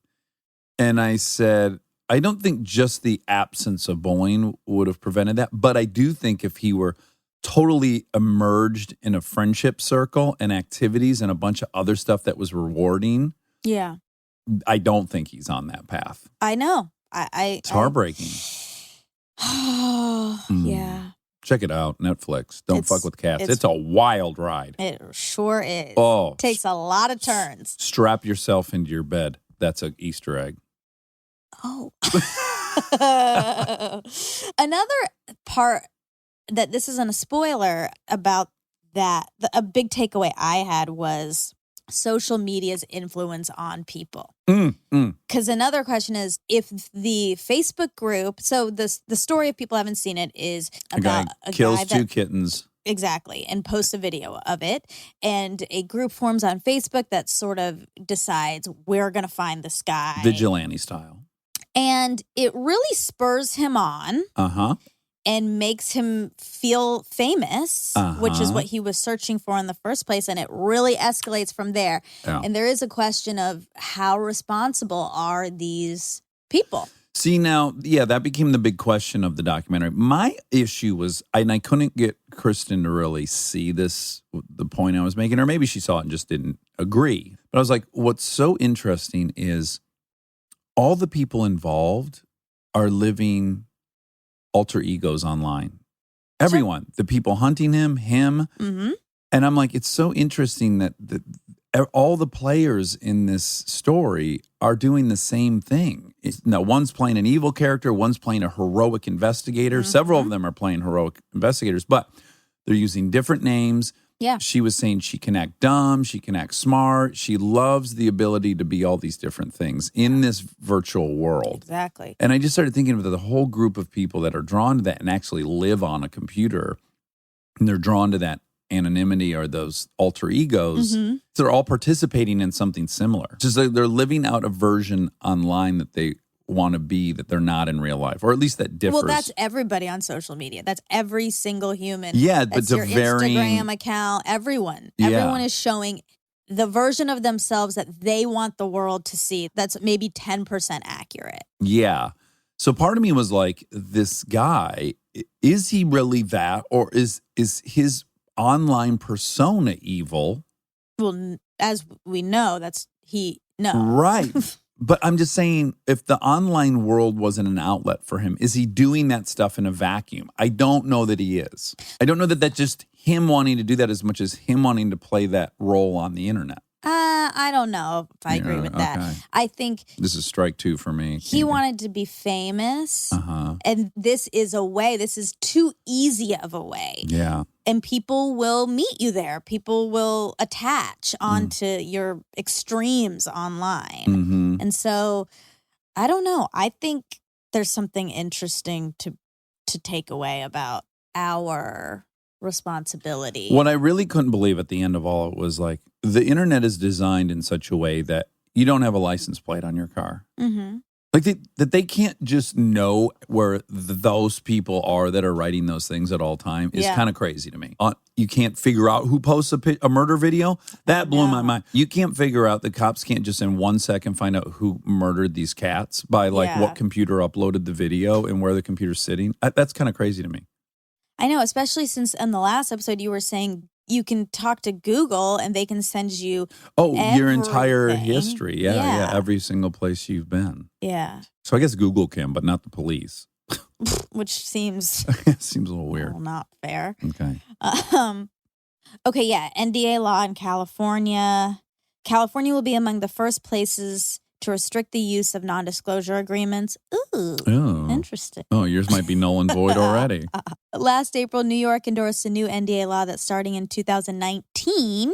And I said, I don't think just the absence of bullying would have prevented that, but I do think if he were totally immersed in a friendship circle and activities and a bunch of other stuff that was rewarding, Yeah. I don't think he's on that path. I know. It's heartbreaking. Yeah. Check it out, Netflix. Don't fuck with cats. it's- It's a wild ride. It sure is. Oh. Takes a lot of turns. Strap yourself into your bed. That's an Easter egg. Oh. Another part that this isn't a spoiler about that, a big takeaway I had was social media's influence on people. Because another question is, if the Facebook group, so the story, if people haven't seen it, is about a guy kills two kittens. Exactly, and posts a video of it. And a group forms on Facebook that sort of decides, we're going to find this guy. Vigilante style. And it really spurs him on and makes him feel famous, which is what he was searching for in the first place. And it really escalates from there. Yeah. And there is a question of how responsible are these people? See, now, yeah, that became the big question of the documentary. My issue was, and I couldn't get Kristen to really see this, the point I was making, or maybe she saw it and just didn't agree. But I was like, what's so interesting is all the people involved are living alter egos online. Everyone, the people hunting him. Mm-hmm. And I'm like, it's so interesting that all the players in this story are doing the same thing. Now, one's playing an evil character, one's playing a heroic investigator. Several of them are playing heroic investigators, but they're using different names. Yeah. She was saying she can act dumb, she can act smart. She loves the ability to be all these different things in this virtual world. Exactly. And I just started thinking of the whole group of people that are drawn to that and actually live on a computer. And they're drawn to that anonymity or those alter egos. Mm-hmm. They're all participating in something similar. Just like they're living out a version online that they want to be that they're not in real life, or at least that differs. Well, that's everybody on social media. That's every single human. Yeah, that's but your to varying Instagram account. Everyone is showing the version of themselves that they want the world to see. That's maybe 10% accurate. Yeah. So part of me was like, this guy, is he really that, or is his online persona evil? Well, as we know, no. Right. But I'm just saying, if the online world wasn't an outlet for him, is he doing that stuff in a vacuum? I don't know that he is. I don't know that that's just him wanting to do that as much as him wanting to play that role on the internet. I don't know if I agree with that. Okay. I think This is strike two for me. he wanted to be famous. And this is too easy of a way. Yeah. And people will meet you there. People will attach onto your extremes online. Mm-hmm. And so, I don't know. I think there's something interesting to take away about our responsibility. What I really couldn't believe at the end of all it was like, the internet is designed in such a way that you don't have a license plate on your car. Mm-hmm. Like that they can't just know where those people are that are writing those things at all time is kind of crazy to me. You can't figure out who posts a murder video. That blew my mind. You can't figure out, the cops can't just in 1 second find out who murdered these cats by what computer uploaded the video and where the computer's sitting. That's kind of crazy to me. I know, especially since in the last episode you were saying you can talk to Google and they can send you your entire everything. history. Yeah, every single place you've been. Yeah. So I guess Google can, but not the police. Which seems a little weird. Not fair. Okay. Okay, yeah. NDA law in California. California will be among the first places to restrict the use of non-disclosure agreements. Ooh, interesting. Oh, yours might be null and void already. Last April, New York endorsed a new NDA law that starting in 2019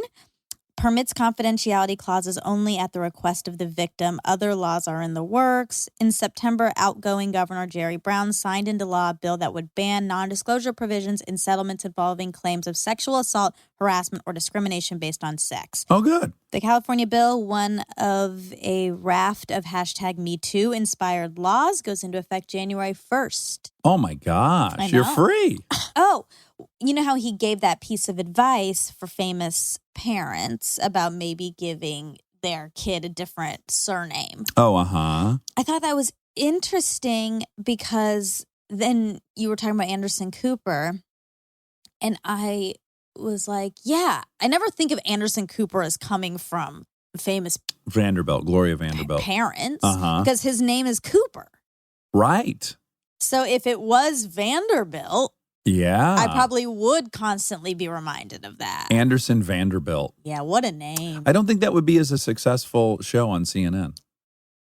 permits confidentiality clauses only at the request of the victim. Other laws are in the works. In September, outgoing Governor Jerry Brown signed into law a bill that would ban non-disclosure provisions in settlements involving claims of sexual assault, harassment, or discrimination based on sex. Oh, good. The California bill, one of a raft of #MeToo inspired laws, goes into effect January 1st. Oh, my gosh. You're free. Oh, you know how he gave that piece of advice for famous parents about maybe giving their kid a different surname? Oh, uh-huh. I thought that was interesting because then you were talking about Anderson Cooper, and I was like, yeah, I never think of Anderson Cooper as coming from famous Gloria Vanderbilt. parents, Uh-huh. because his name is Cooper. Right. So if it was Vanderbilt, Yeah. I probably would constantly be reminded of that. Anderson Vanderbilt. Yeah, what a name. I don't think that would be as a successful show on CNN.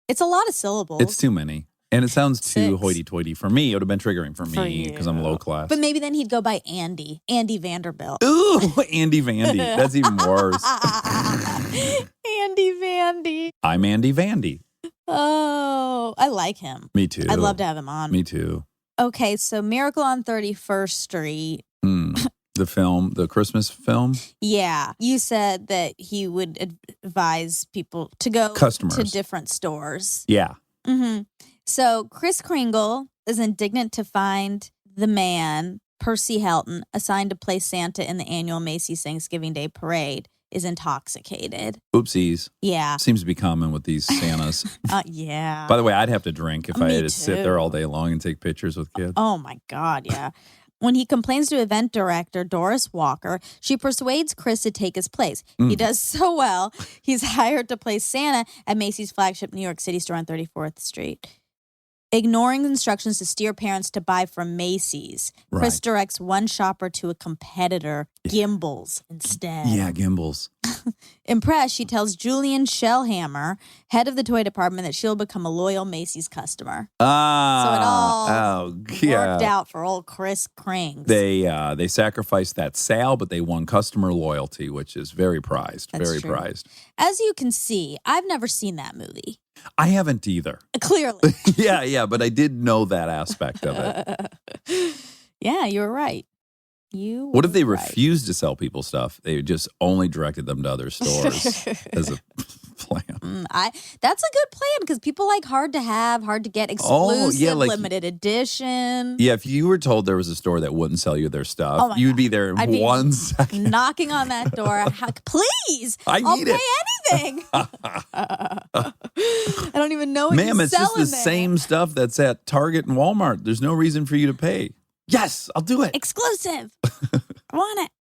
It's a lot of syllables. It's too many. And it sounds too 6. hoity-toity for me. It would have been triggering for me because I'm low class. But maybe then he'd go by Andy Vanderbilt. Ooh, Andy Vandy. That's even worse. Andy Vandy. I'm Andy Vandy. Oh, I like him. Me too. I'd love to have him on. Me too. Okay, so Miracle on 31st Street. The film, the Christmas film? Yeah. You said that he would advise people to go Customers. to different stores. Yeah. Mm-hmm. So Kris Kringle is indignant to find the man, Percy Helton, assigned to play Santa in the annual Macy's Thanksgiving Day Parade, is intoxicated. Oopsies. Yeah. Seems to be common with these Santas. Yeah. By the way, I'd have to drink if I Me had to sit too. there all day long and take pictures with kids. Oh, my God, yeah. When he complains to event director Doris Walker, she persuades Chris to take his place. He does so well, he's hired to play Santa at Macy's flagship New York City store on 34th Street. Ignoring instructions to steer parents to buy from Macy's, Chris Right. directs one shopper to a competitor, Gimbals, instead. Yeah, gimbals. Impressed, she tells Julian Shellhammer, head of the toy department, that she'll become a loyal Macy's customer. So it all worked out for old Kris Krings. They sacrificed that sale, but they won customer loyalty, which is very prized. That's very true. prized. As you can see, I've never seen that movie. I haven't either. Clearly. yeah, but I did know that aspect of it. Yeah, you were right. What if they refused to sell people stuff? They just only directed them to other stores as a plan. That's a good plan because people like hard to have, hard to get, exclusive, limited edition. Yeah, if you were told there was a store that wouldn't sell you their stuff, Oh my you'd God. be there in I'd be 1 second. Knocking on that door. Please, I'll need pay it. anything. I don't even know what Ma'am, you're it's just selling the there. same stuff that's at Target and Walmart. There's no reason for you to pay. Yes, I'll do it. Exclusive. I want it.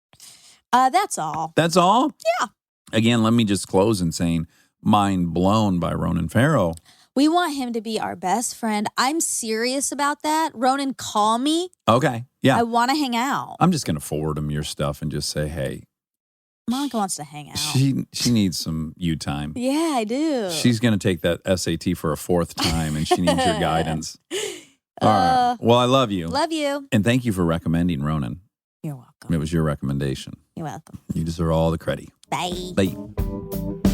That's all. That's all? Yeah. Again, let me just close in saying Mind Blown by Ronan Farrow. We want him to be our best friend. I'm serious about that. Ronan, call me. Okay. Yeah. I want to hang out. I'm just going to forward him your stuff and just say, hey, Monica wants to hang out. she needs some you time. Yeah, I do. She's going to take that SAT for a 4th time and she needs your guidance. All right. Well, I love you. Love you. And thank you for recommending Ronan. You're welcome. It was your recommendation. You're welcome. You deserve all the credit. Bye. Bye.